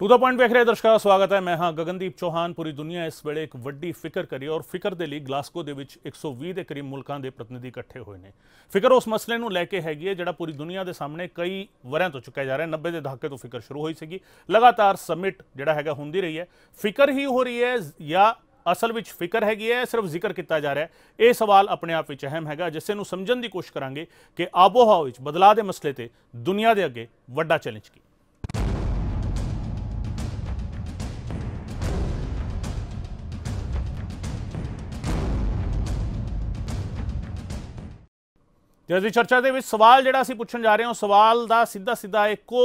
To the point वेख रहे दर्शकों का स्वागत है। मैं हाँ गगनदीप चौहान। पूरी दुनिया इस वेले एक वड्डी फिक्र करी और फिक्र के लिए ग्लासगो ਦੇ ਵਿੱਚ 120 ਦੇ ਕਰੀਬ ਮੁਲਕਾਂ ਦੇ ਪ੍ਰਤੀਨਿਧੀ ਇਕੱਠੇ ਹੋਏ ਨੇ। ਫਿਕਰ ਉਸ ਮਸਲੇ ਨੂੰ ਲੈ ਕੇ ਹੈਗੀ ਹੈ ਜਿਹੜਾ ਪੂਰੀ ਦੁਨੀਆ ਦੇ ਸਾਹਮਣੇ ਕਈ ਵਰਿਆਂ ਤੋਂ ਚੁੱਕਿਆ ਜਾ ਰਿਹਾ ਹੈ। 90 ਦੇ ਦਹਾਕੇ ਤੋਂ ਫਿਕਰ ਸ਼ੁਰੂ ਹੋਈ ਸੀਗੀ, ਲਗਾਤਾਰ ਸਮਿਟ ਜਿਹੜਾ ਹੈਗਾ ਹੁੰਦੀ ਰਹੀ ਹੈ। ਫਿਕਰ ਹੀ ਹੋ ਰਹੀ ਹੈ ਜਾਂ ਅਸਲ ਵਿੱਚ ਫਿਕਰ ਹੈਗੀ ਹੈ, ਸਿਰਫ ਜ਼ਿਕਰ ਕੀਤਾ ਜਾ ਰਿਹਾ ਹੈ। ਇਹ ਸਵਾਲ ਆਪਣੇ ਆਪ ਵਿੱਚ ਅਹਿਮ ਹੈਗਾ, ਜਿਸੇ ਨੂੰ ਸਮਝਣ ਦੀ ਕੋਸ਼ਿਸ਼ ਕਰਾਂਗੇ ਕਿ ਆਬੋ ਹਵਾ ਵਿੱਚ ਬਦਲਾਅ ਦੇ ਮਸਲੇ ਤੇ ਦੁਨੀਆ ਦੇ ਅੱਗੇ ਵੱਡਾ ਚੈਲੰਜ ਕੀ। ਤੇ ਅੱਜ ਦੀ ਚਰਚਾ ਦੇ ਵਿੱਚ ਸਵਾਲ ਜਿਹੜਾ ਅਸੀਂ ਪੁੱਛਣ ਜਾ ਰਹੇ ਹਾਂ, ਸਵਾਲ ਦਾ ਸਿੱਧਾ ਇੱਕੋ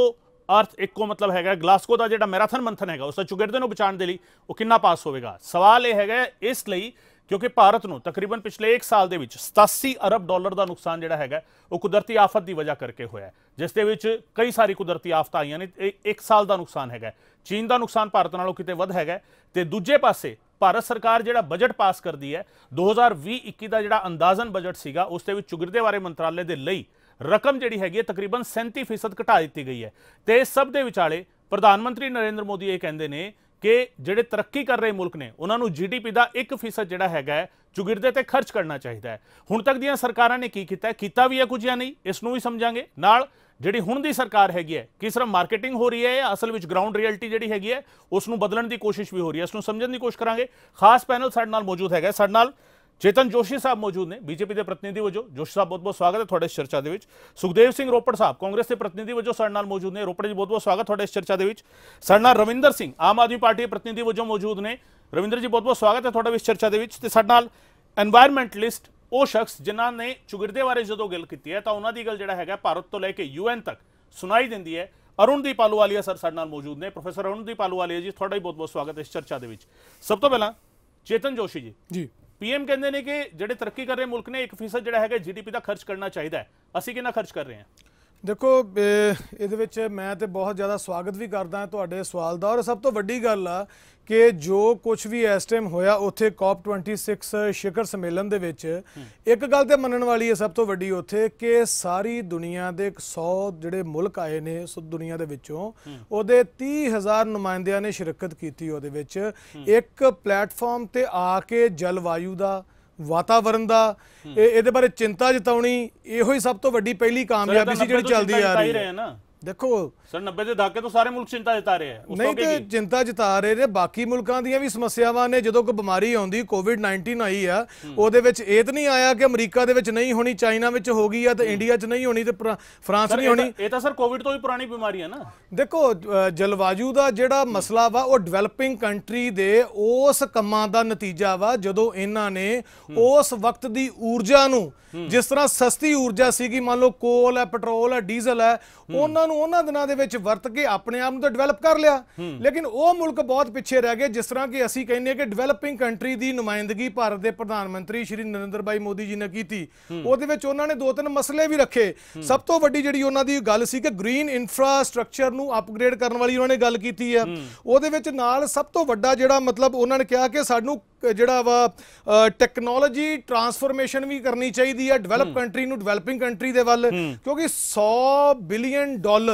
ਅਰਥ ਇੱਕੋ ਮਤਲਬ ਹੈਗਾ, ਗਲਾਸਗੋ ਦਾ ਜਿਹੜਾ ਮੈਰਾਥਨ ਮੰਥਨ ਹੈਗਾ ਉਸ ਦਾ ਚੁਗਿਰਦੇ ਨੂੰ ਬਚਾਉਣ ਦੇ ਲਈ ਉਹ ਕਿੰਨਾ ਪਾਸ ਹੋਵੇਗਾ। ਸਵਾਲ ਇਹ ਹੈਗਾ ਇਸ ਲਈ ਕਿਉਂਕਿ ਭਾਰਤ ਨੂੰ ਤਕਰੀਬਨ ਪਿਛਲੇ 1 ਸਾਲ ਦੇ ਵਿੱਚ 87 ਅਰਬ ਡਾਲਰ ਦਾ ਨੁਕਸਾਨ ਜਿਹੜਾ ਹੈਗਾ ਉਹ ਕੁਦਰਤੀ ਆਫਤ ਦੀ ਵਜ੍ਹਾ ਕਰਕੇ ਹੋਇਆ, ਜਿਸ ਦੇ ਵਿੱਚ ਕਈ ਸਾਰੀ ਕੁਦਰਤੀ ਆਫਤਾਂ ਆਈਆਂ ਨੇ। 1 ਸਾਲ ਦਾ ਨੁਕਸਾਨ ਹੈਗਾ। ਚੀਨ ਦਾ ਨੁਕਸਾਨ ਭਾਰਤ ਨਾਲੋਂ ਕਿਤੇ ਵੱਧ ਹੈਗਾ। ਤੇ ਦੂਜੇ ਪਾਸੇ ਭਾਰਤ ਸਰਕਾਰ ਜਿਹੜਾ ਬਜਟ ਪਾਸ ਕਰਦੀ ਹੈ 2020-21 ਦਾ ਜਿਹੜਾ ਅੰਦਾਜ਼ਨ ਬਜਟ ਸੀਗਾ ਉਸ ਦੇ ਵਿੱਚ ਚੁਗਿਰਦੇ ਬਾਰੇ ਮੰਤਰਾਲੇ ਦੇ ਲਈ ਰਕਮ ਜਿਹੜੀ ਹੈਗੀ ਹੈ ਤਕਰੀਬਨ 37% ਘਟਾ ਦਿੱਤੀ ਗਈ ਹੈ। ਤੇ ਇਸ ਸਭ ਦੇ ਵਿਚਾਲੇ ਪ੍ਰਧਾਨ ਮੰਤਰੀ ਨਰਿੰਦਰ ਮੋਦੀ ਇਹ ਕਹਿੰਦੇ ਨੇ ਕਿ ਜਿਹੜੇ ਤਰੱਕੀ ਕਰ ਰਹੇ ਮੁਲਕ ਨੇ ਉਹਨਾਂ ਨੂੰ GDP ਦਾ 1% ਜਿਹੜਾ ਹੈਗਾ ਚੁਗਿਰਦੇ ਤੇ ਖਰਚ ਕਰਨਾ ਚਾਹੀਦਾ ਹੈ। ਹੁਣ ਤੱਕ ਦੀਆਂ ਸਰਕਾਰਾਂ ਨੇ ਕੀ ਕੀਤਾ ਵੀ ਹੈ ਕੁਝ ਜਾਂ ਨਹੀਂ, ਇਸ ਨੂੰ ਵੀ ਸਮਝਾਂਗੇ। ਨਾਲ ਜਿਹੜੀ ਹੁਣ ਦੀ ਸਰਕਾਰ ਹੈਗੀ ਹੈ ਕਿ ਸਿਰਫ ਮਾਰਕੀਟਿੰਗ ਹੋ ਰਹੀ ਹੈ ਜਾਂ ਅਸਲ ਵਿੱਚ ਗਰਾਊਂਡ ਰਿਐਲਿਟੀ ਜਿਹੜੀ ਹੈਗੀ ਹੈ ਉਸ ਨੂੰ ਬਦਲਣ ਦੀ ਕੋਸ਼ਿਸ਼ ਵੀ ਹੋ ਰਹੀ ਹੈ, ਇਸ ਨੂੰ ਸਮਝਣ ਦੀ ਕੋਸ਼ਿਸ਼ ਕਰਾਂਗੇ। ਖਾਸ ਪੈਨਲ ਸਾਡੇ ਨਾਲ ਮੌਜੂਦ ਹੈਗਾ। ਸਾਡੇ ਨਾਲ ਚੇਤਨ ਜੋਸ਼ੀ ਸਾਹਿਬ ਮੌਜੂਦ ਨੇ ਬੀਜੇਪੀ ਦੇ ਪ੍ਰਤੀਨਿਧੀ ਵਜੋਂ। ਜੋਸ਼ੀ ਸਾਹਿਬ ਬਹੁਤ ਸਵਾਗਤ ਹੈ ਤੁਹਾਡੇ ਇਸ ਚਰਚਾ ਦੇ ਵਿੱਚ। ਸੁਖਦੇਵ ਸਿੰਘ ਰੋਪੜ ਸਾਹਿਬ ਕਾਂਗਰਸ ਦੇ ਪ੍ਰਤੀਨਿਧੀ ਵਜੋਂ ਸਾਡੇ ਨਾਲ ਮੌਜੂਦ ਨੇ। ਰੋਪੜ ਜੀ ਬਹੁਤ ਸਵਾਗਤ ਤੁਹਾਡੇ ਇਸ ਚਰਚਾ ਦੇ ਵਿੱਚ। ਸਾਡੇ ਨਾਲ ਰਵਿੰਦਰ ਸਿੰਘ ਆਮ ਆਦਮੀ ਪਾਰਟੀ ਦੇ ਪ੍ਰਤੀਨਿਧੀ ਵਜੋਂ ਮੌਜੂਦ ਨੇ। ਰਵਿੰਦਰ ਜੀ ਬਹੁਤ ਸਵਾਗਤ ਹੈ ਤੁਹਾਡਾ ਇਸ ਚਰਚਾ ਦੇ ਵਿੱਚ। ਤੇ ਸਾਡੇ ਨਾਲ ਐਨਵਾਇਰਨਮੈਂਟਲਿਸਟ ਉਹ ਸ਼ਖਸ ਜਿਨ੍ਹਾਂ ਨੇ ਚੁਗਿਰਦੇ ਬਾਰੇ ਜਦੋਂ ਗੱਲ ਕੀਤੀ ਹੈ ਤਾਂ ਉਹਨਾਂ ਦੀ ਗੱਲ ਜਿਹੜਾ ਹੈਗਾ ਭਾਰਤ ਤੋਂ ਲੈ ਕੇ UN ਤੱਕ ਸੁਣਾਈ ਦਿੰਦੀ ਹੈ। ਅਰੁਣਦੀਪ ਆਲੂਵਾਲੀਆ ਸਰ ਸਾਡੇ ਨਾਲ ਮੌਜੂਦ ਨੇ। ਪ੍ਰੋਫੈਸਰ ਅਰੁਣਦੀਪ ਆਲੂਵਾਲੀਆ ਜੀ ਤੁਹਾਡਾ ਹੀ ਬਹੁਤ ਸਵਾਗਤ ਇਸ ਚਰਚਾ ਦੇ ਵਿੱਚ। ਸਭ ਤੋਂ ਪਹਿਲਾਂ ਚੇਤਨ ਜੋਸ਼ੀ ਜੀ PM ਕਹਿੰਦੇ ਨੇ ਕਿ ਜਿਹੜੇ ਤਰੱਕੀ ਕਰ ਰਹੇ ਮੁਲਕ ਨੇ 1% ਜਿਹੜਾ ਹੈਗਾ GDP ਦਾ ਖਰਚ ਕਰਨਾ ਚਾਹੀਦਾ ਹੈ। ਅਸੀਂ ਕਿੰਨਾ ਖਰਚ ਕਰ ਰਹੇ ਹਾਂ? देखो ਇਹਦੇ ਵਿੱਚ ਮੈਂ ਤੇ ਬਹੁਤ ਜ਼ਿਆਦਾ ਸਵਾਗਤ ਵੀ ਕਰਦਾ ਹਾਂ ਤੁਹਾਡੇ ਸਵਾਲ ਦਾ। ਔਰ ਸਭ ਤੋਂ ਵੱਡੀ ਗੱਲ ਆ ਕਿ ਜੋ ਕੁਝ ਵੀ ਇਸ ਟਾਈਮ ਹੋਇਆ ਉੱਥੇ COP26 ਸ਼ਿਖਰ ਸੰਮੇਲਨ ਦੇ ਵਿੱਚ ਇੱਕ ਗੱਲ ਤੇ ਮੰਨਣ ਵਾਲੀ ਹੈ ਸਭ ਤੋਂ ਵੱਡੀ ਉੱਥੇ ਕਿ ਸਾਰੀ ਦੁਨੀਆ ਦੇ 100 ਜਿਹੜੇ ਮੁਲਕ ਆਏ ਨੇ ਉਸ ਦੁਨੀਆ ਦੇ ਵਿੱਚੋਂ ਉਹਦੇ 30,000 ਨੁਮਾਇੰਦਿਆਂ ਨੇ ਸ਼ਿਰਕਤ ਕੀਤੀ ਉਹਦੇ ਵਿੱਚ। ਇੱਕ ਪਲੇਟਫਾਰਮ ਤੇ ਆ ਕੇ ਜਲਵਾਯੂ ਦਾ ਵਾਤਾਵਰਨ ਦਾ ਇਹਦੇ ਬਾਰੇ ਚਿੰਤਾ ਜਤਾਉਣੀ ਇਹੋ ਹੀ ਸਭ ਤੋਂ ਵੱਡੀ ਪਹਿਲੀ ਕਾਮਯਾਬੀ ਸੀ ਜਿਹੜੀ ਚੱਲਦੀ ਆ ਰਹੀ ਹੈ ਨਾ। देखो सर 90 ਦੇ ਦਹਾਕੇ ਤੋਂ ਸਾਰੇ ਮੁਲਕ ਚਿੰਤਾ ਜਤਾ ਰਹੇ ਆ। ਨਹੀਂ ਤੇ ਚਿੰਤਾ ਜਤਾ ਰਹੇ ਨੇ ਬਾਕੀ ਮੁਲਕਾਂ ਦੀਆਂ ਵੀ ਸਮੱਸਿਆਵਾਂ ਨੇ। ਜਦੋਂ ਕੋਈ ਬਿਮਾਰੀ ਆਉਂਦੀ COVID-19 ਆਈ ਆ ਉਹਦੇ ਵਿੱਚ ਇਹ ਤਾਂ ਨਹੀਂ ਆਇਆ ਕਿ ਅਮਰੀਕਾ ਦੇ ਵਿੱਚ ਨਹੀਂ ਹੋਣੀ, ਚਾਈਨਾ ਵਿੱਚ ਹੋ ਗਈ ਆ ਤੇ ਇੰਡੀਆ 'ਚ ਨਹੀਂ ਹੋਣੀ ਤੇ ਫਰਾਂਸ ਨਹੀਂ ਹੋਣੀ। ਇਹ ਤਾਂ ਸਰ ਕੋਵਿਡ ਤੋਂ ਵੀ ਪੁਰਾਣੀ ਬਿਮਾਰੀ ਹੈ ਨਾ। ਦੇਖੋ ਜਲਵਾਯੂ ਦਾ ਜਿਹੜਾ ਮਸਲਾ ਵਾ ਉਹ ਡਿਵੈਲਪਿੰਗ ਕੰਟਰੀ ਦੇ ਉਸ ਕੰਮਾਂ ਦਾ ਨਤੀਜਾ ਵਾ ਜਦੋਂ ਇਹਨਾਂ ਨੇ ਉਸ ਵਕਤ ਦੀ ਊਰਜਾ ਨੂੰ, ਜਿਸ ਤਰ੍ਹਾਂ ਸਸਤੀ ਊਰਜਾ ਸੀਗੀ, ਮੰਨ ਲਓ ਕੋਲ ਹੈ, ਪੈਟਰੋਲ ਹੈ, ਡੀਜ਼ਲ ਹੈ, ਉਹਨਾਂ ਨੂੰ ਉਹਨਾਂ ਦਿਨਾਂ ਦੇ ਵਿੱਚ ਵਰਤ ਕੇ ਆਪਣੇ ਆਪ ਨੂੰ ਤਾਂ ਡਿਵੈਲਪ ਕਰ ਲਿਆ। ਲੇਕਿਨ ਉਹ ਮੁਲਕ ਬਹੁਤ ਪਿੱਛੇ ਰਹਿ ਗਏ। ਜਿਸ ਤਰ੍ਹਾਂ ਕਿ ਅਸੀਂ ਕਹਿੰਦੇ ਕਿ ਡਿਵੈਲਪਿੰਗ ਕੰਟਰੀ ਦੀ ਨੁਮਾਇੰਦਗੀ ਭਾਰਤ ਦੇ ਪ੍ਰਧਾਨ ਮੰਤਰੀ ਸ਼੍ਰੀ ਨਰਿੰਦਰ ਭਾਈ ਮੋਦੀ ਜੀ ਨੇ ਕੀਤੀ। ਉਹਦੇ ਵਿੱਚ ਉਹਨਾਂ ਨੇ 2-3 ਮਸਲੇ ਵੀ ਰੱਖੇ। ਸਭ ਤੋਂ ਵੱਡੀ ਜਿਹੜੀ ਉਹਨਾਂ ਦੀ ਗੱਲ ਸੀ ਕਿ ਗ੍ਰੀਨ ਇਨਫਰਾਸਟ੍ਰਕਚਰ ਨੂੰ ਅਪਗ੍ਰੇਡ ਕਰਨ ਵਾਲੀ ਉਹਨਾਂ ਨੇ ਗੱਲ ਕੀਤੀ ਹੈ। ਉਹਦੇ ਵਿੱਚ ਨਾਲ ਸਭ ਤੋਂ ਵੱਡਾ ਜਿਹੜਾ ਮਤਲਬ ਉਹਨਾਂ ਨੇ ਕਿਹਾ ਕਿ ਸਾਨੂੰ ਜਿਹੜਾ ਵਾ ਟੈਕਨੋਲੋਜੀ ਟਰਾਂਸਫਰਮੇਸ਼ਨ ਵੀ ਕਰਨੀ ਚਾਹੀਦੀ ਹੈ ਡਿਵੈਲਪ ਕੰਟਰੀ ਨੂੰ ਡਿਵੈਲਪਿੰਗ ਕੰਟਰੀ ਦੇ ਵੱਲ, ਕਿਉਂਕਿ $100 ਬਿਲੀਅਨ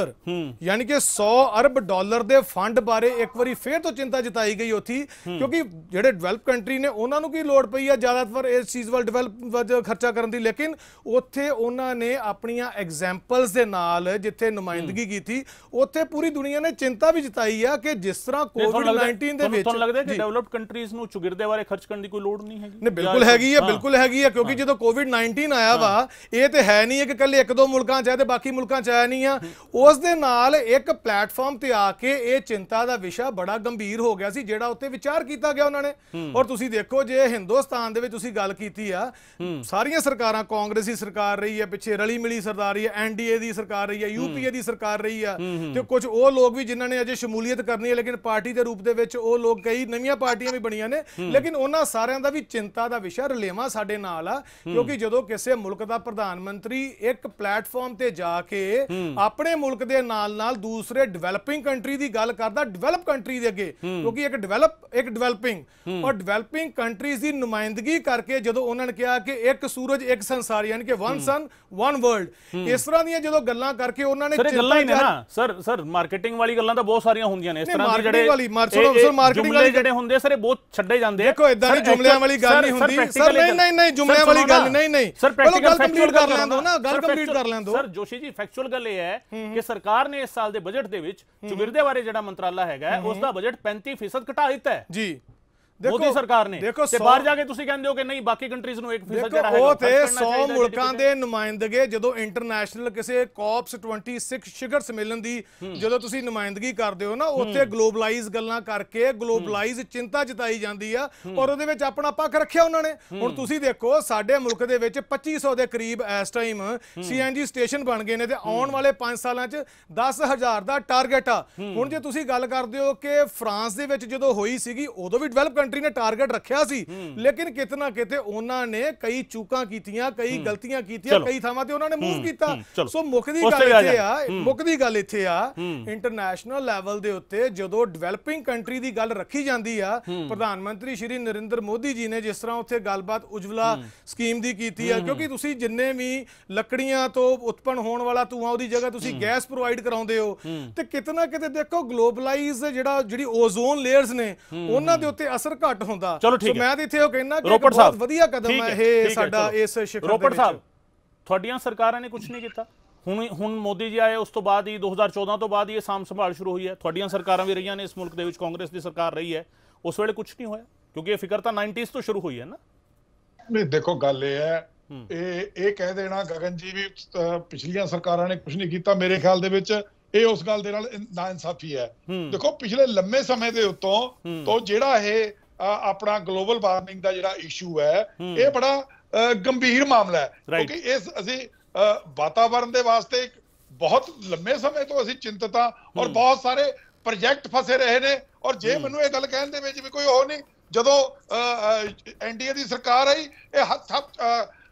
ਯਾਨੀ ਕਿ 100 ਅਰਬ ਡਾਲਰ ਦੇ ਫੰਡ ਬਾਰੇ ਇੱਕ ਵਾਰੀ ਫੇਰ ਤੋਂ ਚਿੰਤਾ ਜਤਾਈ ਗਈ ਉੱਥੀ। ਕਿਉਂਕਿ ਜਿਹੜੇ ਡਿਵੈਲਪ ਕੰਟਰੀ ਨੇ ਉਹਨਾਂ ਨੂੰ ਕੀ ਲੋੜ ਪਈ ਆ ਜ਼ਿਆਦਾਤਰ ਇਸ ਚੀਜ਼ ਵੱਲ ਡਿਵੈਲਪ ਖਰਚਾ ਕਰਨ ਦੀ। ਲੇਕਿਨ ਉੱਥੇ ਉਹਨਾਂ ਨੇ ਆਪਣੀਆਂ ਐਗਜ਼ਾਮਪਲਸ ਦੇ ਨਾਲ ਜਿੱਥੇ ਨੁਮਾਇੰਦਗੀ ਕੀਤੀ ਉੱਥੇ ਪੂਰੀ ਦੁਨੀਆ ਨੇ ਚਿੰਤਾ ਵੀ ਜਤਾਈ ਆ ਕਿ ਜਿਸ ਤਰ੍ਹਾਂ COVID-19 ਦੇ ਵਿੱਚ ਤੁਹਾਨੂੰ ਲੱਗਦਾ ਕਿ ਡਿਵੈਲਪਡ ਕੰਟਰੀਜ਼ ਨੂੰ ਚੁਗਿਰਦੇ ਬਾਰੇ ਖਰਚ ਕਰਨ ਦੀ ਕੋਈ ਲੋੜ ਨਹੀਂ ਹੈਗੀ? ਨਹੀਂ, ਬਿਲਕੁਲ ਹੈਗੀ ਆ, ਬਿਲਕੁਲ ਹੈਗੀ ਆ। ਕਿਉਂਕਿ ਜਦੋਂ COVID-19 ਆਇਆ ਵਾ ਇਹ ਤੇ ਹੈ ਨਹੀਂ ਕਿ ਇਕੱਲੇ 1-2 ਮੁਲਕਾਂ 'ਚ ਆਇਆ ਤੇ ਬਾਕੀ ਮੁਲਕਾਂ 'ਚ ਆਇਆ ਨਹੀਂ ਆ। ਉਸ ਦੇ ਨਾਲ ਇੱਕ ਪਲੇਟਫਾਰਮ ਤੇ ਆ ਕੇ ਇਹ ਚਿੰਤਾ ਦਾ ਵਿਸ਼ਾ ਬੜਾ ਗੰਭੀਰ ਹੋ ਗਿਆ ਸੀ ਜਿਹੜਾ ਉੱਤੇ ਵਿਚਾਰ ਕੀਤਾ ਗਿਆ ਉਹਨਾਂ ਨੇ। ਔਰ ਤੁਸੀਂ ਦੇਖੋ ਜੇ ਹਿੰਦੁਸਤਾਨ ਦੇ ਵਿੱਚ ਤੁਸੀਂ ਗੱਲ ਕੀਤੀ ਆ, ਸਾਰੀਆਂ ਸਰਕਾਰਾਂ, ਕਾਂਗਰਸੀ ਸਰਕਾਰ ਰਹੀ ਹੈ, ਪਿੱਛੇ ਰਲੀ ਮਿਲੀ ਸਰਕਾਰ ਰਹੀ ਹੈ, NDA ਦੀ ਸਰਕਾਰ ਰਹੀ ਹੈ, UPA ਦੀ ਸਰਕਾਰ ਰਹੀ ਆ, ਤੇ ਕੁਝ ਉਹ ਲੋਕ ਵੀ ਜਿਨ੍ਹਾਂ ਨੇ ਅਜੇ ਸ਼ਮੂਲੀਅਤ ਕਰਨੀ ਹੈ ਲੇਕਿਨ ਪਾਰਟੀ ਦੇ ਰੂਪ ਦੇ ਵਿੱਚ ਉਹ ਲੋਕ, ਕਈ ਨਵੀਆਂ ਪਾਰਟੀਆਂ ਵੀ ਬਣੀਆਂ ਨੇ। ਲੇਕਿਨ ਉਹਨਾਂ ਸਾਰਿਆਂ ਦਾ ਵੀ ਚਿੰਤਾ ਦਾ ਵਿਸ਼ਾ ਰਲੇਵਾਂ ਸਾਡੇ ਨਾਲ ਆ। ਕਿਉਂਕਿ ਜਦੋਂ ਕਿਸੇ ਮੁਲਕ ਦਾ ਪ੍ਰਧਾਨ ਮੰਤਰੀ ਇੱਕ ਪਲੇਟਫਾਰਮ ਤੇ ਜਾ ਕੇ ਆਪਣੇ ਮੁਲਕ ਦੇ ਨਾਲ ਦੂਸਰੇ ਡਿਵੈਲਪਿੰਗ ਕੰਟਰੀ ਦੀ ਗੱਲ ਕਰਦਾ, ਡਿਵੈਲਪ ਕੰਟਰੀ ਦੇ ਅੱਗੇ, ਕਿਉਂਕਿ ਇੱਕ ਡਿਵੈਲਪਿੰਗ ਔਰ ਡਿਵੈਲਪਿੰਗ ਕੰਟਰੀਜ਼ ਦੀ ਨੁਮਾਇੰਦਗੀ ਕਰਕੇ ਜਦੋਂ ਉਹਨਾਂ ਨੇ ਕਿਹਾ ਕਿ ਇੱਕ ਸੂਰਜ ਇੱਕ ਸੰਸਾਰ, ਯਾਨੀ ਕਿ ਵਨ ਸਨ ਵਨ ਵਰਲਡ, ਇਸ ਤਰ੍ਹਾਂ ਦੀਆਂ ਜਦੋਂ ਗੱਲਾਂ ਕਰਕੇ ਉਹਨਾਂ ਨੇ ਗੱਲਾਂ ਹੀ ਨੇ ਨਾ ਸਰ ਮਾਰਕੀਟਿੰਗ ਵਾਲੀ ਗੱਲਾਂ ਤਾਂ ਬਹੁਤ ਸਾਰੀਆਂ ਹੁੰਦੀਆਂ ਨੇ। ਇਸ ਤਰ੍ਹਾਂ ਦੇ ਜਿਹੜੇ ਮਾਰਕੀਟਿੰਗ ਵਾਲੀ ਜਿਹੜੇ ਹੁੰਦੇ ਸਰ, ਇਹ ਬਹੁਤ ਛੱਡੇ ਜਾਂਦੇ। ਦੇਖੋ ਇਦਾਂ ਦੀ ਜੁਮਲਿਆਂ ਵਾਲੀ ਗੱਲ ਨਹੀਂ ਹੁੰਦੀ ਸਰ। ਨਹੀਂ ਜੁਮਲਿਆਂ ਵਾਲੀ ਗੱਲ ਨਹੀਂ ਸਰ, ਗੱਲ ਕੰਪਲੀਟ ਕਰ ਲੈਣ ਦਿਓ ਨਾ, ਗੱਲ ਕੰਪਲੀਟ ਕਰ ਲੈਣ ਦਿਓ। ਸਰ ਜੋਸ਼ੀ ਜੀ, ਫੈਕਚੁਅਲ ਗੱਲ ਇਹ ਹੈ ਕਿ ਸਰਕਾਰ ਨੇ ਇਸ ਸਾਲ ਦੇ ਬਜਟ ਦੇ ਵਿੱਚ ਚੁਗਿਰਦੇ ਬਾਰੇ ਜਿਹੜਾ ਮੰਤਰਾਲਾ ਹੈਗਾ ਉਸ ਦਾ ਬਜਟ 35% ਘਟਾ ਦਿੱਤਾ ਹੈ ਜੀ ਮੋਦੀ ਸਰਕਾਰ ਨੇ। ਤੇ ਬਾਹਰ ਜਾ ਕੇ ਤੁਸੀਂ ਕਹਿੰਦੇ ਹੋ ਕਿ ਨਹੀਂ ਬਾਕੀ ਕੰਟਰੀਜ਼ ਨੂੰ 1% ਜਿਹੜਾ ਹੈ ਉਹ ਤੇ 100 ਮੁਲਕਾਂ ਦੇ ਨੁਮਾਇੰਦਗੇ ਜਦੋਂ ਇੰਟਰਨੈਸ਼ਨਲ ਕਿਸੇ COP 26 ਸ਼ਿਖਰ ਸੰਮੇਲਨ ਦੀ ਜਦੋਂ ਤੁਸੀਂ ਨੁਮਾਇੰਦਗੀ ਕਰਦੇ ਹੋ ਨਾ, ਉੱਥੇ ਗਲੋਬਲਾਈਜ਼ ਗੱਲਾਂ ਕਰਕੇ ਗਲੋਬਲਾਈਜ਼ ਚਿੰਤਾ ਜਤਾਈ ਜਾਂਦੀ ਆ ਔਰ ਉਹਦੇ ਵਿੱਚ ਆਪਣਾ ਪੱਖ ਰੱਖਿਆ ਉਹਨਾਂ ਨੇ। ਹੁਣ ਤੁਸੀਂ ਦੇਖੋ ਸਾਡੇ ਮੁਲਕ ਦੇ ਵਿੱਚ 2500 ਦੇ ਕਰੀਬ ਇਸ ਟਾਈਮ CNG ਸਟੇਸ਼ਨ ਬਣ ਗਏ ਨੇ ਤੇ ਆਉਣ ਵਾਲੇ 5 ਸਾਲਾਂ 'ਚ 10,000 ਦਾ ਟਾਰਗੇਟ ਆ। ਹੁਣ ਜੇ ਤੁਸੀਂ ਗੱਲ ਕਰਦੇ ਹੋ ਕਿ ਫਰਾਂਸ ਦੇ ਵਿੱਚ ਜਦੋਂ ਹੋਈ ਸੀਗੀ ਉਦੋਂ ਵੀ ਡਿਵੈਲਪ ਨੇ ਟਾਰਗੇਟ ਰੱਖਿਆ ਸੀ, ਲੇਕਿਨ ਕਿਤੇ ਨਾ ਕਿਤੇ ਉਹਨਾਂ ਨੇ ਕਈ ਚੂਕਾਂ ਕੀਤੀਆਂ, ਕਈ ਗਲਤੀਆਂ ਕੀਤੀਆਂ, ਕਈ ਥਾਵਾਂ ਤੇ ਉਹਨਾਂ ਨੇ ਮੂਵ ਕੀਤਾ। ਸੋ ਮੁੱਖ ਦੀ ਗੱਲ ਇੱਥੇ ਆ ਇੰਟਰਨੈਸ਼ਨਲ ਲੈਵਲ ਦੇ ਉੱਤੇ ਜਦੋਂ ਡਿਵੈਲਪਿੰਗ ਕੰਟਰੀ ਦੀ ਗੱਲ ਰੱਖੀ ਜਾਂਦੀ ਆ, ਪ੍ਰਧਾਨ ਮੰਤਰੀ ਸ਼੍ਰੀ ਨਰਿੰਦਰ ਮੋਦੀ ਜੀ ਨੇ ਜਿਸ ਤਰ੍ਹਾਂ ਉੱਥੇ ਗੱਲਬਾਤ ਉਜਵਲਾ ਸਕੀਮ ਦੀ ਕੀਤੀ ਆ, ਕਿਉਂਕਿ ਤੁਸੀਂ ਜਿੰਨੇ ਵੀ ਲੱਕੜੀਆਂ ਤੋਂ ਉਤਪੰਨ ਹੋਣ ਵਾਲਾ ਧੂਆਂ ਉਹਦੀ ਜਗ੍ਹਾ ਤੁਸੀਂ ਗੈਸ ਪ੍ਰੋਵਾਈਡ ਕਰਾਉਂਦੇ ਹੋ, ਤੇ ਕਿਤੇ ਨਾ ਕਿਤੇ ਦੇਖੋ ਗਲੋਬਲਾਈਜ਼ ਜਿਹੜੀ ਓਜ਼ੋਨ ਲੇਅਰਸ ਨੇ ਉਹਨਾਂ ਦੇ ਉੱਤੇ ਅਸਰ ਘੱਟ ਹੁੰਦਾ। ਚਲੋ ਠੀਕ ਹੈ, ਮੈਂ ਤੇ ਇੱਥੇ ਉਹ ਕਹਿਣਾ ਕਿ ਬਹੁਤ ਵਧੀਆ ਕਦਮ ਹੈ ਇਹ ਸਾਡਾ ਇਸ ਸ਼ਿਖਰ ਦੇ ਵਿੱਚ। ਸਾਹਿਬ ਤੁਹਾਡੀਆਂ ਸਰਕਾਰਾਂ ਨੇ ਕੁਝ ਨਹੀਂ ਕੀਤਾ। ਹੁਣ ਮੋਦੀ ਜੀ ਆਏ ਉਸ ਤੋਂ ਬਾਅਦ ਹੀ 2014 ਤੋਂ ਬਾਅਦ ਹੀ ਇਹ ਸਾਂਭ ਸੰਭਾਲ ਸ਼ੁਰੂ ਹੋਈ ਹੈ। ਤੁਹਾਡੀਆਂ ਸਰਕਾਰਾਂ ਵੀ ਰਹੀਆਂ ਨੇ ਇਸ ਮੁਲਕ ਦੇ ਵਿੱਚ, ਕਾਂਗਰਸ ਦੀ ਸਰਕਾਰ ਰਹੀ ਹੈ, ਉਸ ਵੇਲੇ ਕੁਝ ਨਹੀਂ ਹੋਇਆ ਕਿਉਂਕਿ ਇਹ ਫਿਕਰ ਤਾਂ 90s ਤੋਂ ਸ਼ੁਰੂ ਹੋਈ ਹੈ ਨਾ। ਨਹੀਂ ਦੇਖੋ ਗੱਲ ਇਹ ਹੈ, ਇਹ ਕਹਿ ਦੇਣਾ ਗਗਨ ਜੀ ਵੀ ਪਿਛਲੀਆਂ ਸਰਕਾਰਾਂ ਨੇ ਕੁਝ ਨਹੀਂ ਕੀਤਾ, ਮੇਰੇ ਖਿਆਲ ਦੇ ਵਿੱਚ ਇਹ ਉਸ ਗੱਲ ਦੇ ਨਾਲ ਨਾਇਨਸਾਫੀ ਹੈ। ਦੇਖੋ ਪਿਛਲੇ ਲੰਮੇ ਸਮੇਂ ਦੇ ਉੱਤੋਂ ਤੋਂ ਜਿਹੜਾ ਇਹ ਆਪਣਾ ਗਲੋਬਲ ਵਾਰਮਿੰਗ ਦਾ ਜਿਹੜਾ ਇਸ਼ੂ ਹੈ ਇਹ ਬੜਾ ਗੰਭੀਰ ਮਾਮਲਾ ਹੈ, ਕਿਉਂਕਿ ਇਸ ਅਸੀਂ ਵਾਤਾਵਰਣ ਦੇ ਵਾਸਤੇ ਬਹੁਤ ਲੰਮੇ ਸਮੇਂ ਤੋਂ ਅਸੀਂ ਚਿੰਤਤ ਹਾਂ ਔਰ ਬਹੁਤ ਸਾਰੇ ਪ੍ਰੋਜੈਕਟ ਫਸੇ ਰਹੇ ਨੇ। ਔਰ ਜੇ ਮੈਨੂੰ ਇਹ ਗੱਲ ਕਹਿਣ ਦੇ ਵਿੱਚ ਵੀ ਕੋਈ ਉਹ ਨਹੀਂ, ਜਦੋਂ NDA ਦੀ ਸਰਕਾਰ ਆਈ ਇਹ ਹੱਥ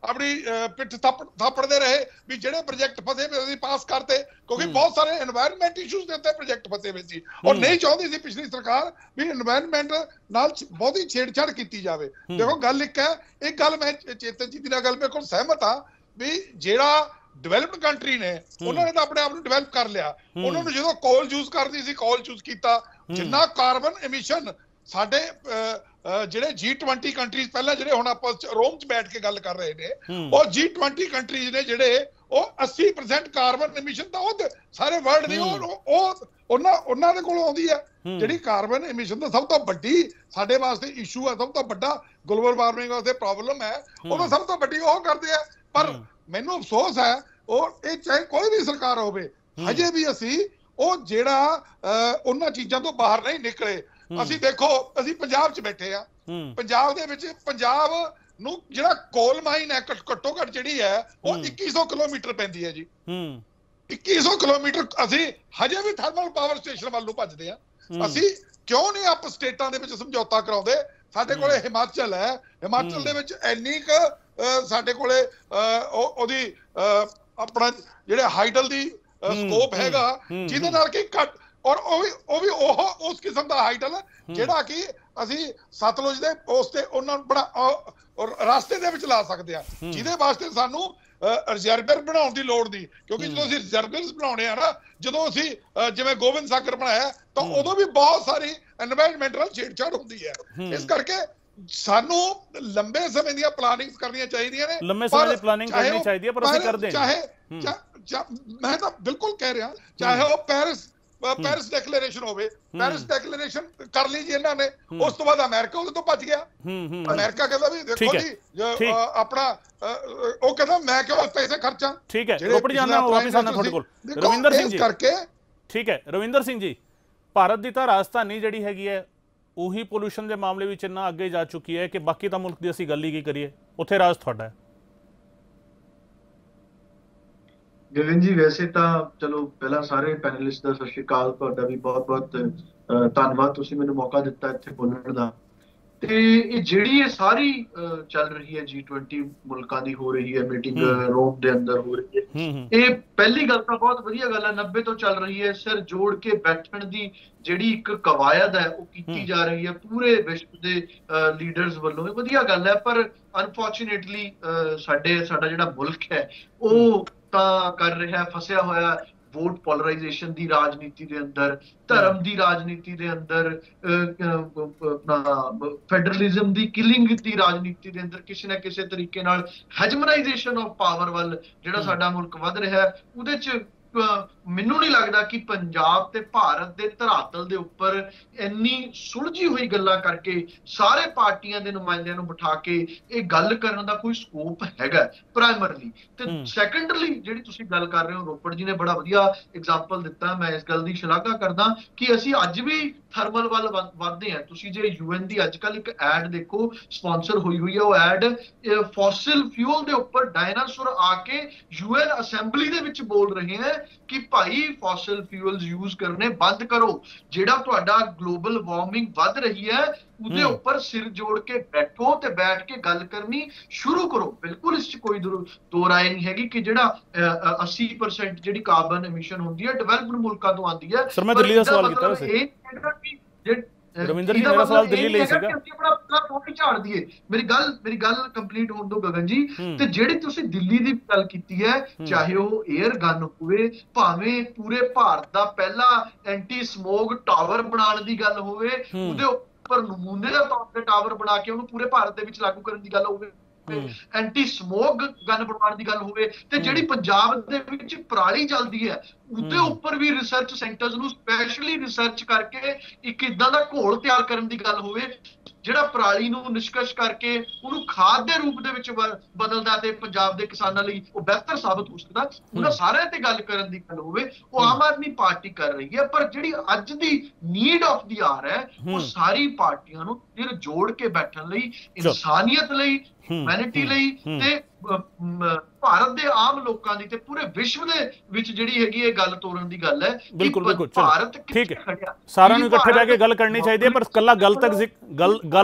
ਆਪਣੀ ਪਿੱਠ ਥਾਪੜਦੇ ਰਹੇ ਵੀ ਜਿਹੜੇ ਪ੍ਰੋਜੈਕਟ ਫਸੇ ਹੋਏ ਅਸੀਂ ਪਾਸ ਕਰਤੇ, ਕਿਉਂਕਿ ਬਹੁਤ ਸਾਰੇ এনवायरमेंट ਇਸ਼ੂਜ਼ ਦੇ ਉੱਤੇ ਪ੍ਰੋਜੈਕਟ ਫਸੇ ਹੋਏ ਸੀ ਔਰ ਨਹੀਂ ਚਾਹੁੰਦੀ ਸੀ ਪਿਛਲੀ ਸਰਕਾਰ ਵੀ এনवायरमेंट ਨਾਲ ਬਹੁਤੀ ਛੇੜਛਾੜ ਕੀਤੀ ਜਾਵੇ। ਦੇਖੋ ਗੱਲ ਇੱਕ ਹੈ, ਇੱਕ ਗੱਲ ਮੈਂ ਚੇਤਨ ਜੀ ਦੀ ਨਾਲ ਗੱਲ ਮੇਰੇ ਕੋਲ ਸਹਿਮਤ ਹਾਂ ਵੀ ਜਿਹੜਾ ਡਿਵੈਲਪਡ ਕੰਟਰੀ ਨੇ ਉਹਨਾਂ ਨੇ ਤਾਂ ਆਪਣੇ ਆਪ ਨੂੰ ਡਿਵੈਲਪ ਕਰ ਲਿਆ। ਉਹਨਾਂ ਨੂੰ ਜਦੋਂ ਕੋਲ ਯੂਜ਼ ਕਰਦੀ ਸੀ ਕੋਲ ਯੂਜ਼ ਕੀਤਾ, ਜਿੰਨਾ ਕਾਰਬਨ ਐਮਿਸ਼ਨ ਸਾਡੇ ਜਿਹੜੇ G20 ਕੰਟਰੀਜ਼ ਪਹਿਲਾਂ ਜਿਹੜੇ ਹੁਣ ਆਪਾਂ ਰੋਮ 'ਚ ਬੈਠ ਕੇ ਗੱਲ ਕਰ ਰਹੇ ਨੇ, ਉਹ G20 ਕੰਟਰੀਜ਼ ਨੇ ਜਿਹੜੇ ਉਹ 80% ਕਾਰਬਨ ਐਮਿਸ਼ਨ ਤਾਂ ਉਹ ਸਾਰੇ ਵਰਲਡ ਦੀ ਉਹ ਉਹਨਾਂ ਦੇ ਕੋਲੋਂ ਆਉਂਦੀ ਹੈ। ਜਿਹੜੀ ਕਾਰਬਨ ਐਮਿਸ਼ਨ ਦਾ ਸਭ ਤੋਂ ਵੱਡੀ ਸਾਡੇ ਵਾਸਤੇ ਇਸ਼ੂ ਹੈ, ਸਭ ਤੋਂ ਵੱਡਾ ਗਲੋਬਲ ਵਾਰਮਿੰਗ ਵਾਸਤੇ ਪ੍ਰੋਬਲਮ ਹੈ, ਉਹਦਾ ਸਭ ਤੋਂ ਵੱਡੀ ਉਹ ਕਰਦੇ ਆ। ਪਰ ਮੈਨੂੰ ਅਫਸੋਸ ਹੈ ਉਹ ਇਹ ਚਾਹੇ ਕੋਈ ਵੀ ਸਰਕਾਰ ਹੋਵੇ, ਹਜੇ ਵੀ ਅਸੀਂ ਉਹ ਜਿਹੜਾ ਉਹਨਾਂ ਚੀਜ਼ਾਂ ਤੋਂ ਬਾਹਰ ਨਹੀਂ ਨਿਕਲੇ। ਅਸੀਂ ਦੇਖੋ ਅਸੀਂ ਪੰਜਾਬ 'ਚ ਬੈਠੇ ਆ, ਪੰਜਾਬ ਦੇ ਵਿੱਚ ਪੰਜਾਬ ਨੂੰ ਜਿਹੜਾ ਕੋਲ ਮਾਈਨ ਹੈ ਘੱਟੋ ਘੱਟ ਜਿਹੜੀ ਹੈ ਉਹ 2100 ਕਿਲੋਮੀਟਰ ਪੈਂਦੀ ਹੈ ਜੀ। 2100 ਕਿਲੋਮੀਟਰ ਅਸੀਂ ਹਜੇ ਵੀ ਥਰਮਲ ਪਾਵਰ ਸਟੇਸ਼ਨ ਵੱਲ ਨੂੰ ਭੱਜਦੇ ਆ। ਅਸੀਂ ਕਿਉਂ ਨਹੀਂ ਆਪ ਸਟੇਟਾਂ ਦੇ ਵਿੱਚ ਸਮਝੌਤਾ ਕਰਾਉਂਦੇ? ਸਾਡੇ ਕੋਲੇ ਹਿਮਾਚਲ ਹੈ, ਹਿਮਾਚਲ ਦੇ ਵਿੱਚ ਇੰਨੀ ਕੁ ਸਾਡੇ ਕੋਲੇ ਉਹਦੀ ਆਪਣਾ ਜਿਹੜੇ ਹਾਈਡਲ ਦੀ ਸਕੋਪ ਹੈਗਾ ਜਿਹਦੇ ਨਾਲ ਕਿ ਘੱਟ ਔਰ ਉਹ ਵੀ ਉਸ ਕਿਸਮ ਦਾ ਹਾਈਡਲ ਜਿਹੜਾ ਕਿ ਅਸੀਂ ਸਤਲੁਜ ਦੇ ਉਸ ਤੇ ਉਹਨਾਂ ਨੂੰ ਬੜਾ ਰਸਤੇ ਦੇ ਵਿੱਚ ਲਾ ਸਕਦੇ ਆ, ਜਿਹਦੇ ਵਾਸਤੇ ਸਾਨੂੰ ਰਿਜ਼ਰਵਰ ਬਣਾਉਣ ਦੀ ਲੋੜ ਨਹੀਂ। ਕਿਉਂਕਿ ਜਦੋਂ ਅਸੀਂ ਰਿਜ਼ਰਵਰਸ ਬਣਾਉਣੇ ਆ ਨਾ, ਜਦੋਂ ਅਸੀਂ ਜਿਵੇਂ ਗੋਬਿੰਦ ਸਾਗਰ ਬਣਾਇਆ ਤਾਂ ਉਦੋਂ ਵੀ ਬਹੁਤ ਸਾਰੀ এনवायरमेंटਲ ਛੇੜਛਾੜ ਹੁੰਦੀ ਹੈ। ਇਸ ਕਰਕੇ ਸਾਨੂੰ ਲੰਬੇ ਸਮੇਂ ਦੀਆਂ ਪਲਾਨਿੰਗਸ ਕਰਨੀਆਂ ਚਾਹੀਦੀਆਂ ਨੇ। ਲੰਬੇ ਸਮੇਂ ਦੀ ਪਲਾਨਿੰਗ ਕਰਨੀ ਚਾਹੀਦੀ ਹੈ, ਪਰ ਅਸੀਂ ਕਰਦੇ ਚਾਹੇ ਮੈਂ ਤਾਂ ਬਿਲਕੁਲ ਕਹਿ ਰਿਹਾ, ਚਾਹੇ ਉਹ ਪੈਰਿਸ ਡੈਕਲੇਰੇਸ਼ਨ ਹੋਵੇ, ਪੈਰਿਸ ਡੈਕਲੇਰੇਸ਼ਨ ਕਰ ਲਈ ਜੀ ਇਹਨਾਂ ਨੇ, ਉਸ ਤੋਂ ਬਾਅਦ ਅਮਰੀਕਾ ਉਹਦੇ ਤੋਂ ਭੱਜ ਗਿਆ। ਅਮਰੀਕਾ ਕਹਿੰਦਾ ਵੀ ਦੇਖੋ ਜੀ ਆਪਣਾ ਉਹ ਕਹਿੰਦਾ ਮੈਂ ਕਿਉਂ ਪੈਸੇ ਖਰਚਾਂ। ਠੀਕ ਹੈ, ਰੋਪੜ ਜਾਂਦਾ ਵਾਪਸ ਆਉਣਾ ਤੁਹਾਡੇ ਕੋਲ। ਰਵਿੰਦਰ ਸਿੰਘ ਜੀ ਕਰਕੇ ਠੀਕ ਹੈ, ਰਵਿੰਦਰ ਸਿੰਘ ਜੀ, ਭਾਰਤ ਦੀ ਤਾਂ ਰਾਜਧਾਨੀ ਜਿਹੜੀ ਹੈਗੀ ਹੈ ਉਹੀ ਪੋਲੂਸ਼ਨ ਦੇ ਮਾਮਲੇ ਵਿੱਚ ਇੰਨਾ ਅੱਗੇ ਜਾ ਚੁੱਕੀ ਹੈ ਕਿ ਬਾਕੀ ਤਾਂ ਮੁਲਕ ਦੀ ਅਸੀਂ ਗੱਲ ਹੀ ਕੀ ਕਰੀਏ, ਉੱਥੇ ਰਾਜ ਤੁਹਾਡਾ ਹੈ। ਗਗਨ ਜੀ ਵੈਸੇ ਤਾਂ ਚਲੋ ਪਹਿਲਾਂ ਸਾਰੇ ਪੈਨਲਿਸਟ ਦਾ ਸਤਿ ਸ਼੍ਰੀ ਅਕਾਲ, ਤੁਹਾਡਾ ਵੀ ਬਹੁਤ ਬਹੁਤ ਧੰਨਵਾਦ, ਤੁਸੀਂ ਮੈਨੂੰ ਮੌਕਾ ਦਿੱਤਾ ਇੱਥੇ ਬੋਲਣ ਦਾ। ਤੇ ਇਹ ਜਿਹੜੀ ਇਹ ਸਾਰੀ ਚੱਲ ਰਹੀ ਹੈ G20 ਮੁਲਕਾਂ ਦੀ ਹੋ ਰਹੀ ਹੈ ਮੀਟਿੰਗ ਰੋਮ ਦੇ ਅੰਦਰ ਹੋ ਰਹੀ ਹੈ, ਇਹ ਪਹਿਲੀ ਗੱਲ ਤਾਂ ਬਹੁਤ ਵਧੀਆ ਗੱਲ ਹੈ, 90 ਤੋਂ ਚੱਲ ਰਹੀ ਹੈ, ਸਿਰ ਜੋੜ ਕੇ ਬੈਠਣ ਦੀ ਜਿਹੜੀ ਇੱਕ ਕਵਾਇਦ ਹੈ ਉਹ ਕੀਤੀ ਜਾ ਰਹੀ ਹੈ ਪੂਰੇ ਵਿਸ਼ਵ ਦੇ ਲੀਡਰਸ ਵੱਲੋਂ, ਇਹ ਵਧੀਆ ਗੱਲ ਹੈ। ਪਰ ਅਨਫੋਰਚੂਨੇਟਲੀ ਸਾਡਾ ਜਿਹੜਾ ਮੁਲਕ ਹੈ ਉਹ ਤਾਂ ਕਰ ਰਿਹਾ, ਫਸਿਆ ਹੋਇਆ ਵੋਟ ਪੋਲਰਾਈਜੇਸ਼ਨ ਦੀ ਰਾਜਨੀਤੀ ਦੇ ਅੰਦਰ, ਧਰਮ ਦੀ ਰਾਜਨੀਤੀ ਦੇ ਅੰਦਰ, ਫੈਡਰਲਿਜ਼ਮ ਦੀ ਕਿਲਿੰਗ ਦੀ ਰਾਜਨੀਤੀ ਦੇ ਅੰਦਰ, ਕਿਸੇ ਨਾ ਕਿਸੇ ਤਰੀਕੇ ਨਾਲ ਹੈਜਮਨਾਈਜੇਸ਼ਨ ਆਫ ਪਾਵਰ ਵੱਲ ਜਿਹੜਾ ਸਾਡਾ ਮੁਲਕ ਵੱਧ ਰਿਹਾ ਹੈ, ਉਹਦੇ 'ਚ ਮੈਨੂੰ ਨਹੀਂ ਲੱਗਦਾ ਕਿ ਪੰਜਾਬ ਤੇ ਭਾਰਤ ਦੇ ਧਰਾਤਲ ਦੇ ਉੱਪਰ ਇੰਨੀ ਸੁਲਝੀ ਹੋਈ ਗੱਲਾਂ ਕਰਕੇ ਸਾਰੇ ਪਾਰਟੀਆਂ ਦੇ ਨੁਮਾਇੰਦਿਆਂ ਨੂੰ ਬਿਠਾ ਕੇ ਇਹ ਗੱਲ ਕਰਨ ਦਾ ਕੋਈ ਸਕੋਪ ਹੈਗਾ ਪ੍ਰਾਇਮਰਲੀ। ਤੇ ਸੈਕੰਡਰਲੀ ਜਿਹੜੀ ਤੁਸੀਂ ਗੱਲ ਕਰ ਰਹੇ ਹੋ, ਰੋਪੜ ਜੀ ਨੇ ਬੜਾ ਵਧੀਆ ਐਗਜ਼ਾਮਪਲ ਦਿੱਤਾ, ਮੈਂ ਇਸ ਗੱਲ ਦੀ ਸ਼ਲਾਘਾ ਕਰਦਾ ਕਿ ਅਸੀਂ ਅੱਜ ਵੀ ਥਰਮਲ ਵੱਲ ਵੱਧਦੇ ਹਾਂ। ਤੁਸੀਂ ਜੇ UN ਦੀ ਅੱਜ ਕੱਲ ਇੱਕ ਐਡ ਦੇਖੋ, ਸਪਾਂਸਰ ਹੋਈ ਹੈ, ਉਹ ਐਡ ਫੋਸਿਲ ਫਿਊਲ ਦੇ ਉੱਪਰ ਡਾਇਨਾਸੌਰ ਆ ਕੇ UN ਅਸੈਂਬਲੀ ਦੇ ਵਿੱਚ ਬੋਲ ਰਹੇ ਹੈ ਕਿ ਭਾਈ ਫੋਸਿਲ ਫਿਊਲਸ ਯੂਜ਼ ਕਰਨੇ ਬੰਦ ਕਰੋ, ਜਿਹੜਾ ਤੁਹਾਡਾ ਗਲੋਬਲ ਵਾਰਮਿੰਗ ਵੱਧ ਰਹੀ ਹੈ ਉਹਦੇ ਉੱਪਰ ਸਿਰ ਜੋੜ ਕੇ ਬੈਠੋ ਤੇ ਬੈਠ ਕੇ ਗੱਲ ਕਰਨੀ ਸ਼ੁਰੂ ਕਰੋ। ਬਿਲਕੁਲ ਇਸ 'ਚ ਕੋਈ ਦੋ ਰਾਏ ਨਹੀਂ ਹੈਗੀ ਕਿ ਜਿਹੜਾ 80% ਜਿਹੜੀ ਕਾਰਬਨ ਐਮਿਸ਼ਨ ਹੁੰਦੀ ਹੈ ਡਿਵੈਲਪਡ ਮੁਲਕਾਂ ਤੋਂ ਆਉਂਦੀ ਹੈ। ਸਰ ਮੈਂ ਦਿੱਲੀ ਦਾ ਸਵਾਲ ਕੀਤਾ ਵੈਸੇ ਰਵਿੰਦਰ ਜੀ, ਮੇਰਾ ਸਵਾਲ ਦਿੱਲੀ ਲਈ ਸੀਗਾ। ਆਪਣਾ ਪੂਰਾ ਝਾੜ ਦਈਏ, ਮੇਰੀ ਗੱਲ ਕੰਪਲੀਟ ਹੋਣ ਦਿਓ ਗਗਨ ਜੀ। ਤੇ ਜਿਹੜੀ ਤੁਸੀਂ ਦਿੱਲੀ ਦੀ ਗੱਲ ਕੀਤੀ ਹੈ, ਚਾਹੇ ਉਹ 에ਅਰ ਗਨ ਹੋਵੇ, ਭਾਵੇਂ ਪੂਰੇ ਭਾਰਤ ਦਾ ਪਹਿਲਾ ਐਂਟੀ ਸਮੋਗ ਟਾਵਰ ਬਣਾਉਣ ਦੀ ਗੱਲ ਹੋਵੇ, ਉਹਦੇ ਉੱਪਰ ਨਮੂਨੇ ਦਾ ਤੌਰ ਤੇ ਟਾਵਰ ਬਣਾ ਕੇ ਉਹਨੂੰ ਪੂਰੇ ਭਾਰਤ ਦੇ ਵਿੱਚ ਲਾਗੂ ਕਰਨ ਦੀ ਗੱਲ ਹੋਵੇ, ਐਂਟੀ ਸਮੋਗ ਗਨ ਬਣਾਉਣ ਦੀ ਗੱਲ ਹੋਵੇ, ਤੇ ਜਿਹੜੀ ਪੰਜਾਬ ਦੇ ਵਿੱਚ ਪਰਾਲੀ ਜਲਦੀ ਹੈ ਉਹਦੇ ਉੱਪਰ ਵੀ ਰਿਸਰਚ ਸੈਂਟਰਸ ਨੂੰ ਸਪੈਸ਼ਲੀ ਰਿਸਰਚ ਕਰਕੇ ਇੱਕ ਇਦਾਂ ਦਾ ਘੋਲ ਤਿਆਰ ਕਰਨ ਦੀ ਗੱਲ ਹੋਵੇ ਜਿਹੜਾ ਪਰਾਲੀ ਨੂੰ ਨਿਸ਼ਕਸ਼ ਕਰਕੇ ਉਹਨੂੰ ਖਾਦ ਦੇ ਰੂਪ ਦੇ ਵਿੱਚ ਬਦਲਦਾ ਤੇ ਪੰਜਾਬ ਦੇ ਕਿਸਾਨਾਂ ਲਈ ਉਹ ਬਿਹਤਰ ਸਾਬਤ ਹੋ ਸਕਦਾ, ਉਹਨਾਂ ਸਾਰਿਆਂ ਤੇ ਗੱਲ ਕਰਨ ਦੀ ਗੱਲ ਹੋਵੇ, ਉਹ ਆਮ ਆਦਮੀ ਪਾਰਟੀ ਕਰ ਰਹੀ ਹੈ। ਪਰ ਜਿਹੜੀ ਅੱਜ ਦੀ ਨੀਡ ਆਫ ਦੀ ਆਰ ਹੈ, ਉਹ ਸਾਰੀ ਪਾਰਟੀਆਂ ਨੂੰ ਸਿਰ ਜੋੜ ਕੇ ਬੈਠਣ ਲਈ, ਇਨਸਾਨੀਅਤ ਲਈ, ਹਿਊਮੈਨਿਟੀ ਲਈ ਤੇ ਭਾਰਤ ਦੇ ਆਮ ਲੋਕਾਂ ਦੀ ਤੇ ਪੂਰੇ ਵਿਸ਼ਵ ਦੇ ਵਿੱਚ ਜਿਹੜੀ ਹੈਗੀ ਇਹ ਗੱਲ ਤੋਰਨ ਦੀ ਗੱਲ ਹੈ। ਬਿਲਕੁਲ ਭਾਰਤ ਠੀਕ ਹੈ, ਸਾਰਿਆਂ ਨੂੰ ਇਕੱਠੇ ਬਹਿ ਕੇ ਗੱਲ ਕਰਨੀ ਚਾਹੀਦੀ ਹੈ, ਪਰ ਕੱਲਾ ਗੱਲ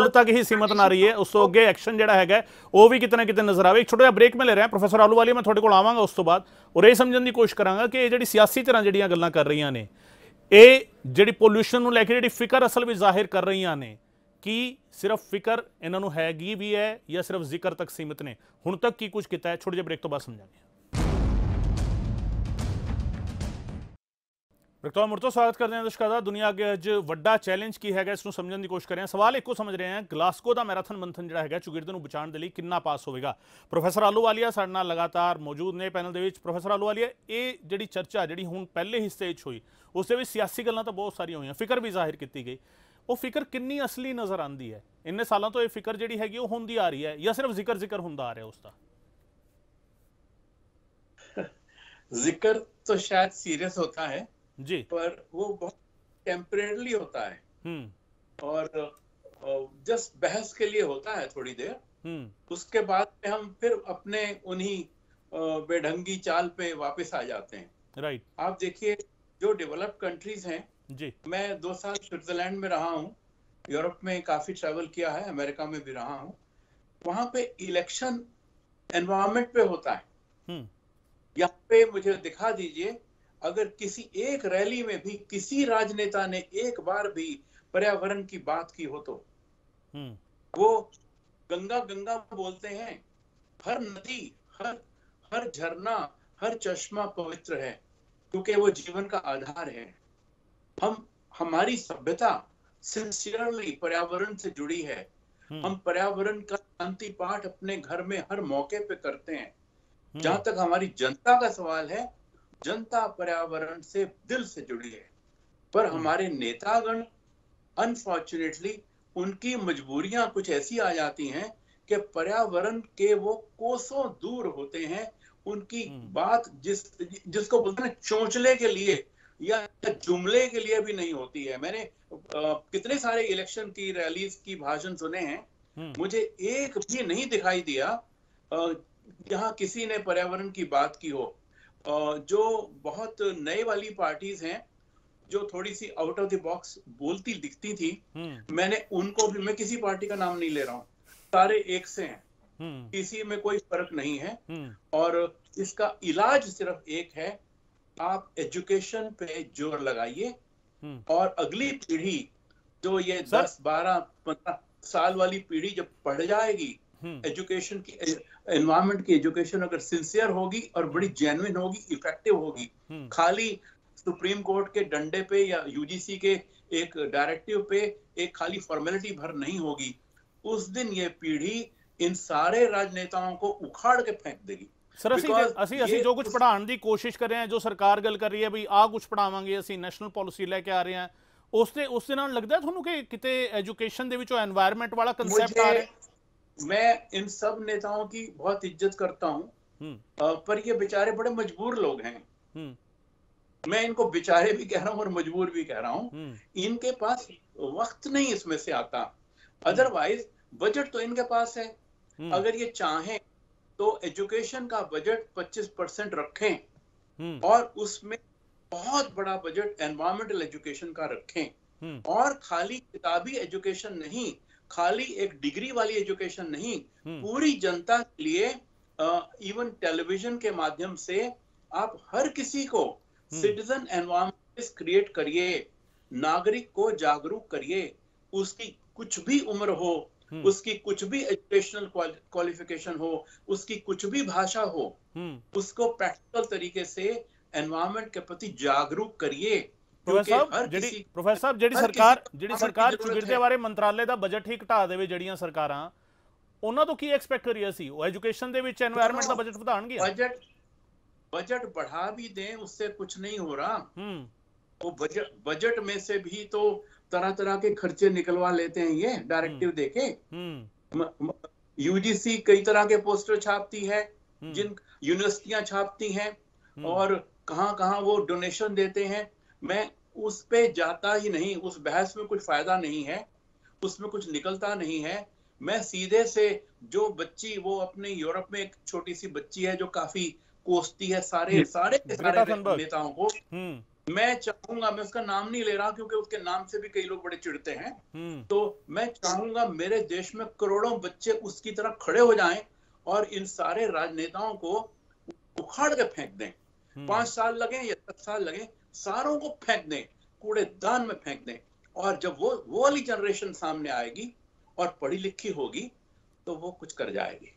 ਤੱਕ ਹੀ ਸੀਮਤ ਨਾ ਰਹੀ ਹੈ, ਉਸ ਤੋਂ ਅੱਗੇ ਐਕਸ਼ਨ ਜਿਹੜਾ ਹੈਗਾ ਉਹ ਵੀ ਕਿਤੇ ਨਾ ਕਿਤੇ ਨਜ਼ਰ ਆਵੇ। ਇੱਕ ਛੋਟਾ ਜਿਹਾ ਬ੍ਰੇਕ ਮੈਂ ਲੈ ਰਿਹਾ। ਪ੍ਰੋਫੈਸਰ ਆਹਲੂਵਾਲੀਆ, ਮੈਂ ਤੁਹਾਡੇ ਕੋਲ ਆਵਾਂਗਾ ਉਸ ਤੋਂ ਬਾਅਦ, ਔਰ ਇਹ ਸਮਝਣ ਦੀ ਕੋਸ਼ਿਸ਼ ਕਰਾਂਗਾ ਕਿ ਇਹ ਜਿਹੜੀ ਸਿਆਸੀ ਤਰ੍ਹਾਂ ਜਿਹੜੀਆਂ ਗੱਲਾਂ ਕਰ ਰਹੀਆਂ ਨੇ, ਇਹ ਜਿਹੜੀ ਪੋਲਿਊਸ਼ਨ ਨੂੰ ਲੈ ਕੇ ਜਿਹੜੀ ਫਿਕਰ ਅਸਲ ਵਿੱਚ ਜ਼ਾਹਿਰ ਕਰ ਰਹੀਆਂ ਨੇ, ਕੀ ਸਿਰਫ ਫਿਕਰ ਇਹਨਾਂ ਨੂੰ ਹੈਗੀ ਵੀ ਹੈ ਜਾਂ ਸਿਰਫ ਜ਼ਿਕਰ ਤੱਕ ਸੀਮਿਤ ਨੇ? ਹੁਣ ਤੱਕ ਕੀ ਕੁਝ ਕੀਤਾ ਹੈ? ਛੋਟੇ ਜਿਹੇ ਬ੍ਰੇਕ ਤੋਂ ਬਾਅਦ ਸਮਝਾਂਗੇ। ਪ੍ਰਗਟਾਵਾ ਮੁੜ ਤੋਂ ਸਵਾਗਤ ਕਰਦੇ ਹਾਂ ਦਰਸ਼ਕਾਂ ਦਾ। ਦੁਨੀਆ ਅੱਗੇ ਅੱਜ ਵੱਡਾ ਚੈਲੰਜ ਕੀ ਹੈਗਾ, ਇਸ ਨੂੰ ਸਮਝਣ ਦੀ ਕੋਸ਼ਿਸ਼ ਕਰ ਰਹੇ ਹਾਂ। ਸਵਾਲ ਇੱਕੋ ਸਮਝ ਰਹੇ ਹਾਂ, ਗਲਾਸਗੋ ਦਾ ਮੈਰਾਥਨ ਮੰਥਨ ਜਿਹੜਾ ਹੈਗਾ ਚੌਗਿਰਦੇ ਨੂੰ ਬਚਾਉਣ ਦੇ ਲਈ ਕਿੰਨਾ ਪਾਸ ਹੋਵੇਗਾ? ਪ੍ਰੋਫੈਸਰ ਆਹਲੂਵਾਲੀਆ ਸਾਡੇ ਨਾਲ ਲਗਾਤਾਰ ਮੌਜੂਦ ਨੇ ਪੈਨਲ ਦੇ ਵਿੱਚ। ਪ੍ਰੋਫੈਸਰ ਆਹਲੂਵਾਲੀਆ, ਇਹ ਜਿਹੜੀ ਚਰਚਾ ਜਿਹੜੀ ਹੁਣ ਪਹਿਲੇ ਹਿੱਸੇ 'ਚ ਹੋਈ, ਉਸ ਦੇ ਵਿੱਚ ਸਿਆਸੀ ਗੱਲਾਂ ਤਾਂ ਬਹੁਤ ਸਾਰੀਆਂ ਹੋਈਆਂ, ਫਿਕਰ ਵੀ ਜ਼ਾਹਿਰ ਕੀਤੀ ਗਈ, ਉਹ ਫਿਕਰ ਕਿੰਨੀ ਅਸਲੀ ਨਜ਼ਰ ਆਉਂਦੀ ਹੈ? ਇੰਨੇ ਸਾਲਾਂ ਤੋਂ ਇਹ ਫਿਕਰ ਜਿਹੜੀ ਹੈਗੀ ਉਹ ਹੁੰਦੀ ਆ ਰਹੀ ਹੈ ਜਾਂ ਸਿਰਫ ਜ਼ਿਕਰ ਹੁੰਦਾ ਆ ਰਿਹਾ ਉਸ ਦਾ? जिक्र तो शायद सीरियस होता है जी, पर वो बहुत टेम्परेरी होता है और जस्ट बहस के लिए होता है थोड़ी देर, उसके बाद में हम फिर अपने उन्हीं बेढंगी चाल पे वापस आ जाते हैं। राइट। आप देखिए जो डेवलप्ड कंट्रीज हैं जी, मैं 2 साल स्विट्जरलैंड में रहा हूँ, यूरोप में काफी ट्रैवल किया है, अमेरिका में भी रहा हूँ, वहां पे इलेक्शन एनवायरनमेंट पे होता है। यहाँ पे मुझे दिखा दीजिए अगर किसी एक रैली में भी किसी राजनेता ने एक बार भी पर्यावरण की बात की हो तो वो गंगा गंगा बोलते हैं, हर नदी, हर झरना, हर चश्मा पवित्र है क्योंकि वो जीवन का आधार है। हमारी सभ्यता सिंसियरली पर्यावरण से जुड़ी है। हम पर्यावरण का शांति पाठ अपने घर में हर मौके पे करते हैं। जहां तक हमारी जनता का सवाल है, जनता पर्यावरण से दिल से जुड़ी है, पर हमारे नेतागण अनफॉर्चुनेटली उनकी मजबूरियां कुछ ऐसी आ जाती हैं कि पर्यावरण के वो कोसों दूर होते हैं। उनकी बात जिसको बोलते हैं चोंचले के लिए या जुमले के लिए भी नहीं होती है। मैंने कितने सारे इलेक्शन की रैलीज की भाषण सुने हैं, मुझे एक भी नहीं दिखाई दिया जहां किसी ने पर्यावरण की बात की हो। जो बहुत नए वाली पार्टीज हैं जो थोड़ी सी आउट ऑफ द बॉक्स बोलती दिखती थी, मैंने उनको भी, मैं किसी पार्टी का नाम नहीं ले रहा हूँ, सारे एक से हैं, किसी में कोई फर्क नहीं है, और इसका इलाज सिर्फ एक है, आप एजुकेशन पे जोर लगाइए और अगली पीढ़ी जो ये 10, 12, 15 साल वाली पीढ़ी जब पढ़ जाएगी, एजुकेशन की, एनवायरमेंट की एजुकेशन अगर सिंसियर होगी और बड़ी जेन्युइन होगी, इफेक्टिव होगी, खाली सुप्रीम कोर्ट के डंडे पे या यूजीसी के एक डायरेक्टिव पे एक खाली फॉर्मेलिटी भर नहीं होगी, उस दिन ये पीढ़ी इन सारे राजनेताओं को उखाड़ के फेंक देगी। सर ਅਸੀਂ ਜੋ ਕੁਝ ਪੜਾਉਣ ਦੀ ਕੋਸ਼ਿਸ਼ ਕਰ ਰਹੇ ਹਾਂ, ਜੋ ਸਰਕਾਰ ਗੱਲ ਕਰ ਰਹੀ ਹੈ ਵੀ ਆਹ ਕੁਝ ਪੜਾਵਾਂਗੇ ਅਸੀਂ, ਨੈਸ਼ਨਲ ਪਾਲਿਸੀ ਲੈ ਕੇ ਆ ਰਹੇ ਹਾਂ, ਉਸ ਦੇ ਨਾਲ ਲੱਗਦਾ ਤੁਹਾਨੂੰ ਕਿ ਕਿਤੇ ਐਜੂਕੇਸ਼ਨ ਦੇ ਵਿੱਚੋਂ एनवायरमेंट वाला कंसेप्ट आ रहा है? मैं इन सब नेताओं की बहुत इज्जत करता हूँ, पर ये बेचारे बड़े मजबूर लोग हैं, मैं इनको बेचारे भी कह रहा हूँ और मजबूर भी कह रहा हूँ, इनके पास वक्त नहीं इसमें से आता, अदरवाइज बजट तो इनके पास है, अगर ये चाहें तो एजुकेशन का बजट 25% रखें और उसमें बहुत बड़ा बजट एनवायरमेंटल एजुकेशन का रखें, और खाली किताबी एजुकेशन नहीं, खाली एक डिग्री वाली एजुकेशन नहीं, पूरी जनता के लिए इवन टेलीविजन के माध्यम से आप हर किसी को सिटीजन एनवायरमेंट क्रिएट करिए, नागरिक को जागरूक करिए, उसकी कुछ भी उम्र हो, उसकी कुछ भी एजुकेशनल क्वालिफिकेशन हो, उसकी कुछ भी भाषा हो, उसको प्रैक्टिकल तरीके से एनवायरमेंट के प्रति जागरूक करिए। प्रोफेसर साहब ਜਿਹੜੀ ਸਰਕਾਰ ਚੁਗਿਰਦੇ ਬਾਰੇ ਮੰਤਰਾਲੇ ਦਾ ਬਜਟ ਹੀ ਘਟਾ ਦੇਵੇ, ਜਿਹੜੀਆਂ ਸਰਕਾਰਾਂ, ਉਹਨਾਂ ਤੋਂ ਕੀ ਐਕਸਪੈਕਟ ਕਰੀਏ ਅਸੀਂ? ਉਹ ਐਜੂਕੇਸ਼ਨ ਦੇ ਵਿੱਚ एनवायरमेंट ਦਾ ਬਜਟ ਵਧਾਣਗੇ? बजट बढ़ा भी दें उससे कुछ नहीं हो रहा, वो बजट में से भी तो तरह तरह के खर्चे निकलवा लेते हैं, ये डायरेक्टिव देके यूजीसी कई तरह के पोस्टर छापती है, जिन यूनिवर्सिटियां छापती हैं, और कहां कहां वो डोनेशन देते हैं, मैं उस पे जाता ही नहीं, उस बहस में कुछ फायदा नहीं है, उसमें कुछ निकलता नहीं है। मैं सीधे से जो बच्ची, वो अपने यूरोप में एक छोटी सी बच्ची है जो काफी कोसती है सारे नेताओं को, मैं चाहूंगा, मैं उसका नाम नहीं ले रहा क्योंकि उसके नाम से भी कई लोग बड़े चिढ़ते हैं, तो मैं चाहूंगा मेरे देश में करोड़ों बच्चे उसकी तरह खड़े हो जाएं और इन सारे राजनेताओं को उखाड़ के फेंक दें, 5 साल लगे या 10 साल लगे, सारों को फेंक दें, कूड़ेदान में फेंक दें, और जब वो वाली जनरेशन सामने आएगी और पढ़ी लिखी होगी तो वो कुछ कर जाएगी।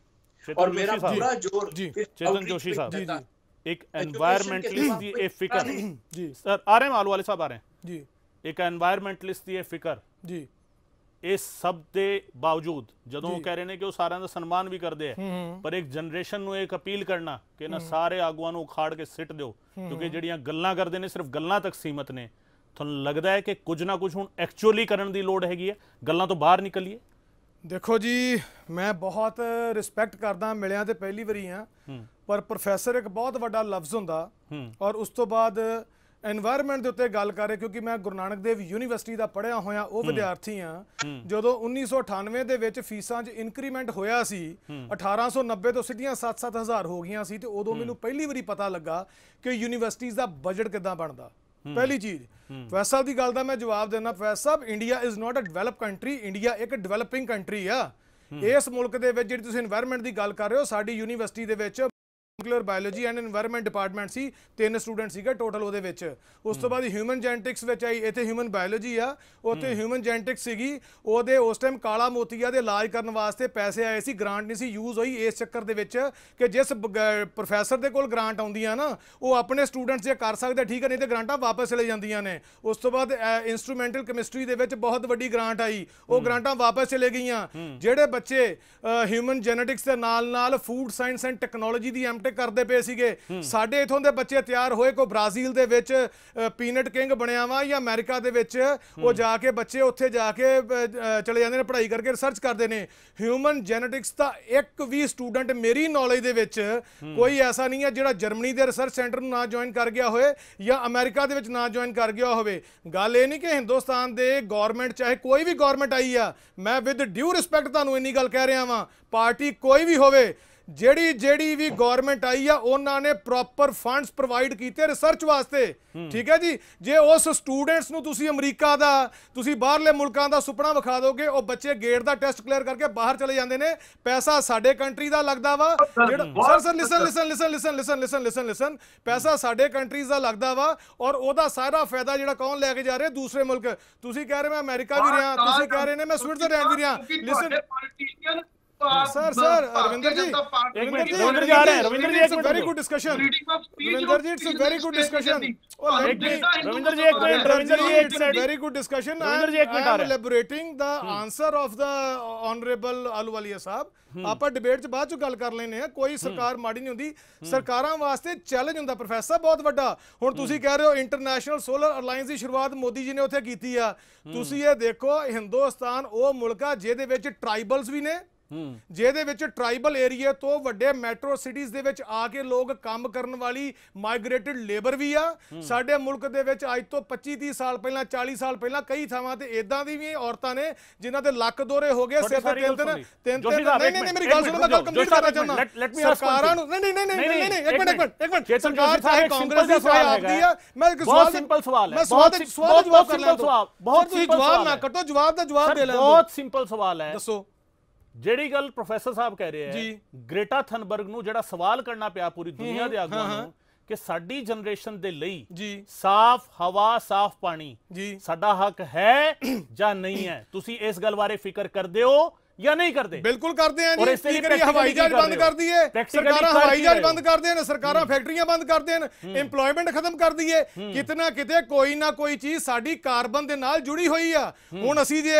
और मेरा पूरा जोर, चेतन जोशी साहब, एक एनवायरमेंटलिस्ट ਦੀ ਇਹ ਫਿਕਰ ਜੀ ਸਰ, ਆ ਰਹੇ ਮਾਲੂ ਵਾਲੇ ਸਾਹਿਬ, ਆ ਰਹੇ ਜੀ, ਇੱਕ एनवायरमेंटलिस्ट ਦੀ ਇਹ ਫਿਕਰ ਜੀ, ਇਸ ਸਭ ਦੇ ਬਾਵਜੂਦ ਜਦੋਂ ਉਹ ਕਹਿ ਰਹੇ ਨੇ ਕਿ ਉਹ ਸਾਰਿਆਂ ਦਾ ਸਨਮਾਨ ਵੀ ਕਰਦੇ ਆ, ਪਰ ਇੱਕ ਜਨਰੇਸ਼ਨ ਨੂੰ ਇੱਕ ਅਪੀਲ ਕਰਨਾ ਕਿ ਇਹਨਾਂ ਸਾਰੇ ਆਗੂਆਂ ਨੂੰ ਉਖਾੜ ਕੇ ਸਿੱਟ ਦਿਓ, ਕਿਉਂਕਿ ਜਿਹੜੀਆਂ ਗੱਲਾਂ ਕਰਦੇ ਨੇ ਸਿਰਫ ਗੱਲਾਂ ਤੱਕ ਸੀਮਤ ਨੇ। ਤੁਹਾਨੂੰ ਲੱਗਦਾ ਹੈ ਕਿ ਕੁਝ ਨਾ ਕੁਝ ਹੁਣ ਐਕਚੁਅਲੀ ਕਰਨ ਦੀ ਲੋੜ ਹੈਗੀ ਹੈ, ਗੱਲਾਂ ਤੋਂ ਬਾਹਰ ਨਿਕਲੀਏ? देखो जी, मैं बहुत रिस्पैक्ट करदा, मिलिया तो पहली बारी हाँ, पर प्रोफैसर एक बहुत वड्डा लफ्ज़ हुंदा, और उस तो बाद एनवायरमेंट के उत्ते गल कर रहे, क्योंकि मैं गुरु नानक देव यूनीवर्सिटी का पढ़िया होया वो विद्यार्थी हाँ, जो 1998 ਦੇ ਵਿੱਚ फीसां 'ਚ इंक्रीमेंट होया सी 1890 तो सीधियां 7-7 हज़ार हो गई सी, तो उदों मैनूं पहली बारी पता लगा कि यूनीवर्सिटीज़ का बजट किदां बनदा। पहली चीज़ फैसल साहब की गल का मैं जवाब देना, फैसल साहब, India is not a develop country, India एक डेवलपिंग कंट्री आ। इस मुल्क के एनवायरमेंट की गल कर रहे हो, साडी यूनीवर्सिटी के nuclear biology and environment department सी, 3 स्टूडेंट सीगे टोटल ਉਹਦੇ ਵਿੱਚ। ਉਸ ਤੋਂ ਬਾਅਦ ਹਿਊਮਨ ਜੈਨੇਟਿਕਸ ਵਿੱਚ ਆਈ, ਇੱਥੇ ਹਿਊਮਨ ਬਾਇਓਲੋਜੀ ਆ, ਉੱਥੇ ਹਿਊਮਨ ਜੈਨੇਟਿਕਸ ਸੀਗੀ। ਉਹਦੇ ਉਸ ਟਾਈਮ ਕਾਲਾ ਮੋਤੀਆ ਦੇ ਇਲਾਜ ਕਰਨ ਵਾਸਤੇ ਪੈਸੇ ਆਏ ਸੀ, ਗ੍ਰਾਂਟ ਨਹੀਂ ਸੀ ਯੂਜ਼ ਹੋਈ, ਇਸ ਚੱਕਰ ਦੇ ਵਿੱਚ ਕਿ ਜਿਸ ਪ੍ਰੋਫੈਸਰ ਦੇ ਕੋਲ ਗ੍ਰਾਂਟ ਆਉਂਦੀਆਂ ਨਾ, ਉਹ ਆਪਣੇ ਸਟੂਡੈਂਟਸ ਜੇ ਕਰ ਸਕਦੇ, ਠੀਕ ਹੈ, ਨਹੀਂ ਤੇ ਗ੍ਰਾਂਟਾਂ ਵਾਪਸ ਚਲੇ ਜਾਂਦੀਆਂ ਨੇ। ਉਸ ਤੋਂ ਬਾਅਦ ਇੰਸਟਰੂਮੈਂਟਲ ਕੈਮਿਸਟਰੀ ਦੇ ਵਿੱਚ ਬਹੁਤ ਵੱਡੀ ਗ੍ਰਾਂਟ ਆਈ, ਉਹ ਗ੍ਰਾਂਟਾਂ ਵਾਪਸ ਚਲੇ ਗਈਆਂ। ਜਿਹੜੇ ਬੱਚੇ ਹਿਊਮਨ ਜੈਨੇਟਿਕਸ ਦੇ ਨਾਲ food science and technology the MTech ਕਰਦੇ ਪਏ ਸੀਗੇ, ਸਾਡੇ ਇਥੋਂ ਦੇ ਬੱਚੇ ਤਿਆਰ ਹੋਏ, ਕੋਈ ਬ੍ਰਾਜ਼ੀਲ ਦੇ ਵਿੱਚ ਪੀਨਟ ਕਿੰਗ ਬਣਿਆ ਵਾ, ਜਾਂ ਅਮਰੀਕਾ ਦੇ ਵਿੱਚ ਉਹ ਜਾ ਕੇ ਬੱਚੇ ਉੱਥੇ ਜਾ ਕੇ ਚਲੇ ਜਾਂਦੇ ਨੇ, ਪੜ੍ਹਾਈ ਕਰਕੇ ਰਿਸਰਚ ਕਰਦੇ ਨੇ। ਹਿਊਮਨ ਜੈਨੇਟਿਕਸ ਦਾ ਇੱਕ ਵੀ ਸਟੂਡੈਂਟ ਮੇਰੀ ਨੌਲੇਜ ਦੇ ਵਿੱਚ ਕੋਈ ਐਸਾ ਨਹੀਂ ਹੈ ਜਿਹੜਾ ਜਰਮਨੀ ਦੇ ਰਿਸਰਚ ਸੈਂਟਰ ਨੂੰ ਨਾ ਜੁਆਇਨ ਕਰ ਗਿਆ ਹੋਏ ਜਾਂ ਅਮਰੀਕਾ ਦੇ ਵਿੱਚ ਨਾ ਜੁਆਇਨ ਕਰ ਗਿਆ ਹੋਵੇ। ਗੱਲ ਇਹ ਨਹੀਂ ਕਿ ਹਿੰਦੁਸਤਾਨ ਦੇ ਗੌਰਮੈਂਟ, ਚਾਹੇ ਕੋਈ ਵੀ ਗੌਰਮੈਂਟ ਆਈ ਆ, ਮੈਂ ਵਿਦ ਡਿਊ ਰਿਸਪੈਕਟ ਤੁਹਾਨੂੰ ਇੰਨੀ ਗੱਲ ਕਹਿ ਰਿਹਾ ਵਾਂ, ਪਾਰਟੀ ਕੋਈ ਵੀ ਹੋਵੇ, ਜਿਹੜੀ ਵੀ ਗਵਰਨਮੈਂਟ ਆਈ ਆ ਉਹਨਾਂ ਨੇ ਪ੍ਰੋਪਰ ਫੰਡਸ ਪ੍ਰੋਵਾਈਡ ਕੀਤੇ ਰਿਸਰਚ ਵਾਸਤੇ, ਠੀਕ ਹੈ ਜੀ। ਜੇ ਉਸ ਸਟੂਡੈਂਟਸ ਨੂੰ ਤੁਸੀਂ ਅਮਰੀਕਾ ਦਾ, ਤੁਸੀਂ ਬਾਹਰਲੇ ਮੁਲਕਾਂ ਦਾ ਸੁਪਨਾ ਵਿਖਾ ਦੋਗੇ, ਉਹ ਬੱਚੇ ਗੇਟ ਦਾ ਟੈਸਟ ਕਲੀਅਰ ਕਰਕੇ ਬਾਹਰ ਚਲੇ ਜਾਂਦੇ ਨੇ, ਪੈਸਾ ਸਾਡੇ ਕੰਟਰੀ ਦਾ ਲੱਗਦਾ ਵਾ। ਜਿਹੜਾ ਸਰ ਲਿਸਨ ਪੈਸਾ ਸਾਡੇ ਕੰਟਰੀਜ਼ ਦਾ ਲੱਗਦਾ ਵਾ, ਔਰ ਉਹਦਾ ਸਾਰਾ ਫਾਇਦਾ ਜਿਹੜਾ ਕੌਣ ਲੈ ਕੇ ਜਾ ਰਿਹਾ? ਦੂਸਰੇ ਮੁਲਕ। ਤੁਸੀਂ ਕਹਿ ਰਹੇ ਮੈਂ ਅਮਰੀਕਾ ਵੀ ਰਿਹਾ, ਤੁਸੀਂ ਕਹਿ ਰਹੇ ਨੇ ਮੈਂ ਸਵਿਟਜ਼ਰਲੈਂਡ ਵੀ ਰਿਹਾ। ਲਿਸਨ सर रविंदर जी जा रहे हैं। रविंदर जी, एक very good discussion. Ravinder ji, it's a very good discussion. Ravinder ji एक मिनट, रविंदर जी एक मिनट, very good discussion. Ravinder ji एक मिनट आ रहे हैं। Elaborating the answer of the honourable Ahluwalia Sahib. ਆਪਾਂ ਡਿਬੇਟ 'ਚ ਬਾਅਦ 'ਚ ਗੱਲ ਕਰ ਲੈਨੇ ਆ। ਕੋਈ ਸਰਕਾਰ ਮਾੜੀ ਨਹੀਂ ਹੁੰਦੀ, ਸਰਕਾਰਾਂ ਵਾਸਤੇ ਚੈਲੰਜ ਹੁੰਦਾ ਪ੍ਰੋਫੈਸਰ ਬਹੁਤ ਵੱਡਾ। ਹੁਣ ਤੁਸੀਂ ਕਹਿ ਰਹੇ ਹੋ ਇੰਟਰਨੈਸ਼ਨਲ ਸੋਲਰ ਅਲਾਈਅੰਸ ਦੀ ਸ਼ੁਰੂਆਤ ਮੋਦੀ ਜੀ ਨੇ ਉੱਥੇ ਕੀਤੀ ਆ। ਤੁਸੀਂ ਇਹ ਦੇਖੋ, ਹਿੰਦੁਸਤਾਨ ਉਹ ਮੁਲਕ ਆ ਜਿਹਦੇ ਵਿੱਚ ਟ੍ਰਾਈਬਲਸ ਵੀ ਨੇ, ਜਿਹਦੇ ਵਿੱਚ ਟ੍ਰਾਈਬਲ ਏਰੀਆ ਤੋਂ ਵੱਡੇ ਮੈਟਰੋ ਸਿਟੀਜ਼ ਦੇ ਵਿੱਚ ਆ ਕੇ ਲੋਕ ਕੰਮ ਕਰਨ ਵਾਲੀ ਮਾਈਗ੍ਰੇਟਡ ਲੇਬਰ ਵੀ ਆ। ਸਾਡੇ ਮੁਲਕ ਦੇ ਵਿੱਚ ਅੱਜ ਤੋਂ 25-30 ਸਾਲ ਪਹਿਲਾਂ, 40 ਸਾਲ ਪਹਿਲਾਂ ਕਈ ਥਾਵਾਂ ਤੇ ਇਦਾਂ ਦੀ ਵੀ ਔਰਤਾਂ ਨੇ ਜਿਨ੍ਹਾਂ ਦੇ ਲੱਕ ਦੋਰੇ ਹੋ ਗਏ, ਸਿਰ ਤੇ ਤਿੰਨ ਨਹੀਂ ਮੇਰੀ ਗੱਲ ਸੁਣੋ, ਮੈਂ ਗੱਲ ਕੰਪਲੀਟ ਕਰਨਾ ਚਾਹੁੰਦਾ। ਸਰਕਾਰਾਂ ਨੂੰ ਨਹੀਂ ਇੱਕ ਮਿੰਟ ਸਰਕਾਰ ਚਾਹੇ ਕਾਂਗਰਸ ਦੀ ਚਾਹੇ ਆਪਦੀ ਆ। ਮੈਂ ਇੱਕ ਬਹੁਤ ਸਿੰਪਲ ਸਵਾਲ ਹੈ, ਮੈਂ ਸਵਾਲ ਦਾ ਜਵਾਬ ਕਰ ਲੈਂਦਾ। ਬਹੁਤ ਤੁਸੀਂ ਜਵਾਬ ਨਾ ਕੱਟੋ, ਜਵਾਬ ਦਾ ਜਵਾਬ ਦੇ ਲੈਂਦਾ। ਬਹੁਤ ਸਿੰਪਲ ਸਵਾਲ ਹੈ। ਦੱਸੋ। ਜਿਹੜੀ ਗੱਲ ਪ੍ਰੋਫੈਸਰ ਸਾਹਿਬ ਕਹਿ ਰਹੇ ਹੈ, ਗ੍ਰੇਟਾ ਥਨਬਰਗ ਨੂੰ ਜਿਹੜਾ ਸਵਾਲ ਕਰਨਾ ਪਿਆ ਪੂਰੀ ਦੁਨੀਆ ਦੇ ਆਗੂਆਂ ਨੂੰ ਕਿ ਸਾਡੀ ਜਨਰੇਸ਼ਨ ਦੇ ਲਈ ਸਾਫ਼ ਹਵਾ, ਸਾਫ਼ ਪਾਣੀ ਸਾਡਾ ਹੱਕ ਹੈ ਜਾਂ ਨਹੀਂ ਹੈ? ਤੁਸੀਂ ਇਸ ਗੱਲ ਬਾਰੇ ਫਿਕਰ ਕਰਦੇ ਹੋ ਜਾਂ ਨਹੀਂ ਕਰਦੇ? ਬਿਲਕੁਲ ਕਰਦੇ ਆ ਜੀ। ਕੀ ਕਰੀਏ? ਹਵਾਈ ਜਹਾਜ਼ ਬੰਦ ਕਰ ਦਈਏ, ਸਰਕਾਰਾਂ ਹਵਾਈ ਜਹਾਜ਼ ਬੰਦ ਕਰਦੇ ਨੇ, ਸਰਕਾਰਾਂ ਫੈਕਟਰੀਆਂ ਬੰਦ ਕਰਦੇ ਨੇ, ਏਮਪਲੋਇਮੈਂਟ ਖਤਮ ਕਰ ਦਈਏ। ਕਿਤਨਾ ਕਿਤੇ ਕੋਈ ਨਾ ਕੋਈ ਚੀਜ਼ ਸਾਡੀ ਕਾਰਬਨ ਦੇ ਨਾਲ ਜੁੜੀ ਹੋਈ ਆ। ਹੁਣ ਅਸੀਂ ਜੇ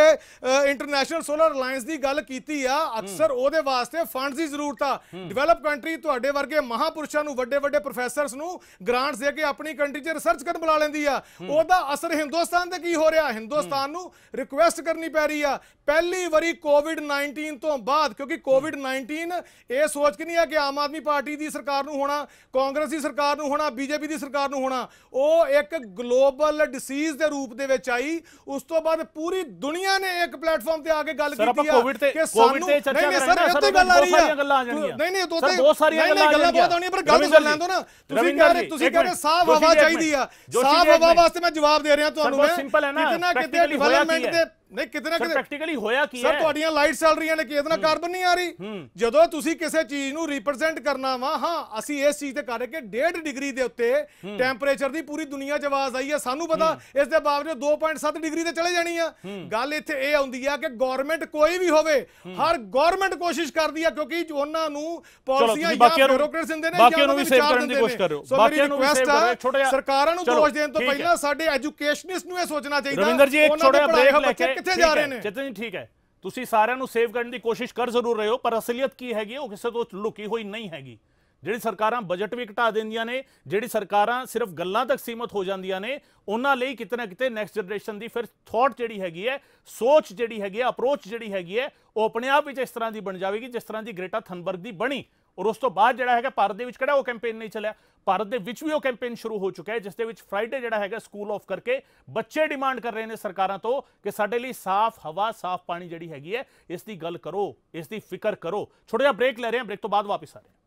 ਇੰਟਰਨੈਸ਼ਨਲ ਸੋਲਰ ਅਲਾਈਅੰਸ ਦੀ ਗੱਲ ਕੀਤੀ ਆ, ਅਕਸਰ ਉਹਦੇ ਵਾਸਤੇ ਫੰਡਸ ਦੀ ਜ਼ਰੂਰਤ ਆ। ਡਿਵੈਲਪ ਕੰਟਰੀ ਤੁਹਾਡੇ ਵਰਗੇ ਮਹਾਪੁਰਸ਼ਾਂ ਨੂੰ, ਵੱਡੇ ਵੱਡੇ ਪ੍ਰੋਫੈਸਰਸ ਨੂੰ ਗ੍ਰਾਂਟਸ ਦੇ ਕੇ ਆਪਣੀ ਕੰਟਰੀ 'ਚ ਰਿਸਰਚ ਕਰਨ ਬੁਲਾ ਲੈਂਦੀ ਆ। ਉਹਦਾ ਅਸਰ ਹਿੰਦੁਸਤਾਨ ਤੇ ਕੀ ਹੋ ਰਿਹਾ? ਹਿੰਦੁਸਤਾਨ ਨੂੰ ਰਿਕੁਐਸਟ ਕਰਨੀ ਪੈ ਰਹੀ ਆ। ਪਹਿਲੀ ਵਾਰੀ ਕੋਵਿਡ-19 ਤੋਂ ਬਾਅਦ, ਕਿਉਂਕਿ ਕੋਵਿਡ-19 ਇਹ ਸੋਚ ਕੇ ਨਹੀਂ ਆ ਕਿ ਆਮ ਆਦਮੀ ਪਾਰਟੀ ਦੀ ਸਰਕਾਰ ਨੂੰ ਹੋਣਾ, ਕਾਂਗਰਸ ਦੀ ਸਰਕਾਰ ਨੂੰ ਹੋਣਾ, ਬੀਜੇਪੀ ਦੀ ਸਰਕਾਰ ਨੂੰ ਹੋਣਾ, ਉਹ ਇੱਕ ਗਲੋਬਲ ਡਿਸੀਜ਼ ਦੇ ਰੂਪ ਦੇ ਵਿੱਚ ਆਈ। ਉਸ ਤੋਂ ਬਾਅਦ ਪੂਰੀ ਦੁਨੀਆ ਨੇ ਇੱਕ ਪਲੇਟਫਾਰਮ ਤੇ ਆ ਕੇ ਗੱਲ ਕੀਤੀ ਆ ਕਿ ਸਾਨੂੰ ਨਹੀਂ ਸਰ, ਇੱਥੇ ਗੱਲ ਆ ਰਹੀ ਆ। ਨਹੀਂ ਬਹੁਤ ਸਾਰੀਆਂ ਗੱਲਾਂ ਬਹੁਤ ਆਉਣੀਆਂ, ਪਰ ਗੱਲ ਸੁਣ ਲੈਣ ਦਿਓ ਨਾ। ਤੁਸੀਂ ਕਹਿ ਰਹੇ ਸਾਫ਼ ਹਵਾ ਚਾਹੀਦੀ ਆ। ਸਾਫ਼ ਹਵਾ ਵਾਸਤੇ ਮੈਂ ਜਵਾਬ ਦੇ ਰਿਹਾ ਤੁਹਾਨੂੰ। ਕਿਤਨਾ ਕਿਤੇ ਡਿਵੈਲਪਮੈਂਟ ਦੇ ਨਹੀਂ, ਕਿਤੇ ਨਾ ਕਿਤੇ ਪ੍ਰੈਕਟੀਕਲੀ ਹੋਇਆ ਕੀ ਹੈ? ਸਰ ਤੁਹਾਡੀਆਂ ਲਾਈਟਸ ਚੱਲ ਰਹੀਆਂ ਨੇ, ਕਿਤੇ ਨਾ ਕਾਰਬਨ ਨਹੀਂ ਆ ਰਹੀ। ਜਦੋਂ ਤੁਸੀਂ ਕਿਸੇ ਚੀਜ਼ ਨੂੰ ਰਿਪਰੈਜ਼ੈਂਟ ਕਰਨਾ ਵਾ, ਹਾਂ ਅਸੀਂ ਇਸ ਚੀਜ਼ ਤੇ ਕਰ ਰਹੇ ਕਿ 1.5 ਡਿਗਰੀ ਦੇ ਉੱਤੇ ਟੈਂਪਰੇਚਰ ਦੀ ਪੂਰੀ ਦੁਨੀਆ 'ਚ ਆਵਾਜ਼ ਆਈ ਹੈ, ਸਾਨੂੰ ਪਤਾ। ਇਸ ਦੇ ਬਾਵਜੂਦ 2.7 ਡਿਗਰੀ ਤੇ ਚਲੇ ਜਾਣੀ ਆ। ਗੱਲ ਇੱਥੇ ਇਹ ਆਉਂਦੀ ਆ ਕਿ ਗਵਰਨਮੈਂਟ ਕੋਈ ਵੀ ਹੋਵੇ, ਹਰ ਗਵਰਨਮੈਂਟ ਕੋਸ਼ਿਸ਼ ਕਰਦੀ ਆ, ਕਿਉਂਕਿ ਉਹਨਾਂ ਨੂੰ ਪਾਲਿਸੀਆਂ ਜਾਂ ਬਿਊਰੋਕਰੇਟਸ ਦਿੰਦੇ ਨੇ, ਬਾਕੀਆਂ ਨੂੰ ਵੀ ਸੇਵ ਕਰਨ ਦੀ ਕੋਸ਼ਿਸ਼ ਕਰੋ। ਬਾਕੀਆਂ ਨੂੰ ਵੀ ਸੇਵ ਕਰੋ। ਸਰਕਾਰਾਂ ਨੂੰ ਦੋਸ਼ ਦੇਣ ਤੋਂ ਪਹਿਲਾਂ ਸਾਡੇ ਐਜੂਕੇਸ਼ਨਿਸਟ ਨੂੰ ਇਹ ਸੋਚਣਾ ਚਾਹੀਦਾ ਰਵਿੰਦਰ ਜੀ, ਇੱਕ ਛੋਟਾ ਬ੍ਰੇਕ ਲੈ ਕੇ ਕਿੱਥੇ ਜਾ ਰਹੇ ਨੇ? ਚੇਤਨ ਜੀ ਠੀਕ ਹੈ, ਤੁਸੀਂ ਸਾਰਿਆਂ ਨੂੰ ਸੇਵ ਕਰਨ ਦੀ ਕੋਸ਼ਿਸ਼ ਕਰ ਜ਼ਰੂਰ ਰਹੇ ਹੋ, ਪਰ ਅਸਲੀਅਤ ਕੀ ਹੈਗੀ ਉਹ ਕਿਸੇ ਤੋਂ ਲੁਕੀ ਹੋਈ ਨਹੀਂ ਹੈਗੀ। ਜਿਹੜੀ ਸਰਕਾਰਾਂ ਬਜਟ ਵੀ ਘਟਾ ਦਿੰਦੀਆਂ ਨੇ, ਜਿਹੜੀ ਸਰਕਾਰਾਂ ਸਿਰਫ ਗੱਲਾਂ ਤੱਕ ਸੀਮਤ ਹੋ ਜਾਂਦੀਆਂ ਨੇ, ਉਹਨਾਂ ਲਈ ਕਿਤੇ ਨਾ ਕਿਤੇ ਨੈਕਸਟ ਜਨਰੇਸ਼ਨ ਦੀ ਫਿਰ ਥਾਟ ਜਿਹੜੀ ਹੈਗੀ ਹੈ, ਸੋਚ ਜਿਹੜੀ ਹੈਗੀ ਹੈ, ਅਪਰੋਚ ਜਿਹੜੀ ਹੈਗੀ ਹੈ, ਉਹ ਆਪਣੇ ਆਪ ਵਿੱਚ ਇਸ ਤਰ੍ਹਾਂ ਦੀ ਬਣ ਜਾਵੇਗੀ ਜਿਸ ਤਰ੍ਹਾਂ ਦੀ ਗ੍ਰੇਟਾ ਥਨਬਰਗ ਦੀ ਬਣੀ। ਔਰ ਉਸ ਤੋਂ ਬਾਅਦ ਜਿਹੜਾ ਹੈਗਾ ਭਾਰਤ ਦੇ ਵਿੱਚ ਕਿਹੜਾ ਉਹ ਕੈਂਪੇਨ ਨਹੀਂ ਚੱਲਿਆ, ਭਾਰਤ ਦੇ ਵਿੱਚ ਵੀ ਉਹ ਕੈਂਪੇਨ ਸ਼ੁਰੂ ਹੋ ਚੁੱਕਾ ਹੈ, ਜਿਸ ਦੇ ਵਿੱਚ ਫਰਾਈਡੇ ਜਿਹੜਾ ਹੈਗਾ ਸਕੂਲ ਆਫ ਕਰਕੇ ਬੱਚੇ ਡਿਮਾਂਡ ਕਰ ਰਹੇ ਨੇ ਸਰਕਾਰਾਂ ਤੋਂ ਕਿ ਸਾਡੇ ਲਈ ਸਾਫ਼ ਹਵਾ, ਸਾਫ਼ ਪਾਣੀ ਜਿਹੜੀ ਹੈਗੀ ਹੈ, ਇਸ ਦੀ ਗੱਲ ਕਰੋ, ਇਸ ਦੀ ਫਿਕਰ ਕਰੋ। ਛੋਟਾ ਜਿਹਾ ਬ੍ਰੇਕ ਲੈ ਰਹੇ ਹਾਂ, ਬ੍ਰੇਕ ਤੋਂ ਬਾਅਦ ਵਾਪਸ ਆ ਰਹੇ ਹਾਂ।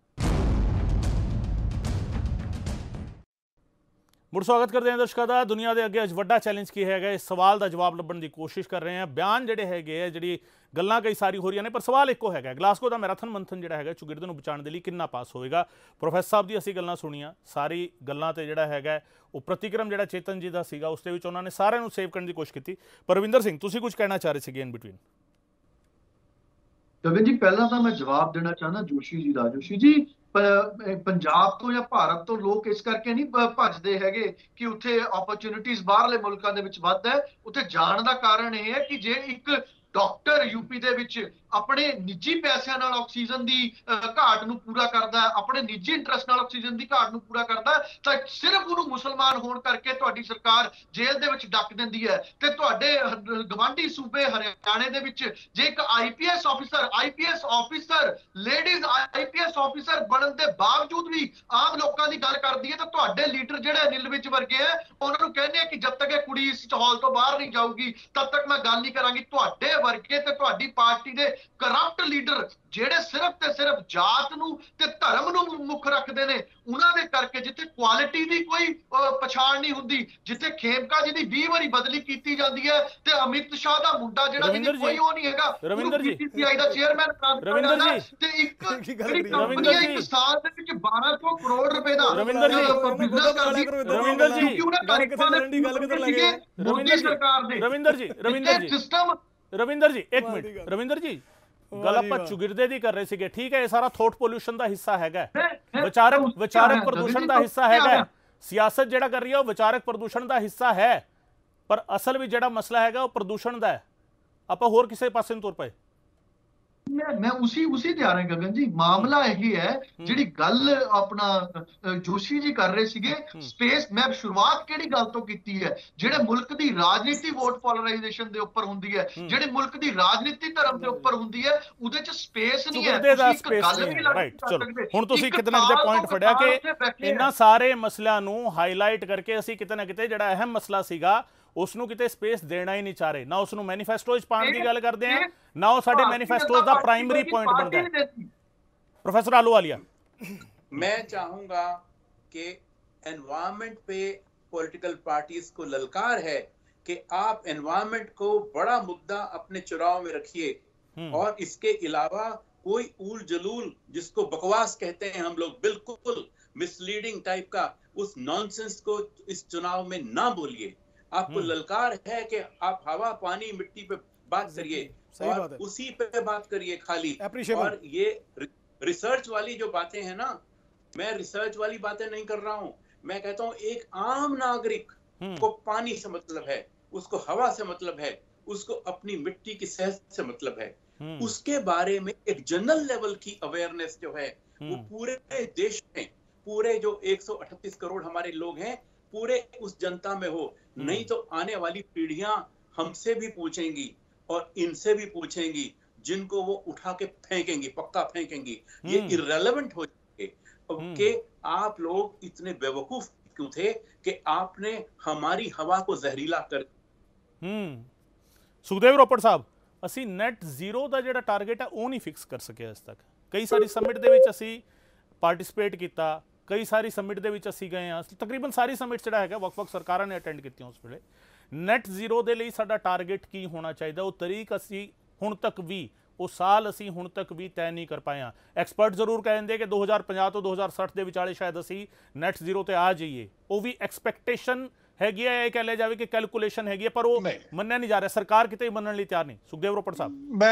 ਮੁੜ ਸਵਾਗਤ ਕਰਦੇ ਹਾਂ ਦਰਸ਼ਕਾਂ ਦਾ। ਦੁਨੀਆ ਦੇ ਅੱਗੇ ਅੱਜ ਵੱਡਾ ਚੈਲੰਜ ਕੀ ਹੈਗਾ, ਇਸ ਸਵਾਲ ਦਾ ਜਵਾਬ ਲੱਭਣ ਦੀ ਕੋਸ਼ਿਸ਼ ਕਰ ਰਹੇ ਹਾਂ। ਬਿਆਨ ਜਿਹੜੇ ਹੈਗੇ ਹੈ, ਜਿਹੜੀ ਗੱਲਾਂ ਕਈ ਸਾਰੀ ਹੋ ਰਹੀਆਂ ਨੇ, ਪਰ ਸਵਾਲ ਇੱਕੋ ਹੈਗਾ, ਗਲਾਸਗੋ ਦਾ ਮੈਰਾਥਨ ਮੰਥਨ ਜਿਹੜਾ ਹੈਗਾ ਚੌਗਿਰਦੇ ਨੂੰ ਬਚਾਉਣ ਦੇ ਲਈ ਕਿੰਨਾ ਪਾਸ ਹੋਵੇਗਾ? ਪ੍ਰੋਫੈਸਰ ਸਾਹਿਬ ਦੀ ਅਸੀਂ ਗੱਲਾਂ ਸੁਣੀਆਂ, ਸਾਰੀ ਗੱਲਾਂ ਤੇ ਜਿਹੜਾ ਹੈਗਾ ਉਹ ਪ੍ਰਤੀਕਰਮ ਜਿਹੜਾ ਚੇਤਨ ਜੀ ਦਾ ਸੀਗਾ, ਉਸ ਦੇ ਵਿੱਚ ਉਹਨਾਂ ਨੇ ਸਾਰਿਆਂ ਨੂੰ ਸੇਵ ਕਰਨ ਦੀ ਕੋਸ਼ਿਸ਼ ਕੀਤੀ। ਪਰਵਿੰਦਰ ਸਿੰਘ, ਤੁਸੀਂ ਕੁਝ ਕਹਿਣਾ ਚਾਹ ਰਹੇ ਸੀਗੇ ਇਨ ਬਿਟਵੀਨ? ਗਗਨ ਜੀ, ਪਹਿਲਾਂ ਤਾਂ ਮੈਂ ਜਵਾਬ ਦੇਣਾ ਚਾਹੁੰਦਾ ਜੋਸ਼ੀ ਜੀ ਦਾ। ਜੋਸ਼ੀ ਜੀ, ਪੰਜਾਬ ਤੋਂ ਜਾਂ ਭਾਰਤ ਤੋਂ ਲੋਕ ਇਸ ਕਰਕੇ ਨਹੀਂ ਭੱਜਦੇ ਹੈਗੇ ਕਿ ਉੱਥੇ ਓਪਰਚੁਨਿਟੀਜ਼ ਬਾਹਰਲੇ ਮੁਲਕਾਂ ਦੇ ਵਿੱਚ ਵੱਧ ਹੈ। ਉੱਥੇ ਜਾਣ ਦਾ ਕਾਰਨ ਇਹ ਹੈ ਕਿ ਜੇ ਇੱਕ ਡਾਕਟਰ ਯੂਪੀ ਦੇ ਵਿੱਚ ਆਪਣੇ ਨਿੱਜੀ ਪੈਸਿਆਂ ਨਾਲ ਆਕਸੀਜਨ ਦੀ ਘਾਟ ਨੂੰ ਪੂਰਾ ਕਰਦਾ, ਆਪਣੇ ਨਿੱਜੀ ਇੰਟਰਸਟ ਨਾਲ ਆਕਸੀਜਨ ਦੀ ਘਾਟ ਨੂੰ ਪੂਰਾ ਕਰਦਾ, ਤਾਂ ਸਿਰਫ ਉਹਨੂੰ ਮੁਸਲਮਾਨ ਹੋਣ ਕਰਕੇ ਤੁਹਾਡੀ ਸਰਕਾਰ ਜੇਲ੍ਹ ਦੇ ਵਿੱਚ ਡੱਕ ਦਿੰਦੀ ਹੈ। ਤੇ ਤੁਹਾਡੇ ਗਵਾਂਢੀ ਸੂਬੇ ਹਰਿਆਣੇ ਦੇ ਵਿੱਚ ਜੇ ਇੱਕ IPS officer ladies IPS officer ਬਣਨ ਦੇ ਬਾਵਜੂਦ ਵੀ ਆਮ ਲੋਕਾਂ ਦੀ ਗੱਲ ਕਰਦੀ ਹੈ, ਤਾਂ ਤੁਹਾਡੇ ਲੀਡਰ ਜਿਹੜੇ ਅਨਿਲ ਵਿਜ ਵਰਗੇ ਹੈ, ਉਹਨਾਂ ਨੂੰ ਕਹਿੰਦੇ ਆ ਕਿ ਜਦ ਤੱਕ ਇਹ ਕੁੜੀ ਇਸ ਹਾਲ ਤੋਂ ਬਾਹਰ ਨਹੀਂ ਜਾਊਗੀ ਤਦ ਤੱਕ ਮੈਂ ਗੱਲ ਨਹੀਂ ਕਰਾਂਗੀ। ਤੁਹਾਡੇ ਵਰਗੇ ਤੇ ਤੁਹਾਡੀ ਪਾਰਟੀ ਦੇ ਕਰਪਟ ਲੀਡਰ ਜਿਹੜੇ ਸਿਰਫ ਤੇ ਸਿਰਫ ਜਾਤ ਨੂੰ ਤੇ ਧਰਮ ਨੂੰ ਮੁੱਖ ਰੱਖਦੇ ਨੇ, ਉਹਨਾਂ ਦੇ ਕਰਕੇ ਜਿੱਥੇ ਕੁਆਲਿਟੀ ਦੀ ਕੋਈ ਪਛਾਣ ਨਹੀਂ ਹੁੰਦੀ, ਜਿੱਥੇ ਖੇਮਕਾ ਜੀ ਦੀ 20 ਵਾਰੀ ਬਦਲੀ ਕੀਤੀ ਜਾਂਦੀ ਹੈ ਤੇ ਅਮਿਤ ਸ਼ਾਹ ਦਾ ਮੁੰਡਾ ਜਿਹੜਾ ਜਿਹਦੀ ਕੋਈ ਉਹ ਨਹੀਂ ਹੈਗਾ, ਰਵਿੰਦਰ ਜੀ PCCI ਦਾ ਚੇਅਰਮੈਨ ਰਵਿੰਦਰ ਜੀ ਤੇ ਇੱਕ ਜਿਹੜੀ ਕੰਪਨੀ ਹੈ ਇੱਕ ਸਾਲ ਦੇ ਵਿੱਚ 1200 ਕਰੋੜ ਰੁਪਏ ਦਾ ਰਵਿੰਦਰ ਜੀ ਬਿਜ਼ਨਸ ਕਰਦੀ, ਰਵਿੰਦਰ ਜੀ ਮੋਦੀ ਸਰਕਾਰ ਦੇ ਰਵਿੰਦਰ ਜੀ ਸਿਸਟਮ ਰਵਿੰਦਰ ਜੀ ਇੱਕ ਮਿੰਟ ਰਵਿੰਦਰ ਜੀ ਗੱਲ ਆਪਾਂ ਚੁਗਿਰਦੇ ਦੀ ਕਰ ਰਹੇ ਸੀਗੇ, ਠੀਕ ਹੈ, ਇਹ ਸਾਰਾ ਥੋਟ ਪੋਲਿਊਸ਼ਨ ਦਾ ਹਿੱਸਾ ਹੈਗਾ, ਵਿਚਾਰਕ ਪ੍ਰਦੂਸ਼ਣ ਦਾ ਹਿੱਸਾ ਹੈਗਾ, ਸਿਆਸਤ ਜਿਹੜਾ ਕਰ ਰਹੀ ਹੈ ਉਹ ਵਿਚਾਰਕ ਪ੍ਰਦੂਸ਼ਣ ਦਾ ਹਿੱਸਾ ਹੈ, ਪਰ ਅਸਲ ਵਿੱਚ ਜਿਹੜਾ ਮਸਲਾ ਹੈਗਾ ਉਹ ਪ੍ਰਦੂਸ਼ਣ ਦਾ ਹੈ, ਆਪਾਂ ਹੋਰ ਕਿਸੇ ਪਾਸੇ ਨੂੰ ਤੁਰ ਪਏ। ਮੈਂ ਉਸੇ ਤੇ ਆ ਰਿਹਾ ਗਗਨ ਜੀ, ਮਾਮਲਾ ਇਹ ਹੈ ਜਿਹੜੀ ਗੱਲ ਆਪਣਾ ਜੋਸ਼ੀ ਜੀ ਕਰ ਰਹੇ ਸੀਗੇ ਸਪੇਸ, ਮੈਂ ਸ਼ੁਰੂਆਤ ਕਿਹੜੀ ਗੱਲ ਤੋਂ ਕੀਤੀ ਹੈ, ਜਿਹੜੇ ਮੁਲਕ ਦੀ ਰਾਜਨੀਤੀ ਵੋਟ ਪੋਲਰਾਈਜੇਸ਼ਨ ਦੇ ਉੱਪਰ ਹੁੰਦੀ ਹੈ, ਜਿਹੜੇ ਮੁਲਕ ਦੀ ਰਾਜਨੀਤੀ ਧਰਮ ਦੇ ਉੱਪਰ ਹੁੰਦੀ ਹੈ, ਉਹਦੇ ਚ ਸਪੇਸ ਨਹੀਂ ਹੈ, ਰਾਈਟ। ਚਲੋ ਹੁਣ ਤੁਸੀਂ ਕਿਤੇ ਨਾ ਕਿਤੇ ਪੁਆਇੰਟ ਫੜਿਆ ਕਿ ਇਹਨਾਂ ਸਾਰੇ ਮਸਲਿਆਂ ਨੂੰ ਹਾਈਲਾਈਟ ਕਰਕੇ ਅਸੀਂ ਕਿਤੇ ਨਾ ਕਿਤੇ ਜਿਹੜਾ ਅਹਿਮ ਮਸਲਾ ਸੀਗਾ ਉਸ ਨੂੰ ਕਿਤੇ ਸਪੇਸ ਦੇਣਾ ਹੀ ਨਹੀਂ ਚਾਹ ਰਹੇ, ਨਾ ਉਸ ਨੂੰ ਮੈਨੀਫੈਸਟੋ 'ਚ ਪਾਉਣ ਦੀ ਗੱਲ ਕਰਦੇ ਆ, ਨਾ ਉਹ ਸਾਡੇ मैनिफेस्टो ਦਾ प्राइमरी पॉइंट बनता है। प्रोफेसर आलूवालिया, मैं चाहूंगा कि एनवायरमेंट पे पॉलिटिकल पार्टीज को ललकार है कि आप एनवायरमेंट को बड़ा मुद्दा अपने चुनाव में रखिए, और इसके अलावा कोई ऊल जलूल जिसको बकवास कहते हैं हम लोग, बिल्कुल मिसलीडिंग टाइप का उस नॉनसेंस को इस चुनाव में ना बोलिए। आपको ललकार है कि आप हवा पानी मिट्टी पे बात करिए और उसी पे बात करिए खाली, और ये रिसर्च वाली जो बातें हैं ना, मैं रिसर्च वाली बातें नहीं कर रहा हूं, मैं कहता हूं एक आम नागरिक को पानी से मतलब है, उसको हवा से मतलब है, उसको अपनी मिट्टी की सेहत से मतलब है, उसके बारे में एक जनरल लेवल की अवेयरनेस जो है वो पूरे देश में, पूरे जो 138 करोड़ हमारे लोग हैं, पूरे उस जनता में हो, नहीं तो आने वाली पीढ़ियां हमसे भी पूछेंगी और इनसे भी पूछेंगी, जिनको वो उठा के फेंकेंगी, पक्का फेंकेंगी, ये इररेलेवेंट हो जाएंगे कि आप लोग इतने बेवकूफ क्यों थे कि आपने हमारी हवा को जहरीला कर। सुखदेव रोपड़ साहब, ਅਸੀਂ ਨੈਟ ਜ਼ੀਰੋ ਦਾ ਜਿਹੜਾ ਟਾਰਗੇਟ ਹੈ ਉਹ ਨਹੀਂ ਫਿਕਸ ਕਰ ਸਕੇ ਅੱਜ ਤੱਕ। ਕਈ ਸਾਰੀ ਸਮਿਟ ਦੇ ਵਿੱਚ ਅਸੀਂ ਪਾਰਟਿਸਿਪੇਟ ਕੀਤਾ, ਕਈ ਸਾਰੀ ਸਮਿਟ ਦੇ ਵਿੱਚ ਅਸੀਂ ਗਏ ਹਾਂ, ਤਕਰੀਬਨ ਸਾਰੀ ਸਮਿਟ ਜਿਹੜਾ ਹੈਗਾ ਵੱਖ-ਵੱਖ ਸਰਕਾਰਾਂ ਨੇ ਅਟੈਂਡ ਕੀਤੀਆਂ ਉਸ ਵੇਲੇ। ਨੈਟ ਜ਼ੀਰੋ ਦੇ ਲਈ ਸਾਡਾ ਟਾਰਗੇਟ ਕੀ ਹੋਣਾ ਚਾਹੀਦਾ, ਉਹ ਤਰੀਕ ਅਸੀਂ ਹੁਣ ਤੱਕ ਵੀ, ਉਹ ਸਾਲ ਅਸੀਂ ਹੁਣ ਤੱਕ ਵੀ ਤੈਅ ਨਹੀਂ ਕਰ ਪਾਏ ਹਾਂ। ਐਕਸਪਰਟ ਜ਼ਰੂਰ ਕਹਿੰਦੇ ਕਿ 2050 ਤੋਂ 2060 ਦੇ ਵਿਚਾਲੇ ਸ਼ਾਇਦ ਅਸੀਂ ਨੈਟ ਜ਼ੀਰੋ ਤੇ ਆ ਜਾਈਏ, ਉਹ ਵੀ ਐਕਸਪੈਕਟੇਸ਼ਨ ਹੈਗੀ ਹੈ, ਇਹ ਕਹਿ ਲਿਆ ਜਾਵੇ ਕਿ ਕੈਲਕੂਲੇਸ਼ਨ ਹੈਗੀ ਹੈ, ਪਰ ਉਹ ਮੰਨਿਆ ਨਹੀਂ ਜਾ ਰਿਹਾ, ਸਰਕਾਰ ਕਿਤੇ ਮੰਨਣ ਲਈ ਤਿਆਰ ਨਹੀਂ। ਸੁਖਦੇਵ ਰੋਪੜ ਸਾਹਿਬ,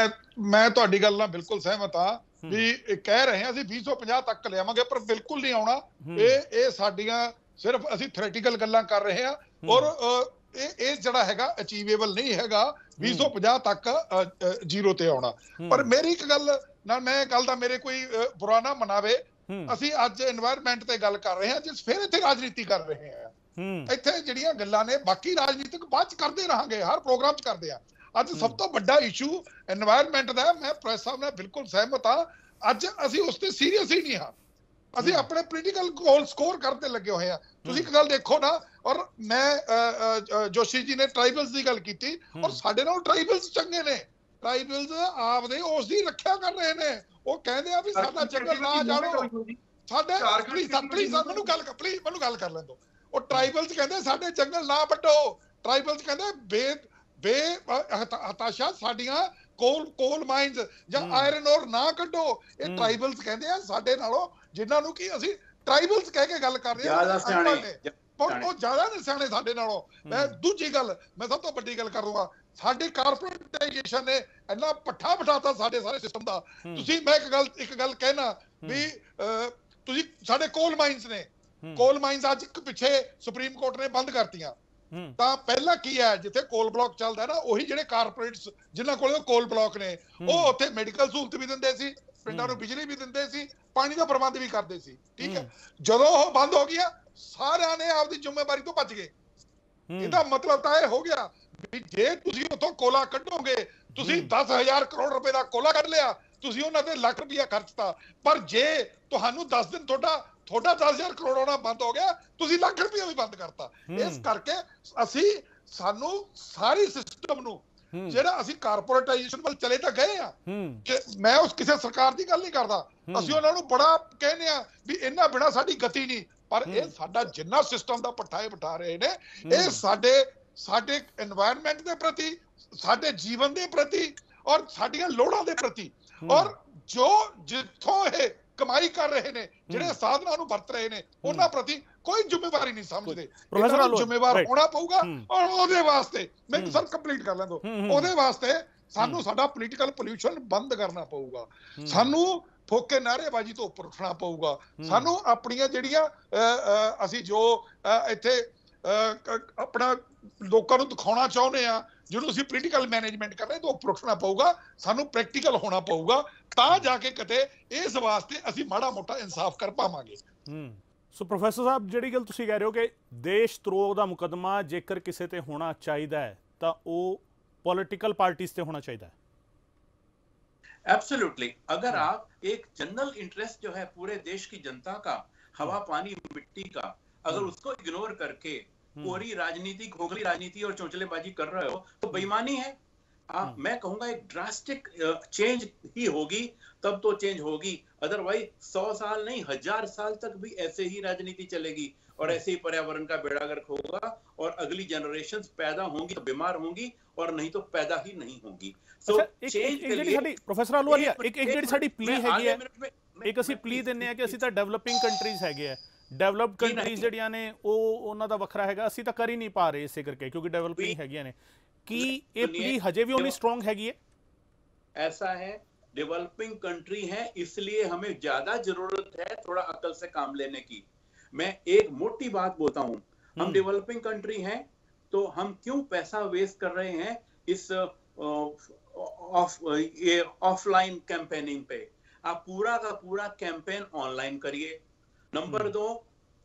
ਮੈਂ ਤੁਹਾਡੀ ਗੱਲ ਨਾਲ ਬਿਲਕੁਲ ਸਹਿਮਤ ਹਾਂ ਵੀ ਕਹਿ ਰਹੇ ਹਾਂ ਅਸੀਂ 2050 ਤੱਕ ਲਿਆਵਾਂਗੇ, ਪਰ ਬਿਲਕੁਲ ਨਹੀਂ ਆਉਣਾ। ਇਹ ਸਾਡੀਆਂ ਸਿਰਫ ਅਸੀਂ ਥਿਓਰੀਟੀਕਲ ਗੱਲਾਂ ਕਰ ਰਹੇ ਹਾਂ, ਔਰ ਇਹ ਜਿਹੜਾ ਹੈਗਾ ਅਚੀਵੇਬਲ ਨਹੀਂ ਹੈਗਾ 2050 ਤੱਕ ਜ਼ੀਰੋ ਤੇ ਆਉਣਾ। ਪਰ ਮੇਰੀ ਇੱਕ ਗੱਲ ਨਾਲ, ਮੈਂ ਗੱਲ ਦਾ ਮੇਰੇ ਕੋਈ ਬੁਰਾ ਨਾ ਮਨਾਵੇ, ਅਸੀਂ ਅੱਜ এনवायरमेंट ਤੇ ਗੱਲ ਕਰ ਰਹੇ ਹਾਂ, ਜਿਸ ਫਿਰ ਇੱਥੇ ਰਾਜਨੀਤੀ ਕਰ ਰਹੇ ਹਾਂ। ਇੱਥੇ ਜਿਹੜੀਆਂ ਗੱਲਾਂ ਨੇ ਬਾਕੀ ਰਾਜਨੀਤਿਕ ਬਾਅਦ ਚ ਕਰਦੇ ਰਹਾਂਗੇ, ਹਰ ਪ੍ਰੋਗਰਾਮ ਚ ਕਰਦੇ ਆ। ਅੱਜ ਸਭ ਤੋਂ ਵੱਡਾ ਇਸ਼ੂ এনवायरमेंट ਦਾ, ਮੈਂ ਪ੍ਰੈਸ ਸਾਹਿਬ ਨਾਲ ਬਿਲਕੁਲ ਸਹਿਮਤ ਹਾਂ। ਅੱਜ ਅਸੀਂ ਉਸ ਤੇ ਸੀਰੀਅਸ ਹੀ ਨਹੀਂ ਹਾਂ, ਅਸੀਂ ਆਪਣੇ ਪੋਲੀਟੀਕਲ ਗੋਲ ਸਕੋਰ ਕਰਦੇ ਲੱਗੇ ਹੋਏ ਆ। ਤੁਸੀਂ ਇੱਕ ਗੱਲ ਦੇਖੋ ਨਾ, ਔਰ ਮੈਂ ਜੋਸ਼ੀ ਜੀ ਨੇ ਟ੍ਰਾਈਬਲਸ ਦੀ ਗੱਲ ਕੀਤੀ, ਔਰ ਸਾਡੇ ਨਾਲ ਟ੍ਰਾਈਬਲਸ ਚੰਗੇ ਨੇ, ਟ੍ਰਾਈਬਲਸ ਆਪਦੇ ਉਸ ਦੀ ਰੱਖਿਆ ਕਰ ਰਹੇ ਨੇ। ਉਹ ਕਹਿੰਦੇ ਆ ਵੀ ਸਾਡਾ ਜੰਗਲ ਨਾ ਜਾਣੋ, ਸਾਡੇ ਪਲੀਜ਼ ਮੈਨੂੰ ਗੱਲ ਕਰ ਲੈਣ ਦਿਓ। ਉਹ ਟ੍ਰਾਈਬਲਸ ਕਹਿੰਦੇ ਸਾਡੇ ਜੰਗਲ ਨਾ ਵੱਢੋ, ਟ੍ਰਾਈਬਲਸ ਕਹਿੰਦੇ ਹਤਾਸ਼ਾ ਸਾਡੀਆਂ ਕੋਲ ਮਾਈਨਸ ਜਾਂ ਆਇਰਨ ਔਰ ਨਾ ਕੱਢੋ। ਇਹ ਟ੍ਰਾਈਬਲਸ ਕਹਿੰਦੇ ਆ ਸਾਡੇ ਨਾਲੋਂ, ਜਿਨ੍ਹਾਂ ਨੂੰ ਕਿ ਅਸੀਂ ਟ੍ਰਾਈਬਲਸ ਕਹਿ ਕੇ ਗੱਲ ਕਰ ਰਹੇ ਹਾਂ, ਉਹ ਜ਼ਿਆਦਾ ਨੇ ਸਿਆਣੇ ਸਾਡੇ ਨਾਲੋਂ। ਮੈਂ ਦੂਜੀ ਗੱਲ, ਮੈਂ ਸਭ ਤੋਂ ਵੱਡੀ ਗੱਲ ਕਰੂੰਗਾ, ਸਾਡੀ ਕਾਰਪੋਰੇਟਾਈਜੇਸ਼ਨ ਨੇ ਇੰਨਾ ਪੱਠਾ ਬਿਠਾਤਾ ਸਾਡੇ ਸਾਰੇ ਸਿਸਟਮ ਦਾ। ਤੁਸੀਂ, ਮੈਂ ਇੱਕ ਗੱਲ ਕਹਿਣਾ ਵੀ ਤੁਸੀਂ, ਸਾਡੇ ਕੋਲ ਮਾਈਨਸ ਨੇ, ਕੋਲ ਮਾਈਨਸ ਅੱਜ ਪਿੱਛੇ ਸੁਪਰੀਮ ਕੋਰਟ ਨੇ ਬੰਦ ਕਰਤੀਆਂ। ਤਾਂ ਪਹਿਲਾਂ ਕੀ ਹੈ, ਜਿੱਥੇ ਕੋਲ ਬਲਾਕ ਚੱਲਦਾ ਨਾ, ਉਹੀ ਜਿਹੜੇ ਕਾਰਪੋਰੇਟਸ ਜਿਨ੍ਹਾਂ ਕੋਲ ਕੋਲ ਬਲਾਕ ਨੇ, ਉਹ ਉੱਥੇ ਮੈਡੀਕਲ ਸਹੂਲਤ ਵੀ ਦਿੰਦੇ ਸੀ, ਪਿੰਡਾਂ ਨੂੰ ਬਿਜਲੀ ਵੀ ਦਿੰਦੇ ਸੀ, ਪਾਣੀ ਦਾ ਪ੍ਰਬੰਧ ਵੀ ਕਰਦੇ ਸੀ, ਠੀਕ ਹੈ। ਜਦੋਂ ਉਹ ਬੰਦ ਹੋ ਗਿਆ, ਸਾਰਿਆਂ ਨੇ ਆਪਦੀ ਜ਼ਿੰਮੇਵਾਰੀ ਤੋਂ ਭੱਜ ਗਏ। ਇਹਦਾ ਮਤਲਬ ਤਾਂ ਇਹ ਹੋ ਗਿਆ ਵੀ ਜੇ ਤੁਸੀਂ ਉੱਥੋਂ ਕੋਲਾ ਕੱਢੋਗੇ, ਤੁਸੀਂ 10,000 ਕਰੋੜ ਰੁਪਏ ਦਾ ਕੋਲਾ ਕੱਢ ਲਿਆ, ਤੁਸੀਂ ਉਹਨਾਂ ਤੇ ਲੱਖ ਰੁਪਇਆ ਖਰਚਤਾ, ਪਰ ਜੇ ਤੁਹਾਨੂੰ 10 ਦਿਨ ਤੁਹਾਡਾ 10,000 ਕਰੋੜ ਆਉਣਾ ਬੰਦ ਹੋ ਗਿਆ, ਤੁਸੀਂ ਲੱਖ ਰੁਪਇਆ ਵੀ ਬੰਦ ਕਰਤਾ। ਇਸ ਕਰਕੇ ਸਾਨੂੰ ਸਾਰੀ ਸਿਸਟਮ ਨੂੰ ਜਿਹੜਾ ਅਸੀਂ ਕਾਰਪੋਰੇਟਾਈਜੇਸ਼ਨ ਵੱਲ ਚਲੇ ਤਾਂ ਗਏ ਆ ਕਿ ਮੈਂ ਉਸ ਕਿਸੇ ਸਰਕਾਰ ਦੀ ਗੱਲ ਨਹੀਂ ਕਰਦਾ, ਅਸੀਂ ਉਹਨਾਂ ਨੂੰ ਬੜਾ ਕਹਿੰਦੇ ਆ ਵੀ ਇਹਨਾਂ ਬਿਨਾ ਸਾਡੀ ਗਤੀ ਨਹੀਂ, ਪਰ ਇਹ ਸਾਡਾ ਜਿੰਨਾ ਸਿਸਟਮ ਦਾ ਪੱਠਾ ਬਿਠਾ ਰਹੇ ਨੇ ਇਹ ਸਾਡੇ এনवायरमेंट ਦੇ ਪ੍ਰਤੀ, ਸਾਡੇ ਜੀਵਨ ਦੇ ਪ੍ਰਤੀ ਔਰ ਸਾਡੀਆਂ ਲੋੜਾਂ ਦੇ ਪ੍ਰਤੀ, ਔਰ ਜੋ ਜਿੱਥੋਂ ਇਹ ਕਮਾਈ ਕਰ ਰਹੇ ਨੇ, ਜਿਹੜੇ ਸਾਧਨਾਂ ਨੂੰ ਵਰਤ ਰਹੇ ਨੇ, ਉਹਨਾਂ ਪ੍ਰਤੀ ਕੋਈ ਜ਼ਿੰਮੇਵਾਰੀ ਨਹੀਂ ਸਮਝਦੇ। ਇਹਨਾਂ ਨੂੰ ਜ਼ਿੰਮੇਵਾਰ ਹੋਣਾ ਪਊਗਾ ਔਰ ਉਹਦੇ ਵਾਸਤੇ ਮੈਨੂੰ ਸਰ ਕੰਪਲੀਟ ਕਰ ਲੈਂਦੋ, ਉਹਦੇ ਵਾਸਤੇ ਸਾਨੂੰ ਸਾਡਾ ਪੋਲੀਟੀਕਲ ਪੋਲਿਊਸ਼ਨ ਬੰਦ ਕਰਨਾ ਪਊਗਾ, ਸਾਨੂੰ ਫੋਕੇ ਨਾਅਰੇਬਾਜ਼ੀ ਤੋਂ ਉੱਪਰ ਉੱਠਣਾ ਪਊਗਾ, ਸਾਨੂੰ ਆਪਣੀਆਂ ਜਿਹੜੀਆਂ ਅਸੀਂ ਜੋ ਇੱਥੇ ਆਪਣਾ ਲੋਕਾਂ ਨੂੰ ਦਿਖਾਉਣਾ ਚਾਹੁੰਦੇ ਆ, ਜਿਹਨੂੰ ਅਸੀਂ ਪੋਲੀਟੀਕਲ ਮੈਨੇਜਮੈਂਟ ਕਰ ਰਹੇ ਤੋਂ ਉੱਪਰ ਉੱਠਣਾ ਪਊਗਾ, ਸਾਨੂੰ ਪ੍ਰੈਕਟੀਕਲ ਹੋਣਾ ਪਊਗਾ, ਤਾਂ ਜਾ ਕੇ ਕਿਤੇ ਇਸ ਵਾਸਤੇ ਅਸੀਂ ਮਾੜਾ ਮੋਟਾ ਇਨਸਾਫ ਕਰ ਪਾਵਾਂਗੇ। ਸੋ ਪ੍ਰੋਫੈਸਰ ਸਾਹਿਬ, ਜਿਹੜੀ ਗੱਲ ਤੁਸੀਂ ਕਹਿ ਰਹੇ ਹੋ ਕਿ ਦੇਸ਼ ਧਰੋਹ ਦਾ ਮੁਕੱਦਮਾ ਜੇਕਰ ਕਿਸੇ ਤੇ ਹੋਣਾ ਚਾਹੀਦਾ ਹੈ ਤਾਂ ਉਹ पॉलिटिकल पार्टीज से होना चाहिए। एब्सोल्युटली। अगर आप एक जनरल इंटरेस्ट जो है पूरे देश की जनता का, हवा पानी मिट्टी का, अगर उसको इग्नोर करके पूरी राजनीति, खोखली राजनीति और चौंचलेबाजी कर रहे हो तो बेईमानी है। मैं कहूंगा एक ड्रास्टिक चेंज ही होगी, तब तो चेंज होगी, अदरवाइज 100 साल नहीं 1000 साल तक भी ऐसे ही राजनीति चलेगी और ऐसे ही पर्यावरण का बेड़ा गर्क होगा और अगली जनरेशंस पैदा होंगी तो बीमार होंगी और नहीं तो पैदा ही नहीं होंगी। सो चेंज के लिए प्रोफेसर आलूवालिया एक ਜਿਹੜੀ ਸਾਡੀ ਪਲੀ ਹੈਗੀ ਹੈ, ਇੱਕ ਅਸੀਂ ਪਲੀ ਦਿੰਨੇ ਆ ਕਿ ਅਸੀਂ ਤਾਂ ਡਿਵੈਲਪਿੰਗ ਕੰਟਰੀਜ਼ ਹੈਗੇ ਆ, ਡਿਵੈਲਪਡ ਕੰਟਰੀਜ਼ ਜਿਹੜੀਆਂ ਨੇ ਉਹ ਉਹਨਾਂ ਦਾ ਵੱਖਰਾ ਹੈਗਾ, ਅਸੀਂ ਤਾਂ ਕਰ ਹੀ ਨਹੀਂ ਪਾ ਰਹੇ ਇਸੇ ਕਰਕੇ ਕਿਉਂਕਿ ਡਿਵੈਲਪਿੰਗ ਹੈਗੀਆਂ ਨੇ। ਕੀ ਇਹ ਪਲੀ ਹਜੇ ਵੀ ਉਨੀ स्ट्रांग हैगी है? ऐसा है, डेवलपिंग कंट्री है इसलिए हमें ज्यादा जरूरत है थोड़ा अकल से काम लेने की। मैं एक मोटी बात बोलता हूं, हम डेवलपिंग कंट्री हैं तो हम क्यों पैसा वेस्ट कर रहे हैं इस ऑफलाइन कैंपेनिंग पे? आप पूरा का पूरा कैंपेन ऑनलाइन करिए। नंबर 2,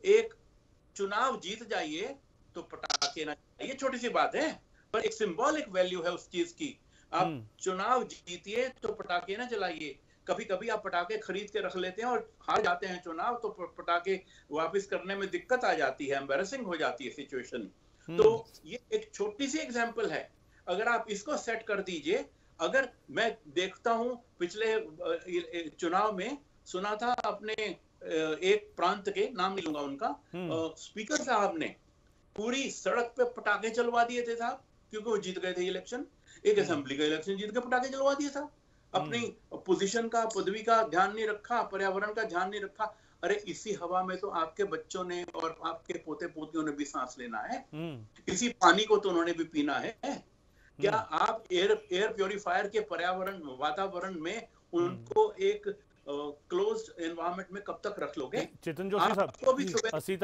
एक चुनाव जीत जाइए तो पटाखे ना, ये छोटी सी बात है पर एक सिंबॉलिक वैल्यू है उस चीज की। आप चुनाव जीतिए तो पटाखे ना चलाइए। कभी कभी आप पटाखे खरीद के रख लेते हैं और हार जाते हैं चुनाव तो पटाखे वापस करने में दिक्कत आ जाती है, एम्बैरेसिंग हो जाती है सिचुएशन। तो ये एक छोटी सी एग्जांपल है, अगर आप इसको सेट कर दीजिए। अगर मैं देखता हूं पिछले चुनाव में सुना था अपने एक प्रांत के, नाम नहीं लूंगा उनका, स्पीकर साहब ने पूरी सड़क पे पटाखे चलवा दिए थे साहब, क्योंकि वो जीत गए थे इलेक्शन, एक असेंबली का इलेक्शन जीत के पटाखे चलवा दिए था। अपनी पोजीशन का, पदवी का ध्यान नहीं रखा, पर्यावरण का ध्यान नहीं रखा। अरे इसी हवा में तो आपके बच्चों ने और आपके पोते पोतियों ने भी सांस लेना है, इसी पानी को तो उन्होंने भी पीना है। क्या आप एयर प्योरीफायर के पर्यावरण वातावरण में उनको एक क्लोज्ड एनवायरनमेंट में कब तक रख लोगे? चेतन जोशी साहब, ਅਸੀਂ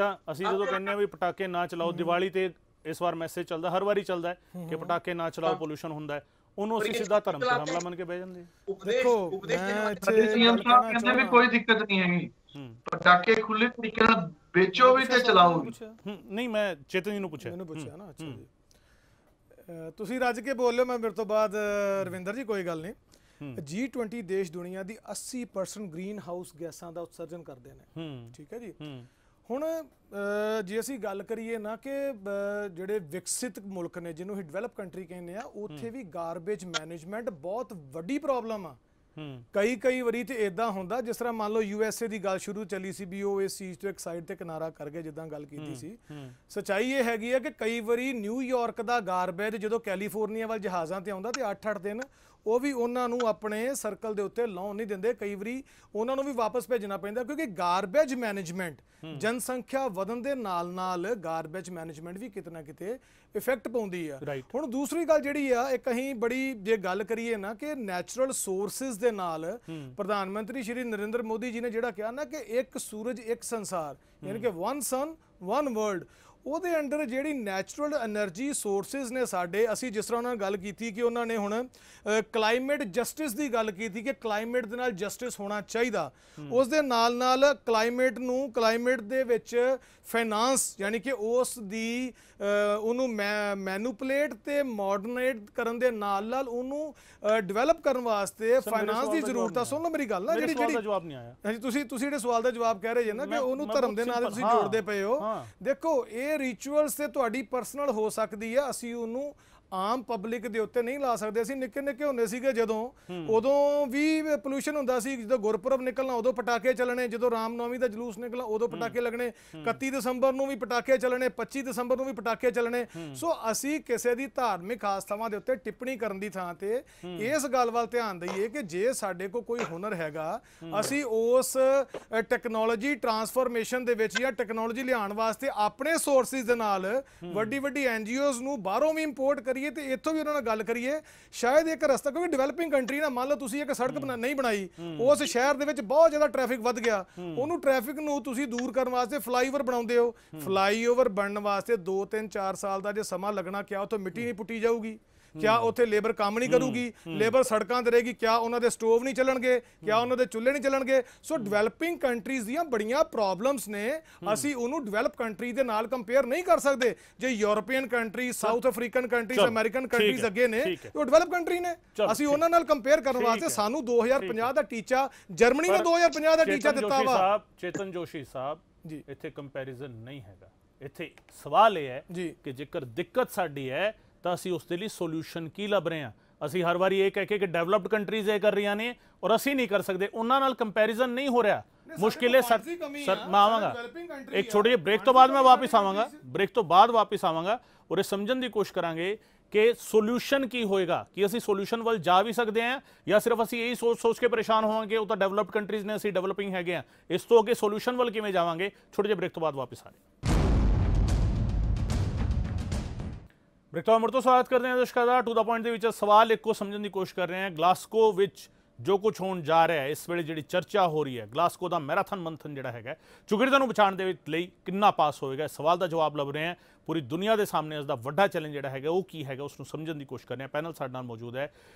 ਜਦੋਂ ਕਹਿੰਦੇ ਆ ਵੀ ਪਟਾਕੇ ਨਾ ਚਲਾਓ, ਦੀਵਾਲੀ ਤੇ ਇਸ ਵਾਰ ਮੈਸੇਜ ਚੱਲਦਾ, ਹਰ ਵਾਰੀ ਚੱਲਦਾ ਹੈ ਕਿ ਪਟਾਕੇ ਨਾ ਚਲਾਓ, ਪੋਲੂਸ਼ਨ ਹੁੰਦਾ ਹੈ, ਉਹਨੂੰ ਅਸੀਂ ਸਿੱਧਾ ਧਰਮ ਤੇ ਹਮਲਾ ਮੰਨ ਕੇ ਬਹਿ ਜਾਂਦੇ ਹਾਂ। ਦੇਖੋ ਕਹਿੰਦੇ ਵੀ ਕੋਈ ਦਿੱਕਤ ਨਹੀਂ ਹੈਗੀ, ਪਟਾਕੇ ਖੁੱਲੇ ਤਰੀਕੇ ਨਾਲ ਵੇਚੋ ਵੀ ਤੇ ਚਲਾਓ ਵੀ। ਨਹੀਂ, ਮੈਂ ਚੇਤਨ ਜੀ ਨੂੰ ਪੁੱਛਿਆ, ਮੈਨੂੰ ਪੁੱਛਿਆ ਨਾ। ਅੱਛਾ ਜੀ, ਤੁਸੀਂ ਰੱਜ ਕੇ ਬੋਲਿਓ, ਮੈਂ ਮੇਰੇ ਤੋਂ ਬਾਅਦ ਰਵਿੰਦਰ ਜੀ ਕੋਈ ਗੱਲ ਨਹੀਂ। G20 ਦੇਸ਼ ਦੁਨੀਆ ਦੀ 80% ਗ੍ਰੀਨ ਹਾਊਸ ਗੈਸਾਂ ਦਾ ਉਤਸਰਜਨ ਕਰਦੇ ਨੇ, ਠੀਕ ਹੈ ਜੀ। ਹੁਣ ਜੇ ਅਸੀਂ ਗੱਲ ਕਰੀਏ ਨਾ ਕਿ ਜਿਹੜੇ ਵਿਕਸਿਤ ਮੁਲਕ ਨੇ, ਜਿਹਨੂੰ ਅਸੀਂ ਡਿਵੈਲਪ ਕੰਟਰੀ ਕਹਿੰਦੇ ਆ, ਉੱਥੇ ਵੀ ਗਾਰਬੇਜ ਮੈਨੇਜਮੈਂਟ ਬਹੁਤ ਵੱਡੀ ਪ੍ਰੋਬਲਮ ਆ। ਕਈ ਵਾਰੀ ਤੇ ਇਦਾਂ ਹੁੰਦਾ, ਜਿਸ ਤਰ੍ਹਾਂ ਮੰਨ ਲਓ USA ਦੀ ਗੱਲ ਸ਼ੁਰੂ ਚੱਲੀ ਸੀ ਵੀ ਉਹ ਇਸ ਚੀਜ਼ ਤੋਂ ਇੱਕ ਸਾਈਡ ਤੇ ਕਿਨਾਰਾ ਕਰ ਗਏ, ਜਿੱਦਾਂ ਗੱਲ ਕੀਤੀ ਸੀ। ਸੱਚਾਈ ਇਹ ਹੈਗੀ ਆ ਕਿ ਕਈ ਵਾਰੀ ਨਿਊਯਾਰਕ ਦਾ ਗਾਰਬੇਜ ਜਦੋਂ ਕੈਲੀਫੋਰਨੀਆ ਵੱਲ ਜਹਾਜ਼ਾਂ ਤੇ ਆਉਂਦਾ ਤੇ 8-8 ਦਿਨ ਉਹ ਵੀ ਉਹਨਾਂ ਨੂੰ ਆਪਣੇ ਸਰਕਲ ਦੇ ਉੱਤੇ ਲਾਉਣ ਨਹੀਂ ਦਿੰਦੇ, ਕਈ ਵਾਰੀ ਉਹਨਾਂ ਨੂੰ ਵੀ ਵਾਪਸ ਭੇਜਣਾ ਪੈਂਦਾ, ਕਿਉਂਕਿ ਗਾਰਬੇਜ ਮੈਨੇਜਮੈਂਟ, ਜਨਸੰਖਿਆ ਵਧਣ ਦੇ ਨਾਲ ਗਾਰਬੇਜ ਮੈਨੇਜਮੈਂਟ ਵੀ ਕਿਤੇ ਨਾ ਕਿਤੇ ਇਫੈਕਟ ਪਾਉਂਦੀ ਆ। ਹੁਣ ਦੂਸਰੀ ਗੱਲ ਜਿਹੜੀ ਆ, ਇੱਕ ਅਸੀਂ ਬੜੀ ਜੇ ਗੱਲ ਕਰੀਏ ਨਾ ਕਿ ਨੈਚੁਰਲ ਸੋਰਸਿਸ ਦੇ ਨਾਲ ਪ੍ਰਧਾਨ ਮੰਤਰੀ ਸ਼੍ਰੀ ਨਰਿੰਦਰ ਮੋਦੀ ਜੀ ਨੇ ਜਿਹੜਾ ਕਿਹਾ ਨਾ ਕਿ ਇੱਕ ਸੂਰਜ ਇੱਕ ਸੰਸਾਰ, ਯਾਨੀ ਕਿ ਵਨ ਸਨ ਵਨ ਵਰਲਡ, ਉਹਦੇ ਅੰਡਰ ਜਿਹੜੀ ਨੈਚੁਰਲ એનર્ਜੀ ਸੋਰਸਿਸ ਨੇ ਸਾਡੇ, ਅਸੀਂ ਜਿਸ ਤਰ੍ਹਾਂ ਉਹਨਾਂ ਨਾਲ ਗੱਲ ਕੀਤੀ ਕਿ ਉਹਨਾਂ ਨੇ ਹੁਣ ਕਲਾਈਮੇਟ ਜਸਟਿਸ ਦੀ ਗੱਲ ਕੀਤੀ ਕਿ ਕਲਾਈਮੇਟ ਦੇ ਨਾਲ ਜਸਟਿਸ ਹੋਣਾ ਚਾਹੀਦਾ, ਉਸ ਦੇ ਨਾਲ ਕਲਾਈਮੇਟ ਦੇ ਵਿੱਚ ਫਾਈਨਾਂਸ, ਯਾਨੀ ਕਿ ਉਸ ਦੀ ਉਹਨੂੰ ਮੈਨੂਪੂਲੇਟ ਤੇ ਮਾਡਰਨੇਟ ਕਰਨ ਦੇ ਨਾਲ ਉਹਨੂੰ ਡਿਵੈਲਪ ਕਰਨ ਵਾਸਤੇ ਫਾਈਨਾਂਸ ਦੀ ਜ਼ਰੂਰਤ ਆ। ਸੁਣ ਲਓ ਮੇਰੀ ਗੱਲ ਨਾ, ਜਿਹੜੀ ਜਵਾਬ ਨਹੀਂ ਆਇਆ, ਹਾਂਜੀ ਤੁਸੀਂ ਜਿਹੜੇ ਸਵਾਲ ਦਾ ਜਵਾਬ ਕਹਿ ਰਹੇ ਜੇ ਨਾ ਕਿ ਉਹਨੂੰ ਧਰਮ ਦੇ ਨਾਲ ਤੁਸੀਂ ਜੋੜਦੇ ਪਏ ਹੋ। ਦੇਖੋ ਇਹ ਰਿਚੁਅਲਸ ਤੇ ਤੁਹਾਡੀ ਪਰਸਨਲ ਹੋ ਸਕਦੀ ਹੈ, ਅਸੀਂ ਉਹਨੂੰ ਆਮ ਪਬਲਿਕ ਦੇ ਉੱਤੇ ਨਹੀਂ ਲਾ ਸਕਦੇ। ਅਸੀਂ ਨਿੱਕੇ ਨਿੱਕੇ ਹੁੰਦੇ ਸੀਗੇ ਜਦੋਂ, ਉਦੋਂ ਵੀ ਪੋਲੂਸ਼ਨ ਹੁੰਦਾ ਸੀ। ਜਦੋਂ ਗੁਰਪੁਰਬ ਨਿਕਲਣਾ ਉਦੋਂ ਪਟਾਕੇ ਚੱਲਣੇ, ਜਦੋਂ ਰਾਮਨੌਮੀ ਦਾ ਜਲੂਸ ਨਿਕਲਣਾ ਉਦੋਂ ਪਟਾਕੇ ਲੱਗਣੇ, 31 ਦਸੰਬਰ ਨੂੰ ਵੀ ਪਟਾਕੇ ਚੱਲਣੇ, 25 ਦਸੰਬਰ ਨੂੰ ਵੀ ਪਟਾਕੇ ਚੱਲਣੇ। ਸੋ ਅਸੀਂ ਕਿਸੇ ਦੀ ਧਾਰਮਿਕ ਆਸਥਾਵਾਂ ਦੇ ਉੱਤੇ ਟਿੱਪਣੀ ਕਰਨ ਦੀ ਥਾਂ ਤੇ ਇਸ ਗੱਲ ਵੱਲ ਧਿਆਨ ਦਈਏ ਕਿ ਜੇ ਸਾਡੇ ਕੋਲ ਕੋਈ ਹੁਨਰ ਹੈਗਾ, ਅਸੀਂ ਉਸ ਟੈਕਨੋਲੋਜੀ ਟਰਾਂਸਫਰਮੇਸ਼ਨ ਦੇ ਵਿੱਚ ਜਾਂ ਟੈਕਨੋਲੋਜੀ ਲਿਆਉਣ ਵਾਸਤੇ ਆਪਣੇ ਸੋਰਸਿਸ ਦੇ ਨਾਲ ਵੱਡੀ ਵੱਡੀ NGOs ਨੂੰ ਬਾਹਰੋਂ ਵੀ ਇੰਪੋਰਟ ਕਰੀਏ ਤੇ ਇੱਥੋਂ ਵੀ ਉਹਨਾਂ ਨਾਲ ਗੱਲ ਕਰੀਏ। ਸ਼ਾਇਦ ਇੱਕ ਰਸਤਾ, ਕਿਉਂਕਿ ਡਿਵੈਲਪਿੰਗ ਕੰਟਰੀ ਨਾ, ਮੰਨ ਲਓ ਤੁਸੀਂ ਇੱਕ ਸੜਕ ਨਹੀਂ ਬਣਾਈ, ਉਸ ਸ਼ਹਿਰ ਦੇ ਵਿੱਚ ਬਹੁਤ ਜ਼ਿਆਦਾ ਟ੍ਰੈਫਿਕ ਵੱਧ ਗਿਆ, ਉਹਨੂੰ ਟ੍ਰੈਫਿਕ ਨੂੰ ਤੁਸੀਂ ਦੂਰ ਕਰਨ ਵਾਸਤੇ ਫਲਾਈਓਵਰ ਬਣਾਉਂਦੇ ਹੋ। ਫਲਾਈਓਵਰ ਬਣਨ ਵਾਸਤੇ 2 3 4 ਸਾਲ ਦਾ ਜੇ ਸਮਾਂ ਲੱਗਣਾ, ਕਿਆ ਉੱਥੇ ਮਿੱਟੀ ਨਹੀਂ ਪੁੱਟੀ ਜਾਊਗੀ? क्या ਉੱਥੇ ਲੇਬਰ ਕੰਮ ਨਹੀਂ ਕਰੂਗੀ? ਲੇਬਰ ਸੜਕਾਂ ਤੇ ਰਹੇਗੀ, ਕਿਆ ਉਹਨਾਂ ਦੇ ਸਟੋਵ ਨਹੀਂ ਚੱਲਣਗੇ? ਕਿਆ ਉਹਨਾਂ ਦੇ ਚੁੱਲ੍ਹੇ ਨਹੀਂ ਚੱਲਣਗੇ? ਸੋ ਡਿਵੈਲਪਿੰਗ ਕੰਟਰੀਜ਼ ਦੀਆਂ ਬੜੀਆਂ ਪ੍ਰੋਬਲਮਸ ਨੇ, ਅਸੀਂ ਉਹਨੂੰ ਡਿਵੈਲਪ ਕੰਟਰੀ ਦੇ ਨਾਲ ਕੰਪੇਅਰ ਨਹੀਂ ਕਰ ਸਕਦੇ। ਜੇ European country, south African countries, American countries ਅੱਗੇ ਨੇ, ਉਹ ਡਿਵੈਲਪ ਕੰਟਰੀ ਨੇ। ਅਸੀਂ ਉਹਨਾਂ ਨਾਲ ਕੰਪੇਅਰ ਕਰਨ ਵਾਸਤੇ ਸਾਨੂੰ 2050 ਦਾ ਟੀਚਾ, ਜਰਮਨੀ ਨੇ 2050 ਦਾ ਟੀਚਾ ਦਿੱਤਾ ਵਾ। ਚੇਤਨ ਜੋਸ਼ੀ ਸਾਹਿਬ ਜੀ, ਇੱਥੇ ਕੰਪੈਰੀਜ਼ਨ ਨਹੀਂ ਹੈਗਾ। ਇੱਥੇ ਸਵਾਲ ਇਹ ਹੈ ਕਿ ਜੇਕਰ ਦਿੱਕਤ ਸਾਡੀ ਹੈ ਤਾਂ ਅਸੀਂ ਉਸ ਦੇ ਲਈ ਸੋਲੂਸ਼ਨ ਕੀ ਲੱਭ ਰਹੇ ਹਾਂ। ਅਸੀਂ ਹਰ ਵਾਰੀ ਇਹ ਕਹਿ ਕੇ ਕਿ ਡਿਵੈਲਪਡ ਕੰਟਰੀਜ਼ ਇਹ ਕਰ ਰਹੀਆਂ ਨੇ ਔਰ ਅਸੀਂ ਨਹੀਂ ਕਰ ਸਕਦੇ, ਉਹਨਾਂ ਨਾਲ ਕੰਪੈਰੀਜ਼ਨ ਨਹੀਂ ਹੋ ਰਿਹਾ। ਮੁਸ਼ਕਿਲ ਹੈ ਸਰ, ਮੈਂ ਆਵਾਂਗਾ ਇੱਕ ਛੋਟੇ ਜਿਹੇ ਬ੍ਰੇਕ ਤੋਂ ਬਾਅਦ, ਮੈਂ ਵਾਪਸ ਆਵਾਂਗਾ, ਬ੍ਰੇਕ ਤੋਂ ਬਾਅਦ ਵਾਪਸ ਆਵਾਂਗਾ ਔਰ ਇਹ ਸਮਝਣ ਦੀ ਕੋਸ਼ਿਸ਼ ਕਰਾਂਗੇ ਕਿ ਸੋਲੂਸ਼ਨ ਕੀ ਹੋਏਗਾ, ਕਿ ਅਸੀਂ ਸੋਲੂਸ਼ਨ ਵੱਲ ਜਾ ਵੀ ਸਕਦੇ ਹਾਂ ਜਾਂ ਸਿਰਫ ਅਸੀਂ ਇਹੀ ਸੋਚ ਕੇ ਪਰੇਸ਼ਾਨ ਹੋਵਾਂਗੇ ਉਹ ਤਾਂ ਡਿਵੈਲਪਡ ਕੰਟਰੀਜ਼ ਨੇ, ਅਸੀਂ ਡਿਵੈਲਪਿੰਗ ਹੈਗੇ ਹਾਂ। ਇਸ ਤੋਂ ਅੱਗੇ ਸੋਲੂਸ਼ਨ ਵੱਲ ਕਿਵੇਂ ਜਾਵਾਂਗੇ? ਛੋਟੇ ਜਿਹੇ ਬ੍ਰੇਕ ਤੋਂ ਬਾਅਦ ਵਾਪਸ ਆ ਰਹੇ। ਬ੍ਰੇਕ ਤੋਂ ਮੁੜ ਤੋਂ ਸਵਾਗਤ ਕਰਦੇ ਹਾਂ ਦਰਸ਼ਕਾਂ ਦਾ। ਟੂ ਦਾ ਪੁਆਇੰਟ ਦੇ ਵਿੱਚ ਸਵਾਲ ਇੱਕੋ ਸਮਝਣ ਦੀ ਕੋਸ਼ਿਸ਼ ਕਰ ਰਹੇ ਹਾਂ, ਗਲਾਸਗੋ ਵਿੱਚ ਜੋ ਕੁਝ ਹੋਣ ਜਾ ਰਿਹਾ ਹੈ, ਇਸ ਵੇਲੇ ਜਿਹੜੀ ਚਰਚਾ ਹੋ ਰਹੀ ਹੈ, ਗਲਾਸਗੋ ਦਾ ਮੈਰਾਥਨ ਮੰਥਨ ਜਿਹੜਾ ਹੈਗਾ ਚੌਗਿਰਦੇ ਨੂੰ ਬਚਾਉਣ ਦੇ ਲਈ ਕਿੰਨਾ ਪਾਸ ਹੋਵੇਗਾ, ਇਸ ਸਵਾਲ ਦਾ ਜਵਾਬ ਲੱਭ ਰਹੇ ਹਾਂ। ਪੂਰੀ ਦੁਨੀਆ ਦੇ ਸਾਹਮਣੇ ਇਸ ਦਾ ਵੱਡਾ ਚੈਲੰਜ ਜਿਹੜਾ ਹੈਗਾ ਉਹ ਕੀ ਹੈਗਾ, ਉਸ ਨੂੰ ਸਮਝਣ ਦੀ ਕੋਸ਼ਿਸ਼ ਕਰ ਰਹੇ ਹਾਂ। ਪੈਨਲ ਸਾਡੇ ਨਾਲ ਮੌਜੂਦ ਹੈ।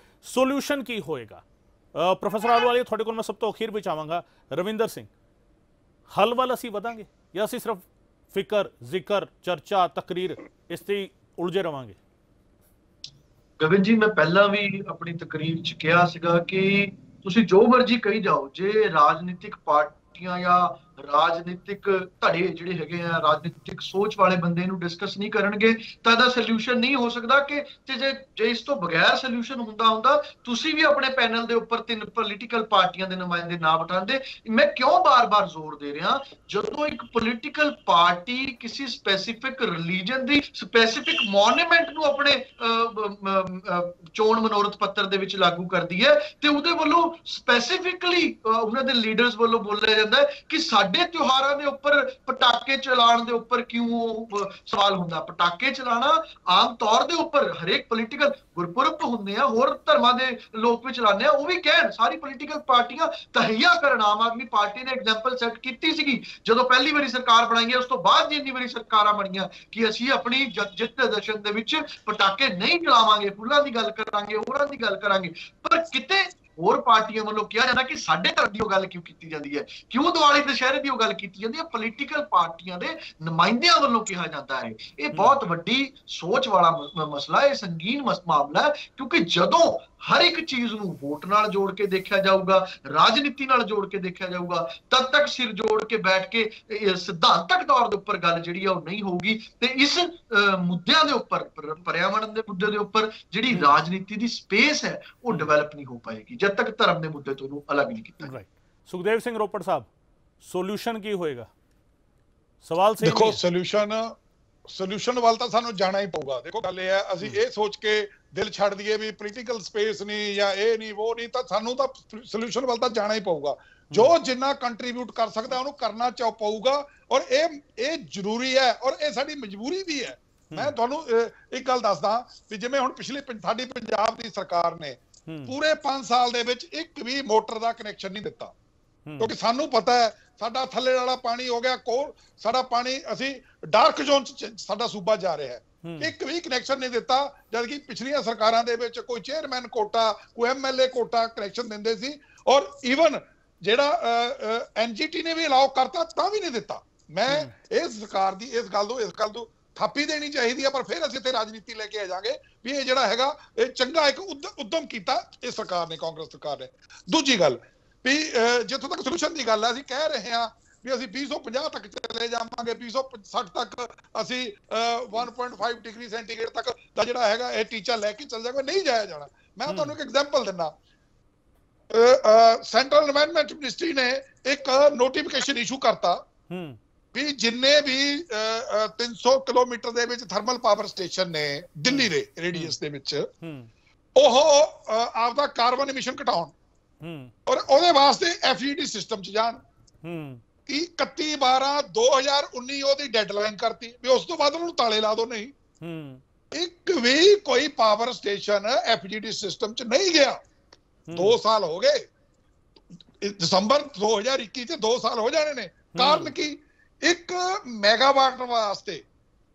ਸੋਲੂਸ਼ਨ ਕੀ ਹੋਏਗਾ? ਪ੍ਰੋਫੈਸਰ ਆਲੂਵਾਲੀਆ, ਤੁਹਾਡੇ ਕੋਲ ਮੈਂ ਸਭ ਤੋਂ ਅਖੀਰ ਵਿੱਚ ਆਵਾਂਗਾ। ਰਵਿੰਦਰ ਸਿੰਘ, ਹੱਲ ਵੱਲ ਅਸੀਂ ਵਧਾਂਗੇ ਜਾਂ ਅਸੀਂ ਸਿਰਫ ਫਿਕਰ, ਜ਼ਿਕਰ, ਚਰਚਾ, ਤਕਰੀਰ ਇਸ ਤੇ ਉਲਝੇ ਰਵਾਂਗੇ? ਗਗਨ ਜੀ, ਮੈਂ ਪਹਿਲਾਂ ਵੀ ਆਪਣੀ ਤਕਰੀਰ 'ਚ ਕਿਹਾ ਸੀਗਾ ਕਿ ਤੁਸੀਂ ਜੋ ਮਰਜ਼ੀ ਕਹੀ ਜਾਓ, ਜੇ ਰਾਜਨੀਤਿਕ ਪਾਰਟੀਆਂ ਜਾਂ ਰਾਜਨੀਤਿਕ ਧੜੇ ਜਿਹੜੇ ਹੈਗੇ ਆ, ਰਾਜਨੀਤਿਕ ਸੋਚ ਵਾਲੇ ਬੰਦੇ ਨੂੰ ਡਿਸਕਸ ਨਹੀਂ ਕਰਨਗੇ ਤਾਂ ਇਹਦਾ ਸੋਲੂਸ਼ਨ ਨਹੀਂ ਹੋ ਸਕਦਾ। ਕਿ ਜੇ ਇਸ ਤੋਂ ਬਗੈਰ ਸੋਲੂਸ਼ਨ ਹੁੰਦਾ ਤੁਸੀਂ ਵੀ ਆਪਣੇ ਪੈਨਲ ਦੇ ਉੱਪਰ 3 ਪੋਲੀਟੀਕਲ ਪਾਰਟੀਆਂ ਦੇ ਨੁਮਾਇੰਦੇ ਨਾ ਬਿਠਾਉਂਦੇ। ਮੈਂ ਕਿਉਂ ਬਾਰ-ਬਾਰ ਜ਼ੋਰ ਦੇ ਰਿਹਾ, ਜਦੋਂ ਇੱਕ ਪੋਲੀਟੀਕਲ ਪਾਰਟੀ ਕਿਸੇ ਸਪੈਸੀਫਿਕ ਰਿਲੀਜਨ ਦੀ ਸਪੈਸੀਫਿਕ ਮੋਨੂਮੈਂਟ ਨੂੰ ਆਪਣੇ ਚੋਣ ਮਨੋਰਥ ਪੱਤਰ ਦੇ ਵਿੱਚ ਲਾਗੂ ਕਰਦੀ ਹੈ ਤੇ ਉਹਦੇ ਵੱਲੋਂ ਸਪੈਸੀਫਿਕਲੀ ਉਹਨਾਂ ਦੇ ਲੀਡਰਸ ਵੱਲੋਂ ਬੋਲਿਆ ਜਾਂਦਾ ਹੈ ਕਿ ਸਾਡੇ ਤਿਉਹਾਰਾਂ ਦੇ ਉੱਪਰ ਪਟਾਕੇ ਚਲਾਉਣ ਦੇ ਉੱਪਰ ਕਿਉਂ ਸਵਾਲ ਹੁੰਦਾ। ਪਟਾਕੇ ਚਲਾਣਾ ਆਮ ਤੌਰ ਦੇ ਉੱਪਰ ਹਰੇਕ ਪੋਲੀਟੀਕਲ ਗੁਰਪੁਰਬ ਤੋਂ ਹੁੰਦੇ ਆ, ਹੋਰ ਧਰਮਾਂ ਦੇ ਲੋਕ ਵੀ ਚਲਾਉਂਦੇ ਆ, ਉਹ ਵੀ ਕਹਿਣ, ਸਾਰੀ ਪੋਲੀਟੀਕਲ ਪਾਰਟੀਆਂ ਤਹਈਆ ਕਰਨ। ਆਮ ਆਦਮੀ ਪਾਰਟੀ ਨੇ ਐਗਜ਼ਾਮਪਲ ਸੈੱਟ ਕੀਤੀ ਸੀਗੀ ਜਦੋਂ ਪਹਿਲੀ ਵਾਰੀ ਸਰਕਾਰ ਬਣਾਈ ਹੈ, ਉਸ ਤੋਂ ਬਾਅਦ ਜਿੰਨੀ ਵਾਰੀ ਸਰਕਾਰਾਂ ਬਣੀਆਂ ਕਿ ਅਸੀਂ ਆਪਣੀ ਜਿੱਤ ਜਸ਼ਨ ਦੇ ਵਿੱਚ ਪਟਾਕੇ ਨਹੀਂ ਚਲਾਵਾਂਗੇ, ਫੁੱਲਾਂ ਦੀ ਗੱਲ ਕਰਾਂਗੇ, ਹੋਰਾਂ ਦੀ ਗੱਲ ਕਰਾਂਗੇ। ਪਰ ਕਿਤੇ ਹੋਰ ਪਾਰਟੀਆਂ ਵੱਲੋਂ ਕਿਹਾ ਜਾਂਦਾ ਕਿ ਸਾਡੇ ਧਰਮ ਦੀ ਉਹ ਗੱਲ ਕਿਉਂ ਕੀਤੀ ਜਾਂਦੀ ਹੈ, ਕਿਉਂ ਦੀਵਾਲੀ ਦੁਸ਼ਹਿਰੇ ਦੀ ਉਹ ਗੱਲ ਕੀਤੀ ਜਾਂਦੀ ਹੈ। ਪੋਲੀਟੀਕਲ ਪਾਰਟੀਆਂ ਦੇ ਨੁਮਾਇੰਦਿਆਂ ਵੱਲੋਂ ਕਿਹਾ ਜਾਂਦਾ ਹੈ। ਇਹ ਬਹੁਤ ਵੱਡੀ ਸੋਚ ਵਾਲਾ ਮਸਲਾ ਹੈ, ਸੰਗੀਨ ਮਾਮਲਾ ਹੈ, ਕਿਉਂਕਿ ਜਦੋਂ ਹਰ ਇੱਕ ਚੀਜ਼ ਨੂੰ ਵੋਟ ਨਾਲ ਜੋੜ ਕੇ ਦੇਖਿਆ ਜਾਊਗਾ, ਰਾਜਨੀਤੀ ਨਾਲ ਜੋੜ ਕੇ ਦੇਖਿਆ ਜਾਊਗਾ, ਤਦ ਤੱਕ ਸਿਰ ਜੋੜ ਕੇ ਬੈਠ ਕੇ ਸਿਧਾਂਤਕ ਤੌਰ ਦੇ ਉੱਪਰ ਗੱਲ ਜਿਹੜੀ ਆ ਉਹ ਨਹੀਂ ਹੋਊਗੀ। ਤੇ ਇਸ ਮੁੱਦਿਆਂ ਦੇ ਉੱਪਰ, ਪਰਿਆਵਰਣ ਦੇ ਮੁੱਦੇ ਦੇ ਉੱਪਰ ਜਿਹੜੀ ਰਾਜਨੀਤੀ ਦੀ ਸਪੇਸ ਹੈ ਉਹ ਡਿਵੈਲਪ ਨਹੀਂ ਹੋ ਪਾਏਗੀ ਜਦ ਤੱਕ ਧਰਮ ਦੇ ਮੁੱਦੇ ਤੋਂ ਇਹਨੂੰ ਅਲੱਗ ਨਹੀਂ ਕੀਤਾ ਜਾਏ। ਸੁਖਦੇਵ ਸਿੰਘ ਰੋਪੜ ਸਾਹਿਬ, ਸੋਲੂਸ਼ਨ ਕੀ ਹੋਏਗਾ? ਸਵਾਲ ਸਹੀ ਦੇਖੋ, ਸੋਲੂਸ਼ਨ ਵੱਲ ਤਾਂ ਸਾਨੂੰ ਜਾਣਾ ਹੀ ਪਊਗਾ। ਦੇਖੋ ਗੱਲ ਇਹ ਹੈ, ਅਸੀਂ ਇਹ ਸੋਚ ਕੇ ਦਿਲ ਛੱਡ ਦਈਏ ਵੀ ਪੋਲੀਟੀਕਲ ਸਪੇਸ ਨਹੀਂ ਜਾਂ ਇਹ ਨਹੀਂ ਉਹ ਨਹੀਂ, ਤਾਂ ਸਾਨੂੰ ਤਾਂ ਸੋਲੂਸ਼ਨ ਵੱਲ ਤਾਂ ਜਾਣਾ ਹੀ ਪਊਗਾ। ਜੋ ਜਿੰਨਾ ਕੰਟਰੀਬਿਊਟ ਕਰ ਸਕਦਾ ਉਹਨੂੰ ਕਰਨਾ ਪਊਗਾ ਔਰ ਇਹ ਜ਼ਰੂਰੀ ਹੈ ਔਰ ਇਹ ਸਾਡੀ ਮਜਬੂਰੀ ਵੀ ਹੈ। ਮੈਂ ਤੁਹਾਨੂੰ ਇੱਕ ਗੱਲ ਦੱਸਦਾ ਵੀ ਜਿਵੇਂ ਹੁਣ ਸਾਡੀ ਪੰਜਾਬ ਦੀ ਸਰਕਾਰ ਨੇ ਪੂਰੇ 5 ਸਾਲ ਦੇ ਵਿੱਚ ਇੱਕ ਵੀ ਮੋਟਰ ਦਾ ਕਨੈਕਸ਼ਨ ਨਹੀਂ ਦਿੱਤਾ, ਕਿਉਂਕਿ ਸਾਨੂੰ ਪਤਾ ਹੈ ਸਾਡਾ ਥੱਲੇ ਵਾਲਾ ਪਾਣੀ ਹੋ ਗਿਆ ਕੋਲ, ਸਾਡਾ ਪਾਣੀ ਅਸੀਂ ਡਾਰਕ ਜ਼ੋਨ ਚ ਸਾਡਾ ਸੂਬਾ ਜਾ ਰਿਹਾ ਹੈ। ਇੱਕ ਵੀ ਕਨੈਕਸ਼ਨ ਨਹੀਂ ਦਿੱਤਾ, ਜਦਕਿ ਪਿਛਲੀਆਂ ਸਰਕਾਰਾਂ ਦੇ ਵਿੱਚ ਕੋਈ ਚੇਅਰਮੈਨ ਕੋਟਾ, ਕੋਈ MLA ਕੋਟਾ ਕਨੈਕਸ਼ਨ ਦਿੰਦੇ ਸੀ ਔਰ ਈਵਨ ਜਿਹੜਾ NGT ਨੇ ਵੀ ਅਲਾਉ ਕਰਤਾ ਤਾਂ ਵੀ ਨਹੀਂ ਦਿੱਤਾ। ਮੈਂ ਇਸ ਸਰਕਾਰ ਦੀ ਇਸ ਗੱਲ ਤੋਂ ਥਾਪੀ ਦੇਣੀ ਚਾਹੀਦੀ ਹੈ, ਪਰ ਫਿਰ ਅਸੀਂ ਇੱਥੇ ਰਾਜਨੀਤੀ ਲੈ ਕੇ ਆ ਜਾਵਾਂਗੇ ਵੀ ਇਹ ਜਿਹੜਾ ਹੈਗਾ ਇਹ ਚੰਗਾ ਇੱਕ ਉਦਮ ਕੀਤਾ ਇਸ ਸਰਕਾਰ ਨੇ, ਕਾਂਗਰਸ ਸਰਕਾਰ ਨੇ। ਦੂਜੀ ਗੱਲ ਵੀ ਜਿੱਥੋਂ ਤੱਕ ਸੋਲੂਸ਼ਨ ਦੀ ਗੱਲ ਹੈ, ਅਸੀਂ ਕਹਿ ਰਹੇ ਹਾਂ ਵੀ ਅਸੀਂ 2050 ਤੱਕ ਚਲੇ ਜਾਵਾਂਗੇ, 2060 ਤੱਕ ਅਸੀਂ 1.5 ਡਿਗਰੀ ਸੈਂਟੀਗ੍ਰੇਡ ਤੱਕ ਦਾ ਜਿਹੜਾ ਹੈਗਾ ਇਹ ਟੀਚਾ ਲੈ ਕੇ ਚੱਲ ਜਾਵਾਂਗੇ, ਨਹੀਂ ਜਾਇਆ ਜਾਣਾ। ਮੈਂ ਤੁਹਾਨੂੰ ਇੱਕ ਐਗਜ਼ਾਮਪਲ ਦਿੰਦਾ। ਸੈਂਟਰਲ ਐਨਵਾਇਰਨਮੈਂਟ ਮਿਨਿਸਟਰੀ ਨੇ ਇੱਕ ਨੋਟੀਫਿਕੇਸ਼ਨ ਇਸ਼ੂ ਕਰਤਾ ਵੀ ਜਿੰਨੇ ਵੀ 300 ਕਿਲੋਮੀਟਰ ਦੇ ਵਿੱਚ ਥਰਮਲ ਪਾਵਰ ਸਟੇਸ਼ਨ ਨੇ ਦਿੱਲੀ ਦੇ ਰੇਡੀਅਸ ਦੇ ਵਿੱਚ, ਉਹ ਆਪਦਾ ਕਾਰਬਨ ਐਮਿਸ਼ਨ ਘਟਾਉਣ ਔਰ ਉਹਦੇ ਵਾਸਤੇ FGD ਸਿਸਟਮ 'ਚ ਜਾਣ। 31/12/2019 ਉਹਦੀ ਡੈਡਲਾਈਨ ਕਰਤੀ ਵੀ ਉਸ ਤੋਂ ਬਾਅਦ ਉਹਨੂੰ ਤਾਲੇ ਲਾ ਦੋ। ਨਹੀਂ, ਇੱਕ ਵੀ ਕੋਈ ਪਾਵਰ ਸਟੇਸ਼ਨ FGD ਸਿਸਟਮ 'ਚ ਨਹੀਂ ਗਿਆ। 2 ਸਾਲ ਹੋ ਗਏ, ਦਸੰਬਰ 2021 'ਚ 2 ਸਾਲ ਹੋ ਜਾਣੇ ਨੇ। ਕਾਰਨ ਕੀ? 1 ਮੈਗਾਵਾਟ ਵਾਸਤੇ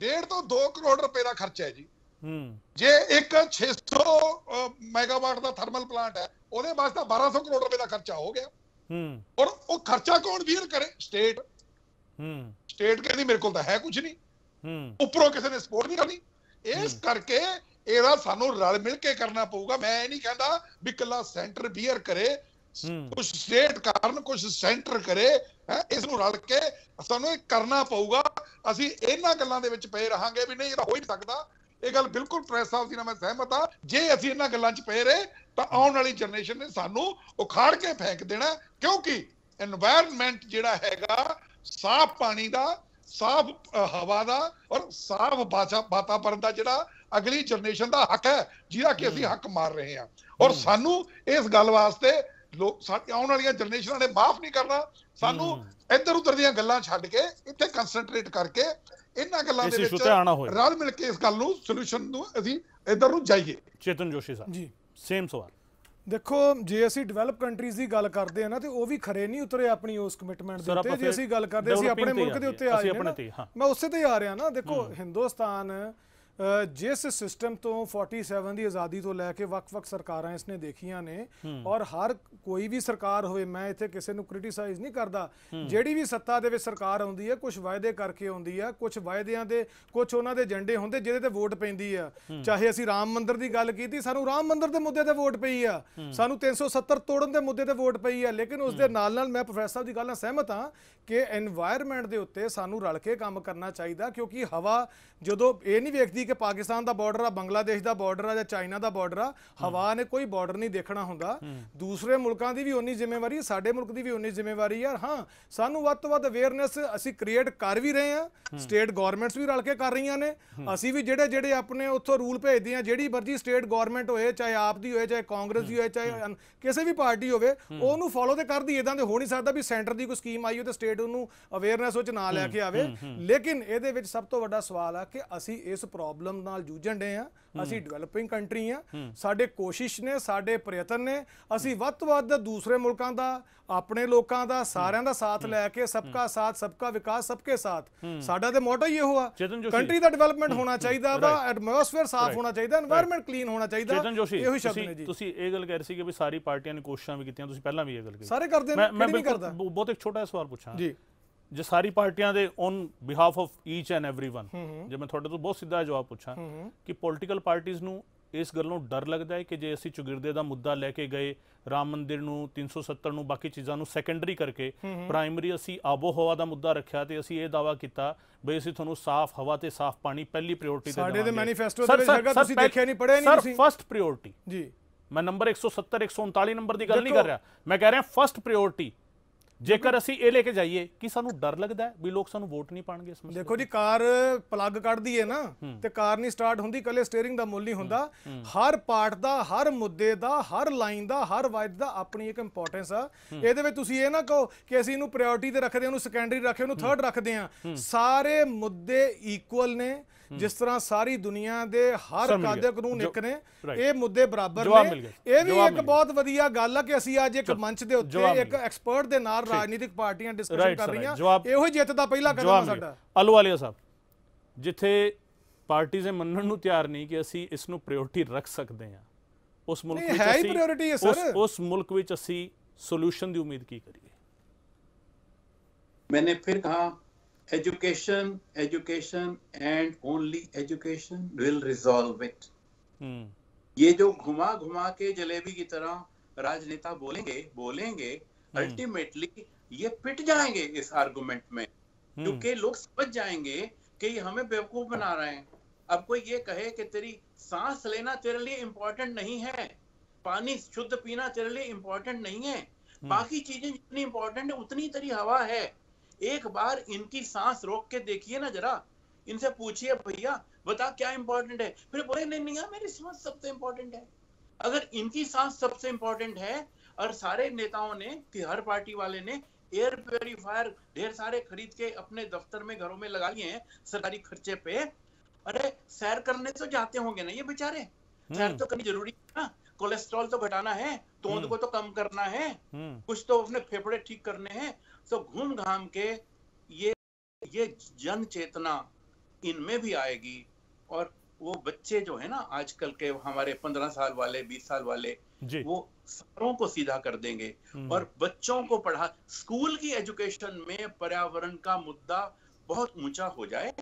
1.5 ਤੋਂ 2 ਕਰੋੜ ਰੁਪਏ ਦਾ ਖਰਚਾ ਹੈ ਜੀ। ਜੇ ਇੱਕ 600 ਮੈਗਾਵਾਟ ਦਾ ਥਰਮਲ ਪਲਾਂਟ ਹੈ, ਉਹਦੇ ਵਾਸਤੇ 1200 ਕਰੋੜ ਰੁਪਏ ਦਾ ਖਰਚਾ ਹੋ ਗਿਆ। ਔਰ ਉਹ ਖਰਚਾ ਕੌਣ ਵੀਰ ਕਰੇ? ਸਟੇਟ। ਸਟੇਟ ਕਹਿੰਦੀ ਮੇਰੇ ਕੋਲ ਤਾਂ ਹੈ ਕੁਝ ਨਹੀਂ, ਉੱਪਰੋਂ ਕਿਸੇ ਨੇ ਸਪੋਰਟ ਨਹੀਂ ਕਰਨੀ। ਇਸ ਕਰਕੇ ਇਹਦਾ ਸਾਨੂੰ ਰਲ ਮਿਲ ਕੇ ਕਰਨਾ ਪਊਗਾ। ਮੈਂ ਇਹ ਨਹੀਂ ਕਹਿੰਦਾ ਵੀ ਇਕੱਲਾ ਸੈਂਟਰ ਬੀਅਰ ਕਰੇ, ਕੁਝ ਸਟੇਟ ਕਾਰਨ, ਕੁਝ ਸੈਂਟਰ ਕਰੇ। ਇਸ ਨੂੰ ਰਲ ਕੇ ਸਾਨੂੰ ਇਹ ਕਰਨਾ ਪਊਗਾ। ਅਸੀਂ ਇਹਨਾਂ ਗੱਲਾਂ ਦੇ ਵਿੱਚ ਪਏ ਰਹਾਂਗੇ ਵੀ ਨਹੀਂ, ਇਹਦਾ ਹੋ ਹੀ ਨਹੀਂ ਸਕਦਾ। ਇਹ ਗੱਲ ਬਿਲਕੁਲ ਪ੍ਰੈਸ ਸਾਹਿਬ ਦੀ ਨਾਲ ਮੈਂ ਸਹਿਮਤ ਹਾਂ। ਜੇ ਅਸੀਂ ਇਹਨਾਂ ਗੱਲਾਂ 'ਚ ਪਏ ਰਹੇ ਤਾਂ ਆਉਣ ਵਾਲੀ ਜਨਰੇਸ਼ਨ ਨੇ ਸਾਨੂੰ ਉਖਾੜ ਕੇ ਫੈਂਕ ਦੇਣਾ, ਕਿਉਂਕਿ এনवायरमेंट ਜਿਹੜਾ ਹੈਗਾ ਸਾਫ਼ ਪਾਣੀ ਦਾ, ਸਾਫ਼ ਹਵਾ ਦਾ ਔਰ ਸਾਫ਼ ਵਾਤਾਵਰਨ ਦਾ ਜਿਹੜਾ ਅਗਲੀ ਜਨਰੇਸ਼ਨ ਦਾ ਹੱਕ ਹੈ, ਜਿਹਦਾ ਕਿ ਅਸੀਂ ਹੱਕ ਮਾਰ ਰਹੇ ਹਾਂ। ਔਰ ਸਾਨੂੰ ਇਸ ਗੱਲ ਵਾਸਤੇ ਆਉਣ ਵਾਲੀਆਂ ਜਨਰੇਸ਼ਨਾਂ ਨੇ ਮਾਫ ਨਹੀਂ ਕਰਨਾ। ਸਾਨੂੰ ਇੱਧਰ ਉੱਧਰ ਦੀਆਂ ਗੱਲਾਂ ਛੱਡ ਕੇ ਇੱਥੇ ਕਨਸੈਂਟਰੇਟ ਕਰਕੇ ਇਹਨਾਂ ਗੱਲਾਂ ਦੇ ਵਿੱਚ ਰਲ ਮਿਲ ਕੇ ਇਸ ਗੱਲ ਨੂੰ ਸੋਲੂਸ਼ਨ ਨੂੰ ਅਸੀਂ ਇੱਧਰ ਨੂੰ ਜਾਈਏ। ਚੇਤਨ ਜੋਸ਼ੀ ਸਾਹਿਬ ਜੀ, ਸੇਮ ਸਵਾਲ। ਦੇਖੋ, ਜੇ ਅਸੀਂ ਡਿਵੈਲਪ ਕੰਟਰੀਜ਼ ਦੀ ਗੱਲ ਕਰਦੇ ਆ ਨਾ, ਤੇ ਉਹ ਵੀ ਖਰੇ ਨਹੀਂ ਉਤਰੇ ਆਪਣੀ ਉਸ ਕਮਿਟਮੈਂਟ ਦੇ ਉੱਤੇ। ਜੇ ਅਸੀਂ ਗੱਲ ਕਰਦੇ ਅਸੀਂ ਆਪਣੇ ਮੁਲਕ ਦੇ ਉੱਤੇ ਆ ਜਾਈਏ ਨਾ, ਮੈਂ ਉਸੇ ਤੇ ਹੀ ਆ ਰਿਹਾ ਨਾ। ਦੇਖੋ, ਹਿੰਦੁਸਤਾਨ ਜਿਸ ਸਿਸਟਮ ਤੋਂ 47 ਦੀ ਆਜ਼ਾਦੀ ਤੋਂ ਲੈ ਕੇ ਵੱਖ-ਵੱਖ ਸਰਕਾਰਾਂ ਇਸਨੇ ਦੇਖੀਆਂ ਨੇ, ਔਰ ਹਰ ਕੋਈ ਵੀ ਸਰਕਾਰ ਹੋਵੇ, ਮੈਂ ਇੱਥੇ ਕਿਸੇ ਨੂੰ ਕ੍ਰਿਟਿਸਾਈਜ਼ ਨਹੀਂ ਕਰਦਾ, ਜਿਹੜੀ ਵੀ ਸੱਤਾ ਦੇ ਵਿੱਚ ਸਰਕਾਰ ਆਉਂਦੀ ਹੈ ਕੁਝ ਵਾਅਦੇ ਕਰਕੇ ਆਉਂਦੀ ਹੈ, ਕੁਝ ਵਾਅਦਿਆਂ ਦੇ ਕੁਝ ਉਹਨਾਂ ਦੇ ਏਜੰਡੇ ਹੁੰਦੇ ਜਿਹਦੇ ਤੇ ਵੋਟ ਪੈਂਦੀ ਆ। ਚਾਹੇ ਅਸੀਂ ਰਾਮ ਮੰਦਿਰ ਦੀ ਗੱਲ ਕੀਤੀ, ਸਾਨੂੰ ਰਾਮ ਮੰਦਿਰ ਦੇ ਮੁੱਦੇ ਤੇ ਵੋਟ ਪਈ ਆ, ਸਾਨੂੰ 370 ਤੋੜਨ ਦੇ ਮੁੱਦੇ ਤੇ ਵੋਟ ਪਈ ਆ। ਲੇਕਿਨ ਉਸ ਦੇ ਨਾਲ ਮੈਂ ਪ੍ਰੋਫੈਸਰ ਸਾਹਿਬ ਦੀ ਗੱਲ ਨਾਲ ਸਹਿਮਤ ਹਾਂ ਕਿ এনवायरमेंट ਦੇ ਉੱਤੇ ਸਾਨੂੰ ਰਲ ਕੇ ਕੰਮ ਕਰਨਾ ਚਾਹੀਦਾ, ਕਿਉਂਕਿ ਹਵਾ ਜਦੋਂ ਇਹ ਨਹੀਂ ਵੇਖਦੀ ਕਿ ਪਾਕਿਸਤਾਨ ਦਾ ਬਾਰਡਰ ਆ, ਬੰਗਲਾਦੇਸ਼ ਦਾ ਬਾਰਡਰ ਆ ਜਾਂ ਚਾਈਨਾ ਦਾ ਬਾਰਡਰ ਆ, ਹਵਾ ਨੇ ਕੋਈ ਬਾਰਡਰ ਨਹੀਂ ਦੇਖਣਾ ਹੁੰਦਾ। ਦੂਸਰੇ ਮੁਲਕਾਂ ਦੀ ਵੀ ਉਨੀ ਜ਼ਿੰਮੇਵਾਰੀ, ਸਾਡੇ ਮੁਲਕ ਦੀ ਵੀ ਉਨੀ ਜ਼ਿੰਮੇਵਾਰੀ ਆ। ਹਾਂ, ਸਾਨੂੰ ਵੱਧ ਤੋਂ ਵੱਧ ਅਵੇਅਰਨੈਸ ਅਸੀਂ ਕ੍ਰੀਏਟ ਕਰ ਵੀ ਰਹੇ ਹਾਂ, ਸਟੇਟ ਗਵਰਨਮੈਂਟਸ ਵੀ ਰਲ ਕੇ ਕਰ ਰਹੀਆਂ ਨੇ। ਅਸੀਂ ਵੀ ਜਿਹੜੇ ਆਪਣੇ ਉੱਥੋਂ ਰੂਲ ਭੇਜਦੇ ਹਾਂ, ਜਿਹੜੀ ਮਰਜ਼ੀ ਸਟੇਟ ਗਵਰਨਮੈਂਟ ਹੋਏ, ਚਾਹੇ ਆਪ ਦੀ ਹੋਏ, ਚਾਹੇ ਕਾਂਗਰਸ ਦੀ ਹੋਏ, ਚਾਹੇ ਕਿਸੇ ਵੀ ਪਾਰਟੀ ਹੋਵੇ, ਉਹਨੂੰ ਫੋਲੋ ਤੇ ਕਰਦੀ। ਇਦਾਂ ਦੇ ਹੋ ਨਹੀਂ ਸਕਦਾ ਵੀ ਸੈਂਟਰ ਦੀ ਕੋਈ ਸਕੀਮ ਆਈ ਹੋ ਤੇ ਸਟੇਟ ਉਹਨੂੰ ਅਵੇਅਰਨੈਸ ਵਿੱਚ ਨਾ ਲੈ ਕੇ ਆਵੇ। ਲੇਕਿਨ ਇਹਦੇ ਵਿੱਚ ਸਭ ਤੋਂ ਵੱਡਾ ਸਵਾਲ ਆ ਕਿ ਅਸੀਂ ਇਸ ਪ੍ਰੋਬਲਮ ਨਾਲ ਜੂਝਣ ਡੇ ਆ। ਅਸੀਂ ਡਿਵੈਲਪਿੰਗ ਕੰਟਰੀ ਆ, ਸਾਡੇ ਕੋਸ਼ਿਸ਼ ਨੇ, ਸਾਡੇ ਪ੍ਰਯਤਨ ਨੇ, ਅਸੀਂ ਵੱਧ ਤੋਂ ਵੱਧ ਦੂਸਰੇ ਮੁਲਕਾਂ ਦਾ, ਆਪਣੇ ਲੋਕਾਂ ਦਾ, ਸਾਰਿਆਂ ਦਾ ਸਾਥ ਲੈ ਕੇ ਸਬਕਾ ਸਾਥ ਸਬਕਾ ਵਿਕਾਸ ਸਬਕੇ ਸਾਥ, ਸਾਡਾ ਤੇ ਮੋਟੋ ਹੀ ਇਹੋ ਆ। ਕੰਟਰੀ ਦਾ ਡਿਵੈਲਪਮੈਂਟ ਹੋਣਾ ਚਾਹੀਦਾ ਵਾ, ਐਟਮੋਸਫੇਅਰ ਸਾਫ਼ ਹੋਣਾ ਚਾਹੀਦਾ, এনवायरमेंट ਕਲੀਨ ਹੋਣਾ ਚਾਹੀਦਾ। ਇਹੋ ਸ਼ਬਦ ਨੇ ਜੀ। ਤੁਸੀਂ ਇਹ ਗੱਲ ਕਹਿ ਰਹੇ ਸੀ ਕਿ ਵੀ ਸਾਰੀ ਪਾਰਟੀਆਂ ਨੇ ਕੋਸ਼ਿਸ਼ਾਂ ਵੀ ਕੀਤੀਆਂ, ਤੁਸੀਂ ਪਹਿਲਾਂ ਵੀ ਇਹ ਗੱਲ ਕਹੀ, ਸਾਰੇ ਕਰਦੇ ਨੇ। ਮੈਂ ਬਹੁਤ ਇੱਕ ਛੋਟਾ ਸਵਾਲ ਪੁੱਛਾਂ ਜੀ। ਜੇ ਸਾਰੀ ਪਾਰਟੀਆਂ ਦੇ on behalf of each and everyone, ਜੇ ਮੈਂ ਤੁਹਾਡੇ ਤੋਂ ਬਹੁਤ ਸਿੱਧਾ ਜਵਾਬ ਪੁੱਛਾਂ ਕਿ ਪੋਲੀਟੀਕਲ ਪਾਰਟੀਆਂ ਨੂੰ ਇਸ ਗੱਲੋਂ ਡਰ ਲੱਗਦਾ ਹੈ ਕਿ ਜੇ ਅਸੀਂ ਚੁਗਿਰਦੇ ਦਾ ਮੁੱਦਾ ਲੈ ਕੇ ਗਏ, ਰਾਮ ਮੰਦਿਰ ਨੂੰ, 370 ਨੂੰ, ਬਾਕੀ ਚੀਜ਼ਾਂ ਨੂੰ ਸੈਕੰਡਰੀ ਕਰਕੇ ਪ੍ਰਾਇਮਰੀ ਅਸੀਂ ਆਬੋ ਹਵਾ ਦਾ ਮੁੱਦਾ ਰੱਖਿਆ ਤੇ ਅਸੀਂ ਇਹ ਦਾਅਵਾ ਕੀਤਾ ਬਈ ਅਸੀਂ ਤੁਹਾਨੂੰ ਸਾਫ਼ ਹਵਾ ਤੇ ਸਾਫ਼ ਪਾਣੀ ਪਹਿਲੀ ਪ੍ਰਾਇੋਰਟੀ ਦੇ ਸਾਡੇ ਦੇ ਮੈਨੀਫੈਸਟੋ ਦੇ ਵਿੱਚ ਹੈਗਾ, ਤੁਸੀਂ ਦੇਖਿਆ ਨਹੀਂ, ਪੜਿਆ ਨਹੀਂ ਤੁਸੀਂ। ਸਰ, ਫਸਟ ਪ੍ਰਾਇੋਰਟੀ ਜੀ, ਮੈਂ ਨੰਬਰ 170 139 ਨੰਬਰ ਦੀ ਗੱਲ ਨਹੀਂ ਕਰ ਰਿਹਾ, ਮੈਂ ਕਹਿ ਰਿਹਾ ਫਸਟ ਪ੍ਰਾਇੋਰਟੀ। ਜੇਕਰ ਅਸੀਂ ਇਹ ਲੈ ਕੇ ਜਾਈਏ ਕਿ ਸਾਨੂੰ ਡਰ ਲੱਗਦਾ ਹੈ ਵੀ ਲੋਕ ਸਾਨੂੰ ਵੋਟ ਨਹੀਂ ਪਾਣਗੇ ਇਸ ਮਸਲੇ। ਦੇਖੋ ਜੀ, ਕਾਰ ਪਲੱਗ ਕੱਢਦੀ ਹੈ ਨਾ ਤੇ ਕਾਰ ਨਹੀਂ ਸਟਾਰਟ ਹੁੰਦੀ, ਕੱਲੇ ਸਟੀਅਰਿੰਗ ਦਾ ਮੁੱਲ ਨਹੀਂ ਹੁੰਦਾ। ਹਰ ਪਾਰਟ ਦਾ, ਹਰ ਮੁੱਦੇ ਦਾ, ਹਰ ਲਾਈਨ ਦਾ, ਹਰ ਵਾਇਦ ਦਾ ਆਪਣੀ ਇੱਕ ਇੰਪੋਰਟੈਂਸ ਆ। ਇਹਦੇ ਵਿੱਚ ਤੁਸੀਂ ਇਹ ਨਾ ਕਹੋ ਕਿ ਅਸੀਂ ਇਹਨੂੰ ਪ੍ਰਾਇੋਰਟੀ ਤੇ ਰੱਖਦੇ ਹਾਂ, ਉਹਨੂੰ ਸੈਕੰਡਰੀ ਰੱਖੇ, ਉਹਨੂੰ ਥਰਡ ਰੱਖਦੇ ਹਾਂ। ਸਾਰੇ ਮੁੱਦੇ ਇਕੁਅਲ ਨੇ। ਜਿਸ ਤਰ੍ਹਾਂ ਸਾਰੀ ਦੁਨੀਆ ਦੇ ਹਰ ਕਾਇਦੇ ਕਾਨੂੰਨ ਇੱਕ ਨੇ, ਇਹ ਮੁੱਦੇ ਬਰਾਬਰ ਨੇ। ਇਹ ਵੀ ਇੱਕ ਬਹੁਤ ਵਧੀਆ ਗੱਲ ਆ ਕਿ ਅਸੀਂ ਅੱਜ ਇੱਕ ਮੰਚ ਦੇ ਉੱਤੇ ਇੱਕ ਐਕਸਪਰਟ ਦੇ ਨਾਲ ਰਾਜਨੀਤਿਕ ਪਾਰਟੀਆਂ ਡਿਸਕਸ਼ਨ ਕਰ ਰਹੀਆਂ। ਇਹੋ ਜਿੱਤ ਦਾ ਪਹਿਲਾ ਕਦਮ ਆ ਸਾਡਾ। ਆਲੂਵਾਲੀਆ ਸਾਹਿਬ, ਜਿੱਥੇ ਪਾਰਟੀਆਂ ਮੰਨਣ ਨੂੰ ਤਿਆਰ ਨਹੀਂ ਕਿ ਅਸੀਂ ਇਸ ਨੂੰ ਪ੍ਰਾਇੋਰਟੀ ਰੱਖ ਸਕਦੇ ਹਾਂ, ਉਸ ਮੁਲਕ ਵਿੱਚ ਹੈ ਹੀ ਪ੍ਰਾਇੋਰਟੀ ਹੈ ਸਰ। ਉਸ ਮੁਲਕ ਵਿੱਚ ਅਸੀਂ ਸੋਲੂਸ਼ਨ ਦੀ ਉਮੀਦ ਕੀ ਕਰੀਏ? मैंने फिर कहा education and only education will resolve it. ये जो घुमा घुमा के जलेबी की तरह राजनेता बोलेंगे अल्टीमेटली ये पिट जाएंगे इस आर्गुमेंट में, क्योंकि लोग समझ जाएंगे कि ये हमें बेवकूफ बना रहे हैं। अब कोई ये कहे कि तेरी सांस लेना तेरे लिए इंपॉर्टेंट नहीं है, पानी शुद्ध पीना तेरे लिए इंपॉर्टेंट नहीं है, बाकी चीजें जितनी इंपॉर्टेंट है उतनी तेरी हवा है। एक बार इनकी सांस रोक के देखिए ना जरा, इनसे पूछिए भैया बता क्या इंपॉर्टेंट है, फिर बोले नहीं नहीं मेरी सांस सबसे इंपॉर्टेंट है। अगर इनकी सांस सबसे इंपॉर्टेंट है और सारे नेताओं ने कि हर पार्टी वाले ने एयर प्योरीफायर ढेर सारे खरीद के अपने दफ्तर में घरों में लगा लिए हैं सरकारी खर्चे पे, अरे सैर करने तो जाते होंगे ना ये बेचारे, सैर तो करनी जरूरी है ना, कोलेस्ट्रॉल तो घटाना है, तोंद को तो कम करना है, कुछ तो अपने फेफड़े ठीक करने हैं। तो घूम घाम के ये जन चेतना इनमें भी आएगी, और वो बच्चे जो है ना आजकल के हमारे 15 साल वाले 20 साल वाले वो सारों को सीधा कर देंगे और बच्चों को पढ़ा, स्कूल की एजुकेशन में पर्यावरण का मुद्दा बहुत ऊंचा हो जाए।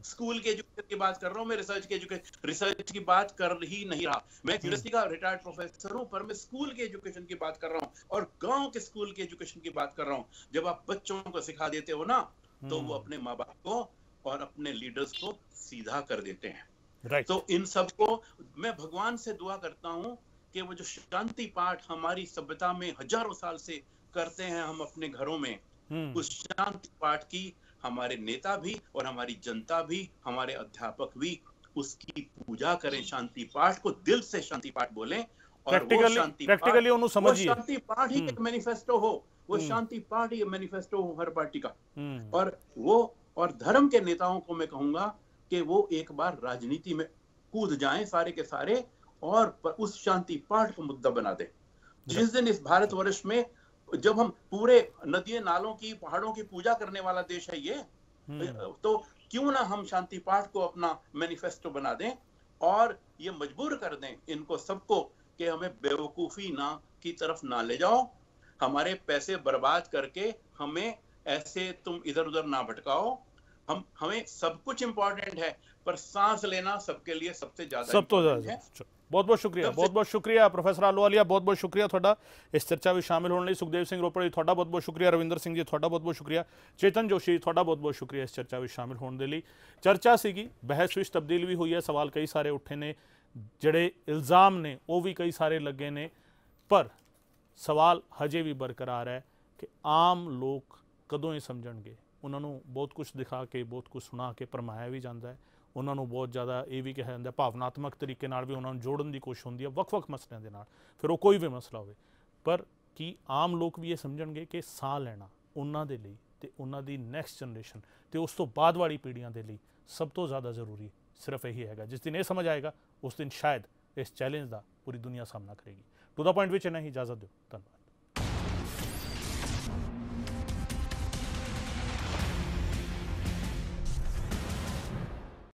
स्कूल के एजुकेशन की बात कर रहा हूँ मैं, रिसर्च की बात कर ही नहीं रहा मैं, यूनिवर्सिटी का रिटायर्ड प्रोफेसर हूँ, पर मैं स्कूल के एजुकेशन की बात कर रहा हूँ और गांव के स्कूल के एजुकेशन की बात कर रहा हूँ। जब आप बच्चों को सिखा देते हो ना तो वो अपने माँ बाप को और अपने लीडर्स को सीधा कर देते हैं। तो इन सबको मैं भगवान से दुआ करता हूँ कि वो जो शांति पाठ हमारी सभ्यता में हजारों साल से करते हैं हम अपने घरों में, उस शांति पाठ की हमारे नेता भी और हमारी जनता भी, हमारे अध्यापक भी उसकी पूजा करें, शांति पाठ को दिल से शांति पाठ बोलें और वो शांति पाठ ही एक मैनिफेस्टो हो, वो शांति पाठ ही मैनिफेस्टो हो हर पार्टी का। और धर्म के नेताओं को मैं कहूंगा कि वो एक बार राजनीति में कूद जाएं सारे के सारे और उस शांति पाठ को मुद्दा बना दें। जिस दिन इस भारतवर्ष में जब हम पूरे नदियों नालों की पहाड़ों की पूजा करने वाला देश है ये, तो क्यों ना हम शांति पाठ को अपना मैनिफेस्टो बना दें और ये मजबूर कर दें इनको सबको कि हमें बेवकूफी ना की तरफ ना ले जाओ, हमारे पैसे बर्बाद करके हमें ऐसे तुम इधर उधर ना भटकाओ। हमें सब कुछ इंपॉर्टेंट है पर सांस लेना सबके लिए सबसे ज्यादा है। बहुत बहुत शुक्रिया प्रोफेसर आलूवालिया, बहुत बहुत शुक्रिया ਤੁਹਾਡਾ इस चर्चा में शामिल होने ਲਈ। सुखदेव सिंह रोपड़ जी ਤੁਹਾਡਾ बहुत बहुत शुक्रिया, रविंदर सिंह जी ਤੁਹਾਡਾ बहुत बहुत शुक्रिया, चेतन जोशी जी ਤੁਹਾਡਾ बहुत बहुत शुक्रिया इस चर्चा में शामिल होने ਦੇ ਲਈ। चर्चा ਸੀਗੀ, बहस ਵਿੱਚ तब्दील भी हुई है, सवाल कई सारे उठे ने, ਜਿਹੜੇ इल्ज़ाम ने वो भी कई सारे लगे ने, पर सवाल हजे भी बरकरार है कि आम लोग कदों ही समझणगे। उन्होंने बहुत कुछ दिखा के बहुत कुछ सुना के भरमाया भी जाता है, उन्होंने बहुत ज़्यादा ये भी कहा जाता भावनात्मक तरीके नाल भी उन्होंने जोड़न की कोशिश होती है ਵੱਖ-ਵੱਖ मसलों के नाल, फिर वो कोई भी मसला हो, पर कि आम लोग भी ये समझणगे कि साह लेना उन्होंने लिए ते उन्हों की नैक्सट जनरेशन तो उस तो बाद वाली पीढ़ियों के लिए सब तो ज़्यादा जरूरी सिर्फ यही है। जिस दिन ये समझ आएगा उस दिन शायद इस चैलेंज का पूरी दुनिया सामना करेगी। टू द पॉइंट विच इन्हें इजाज़त दो, धन्यवाद।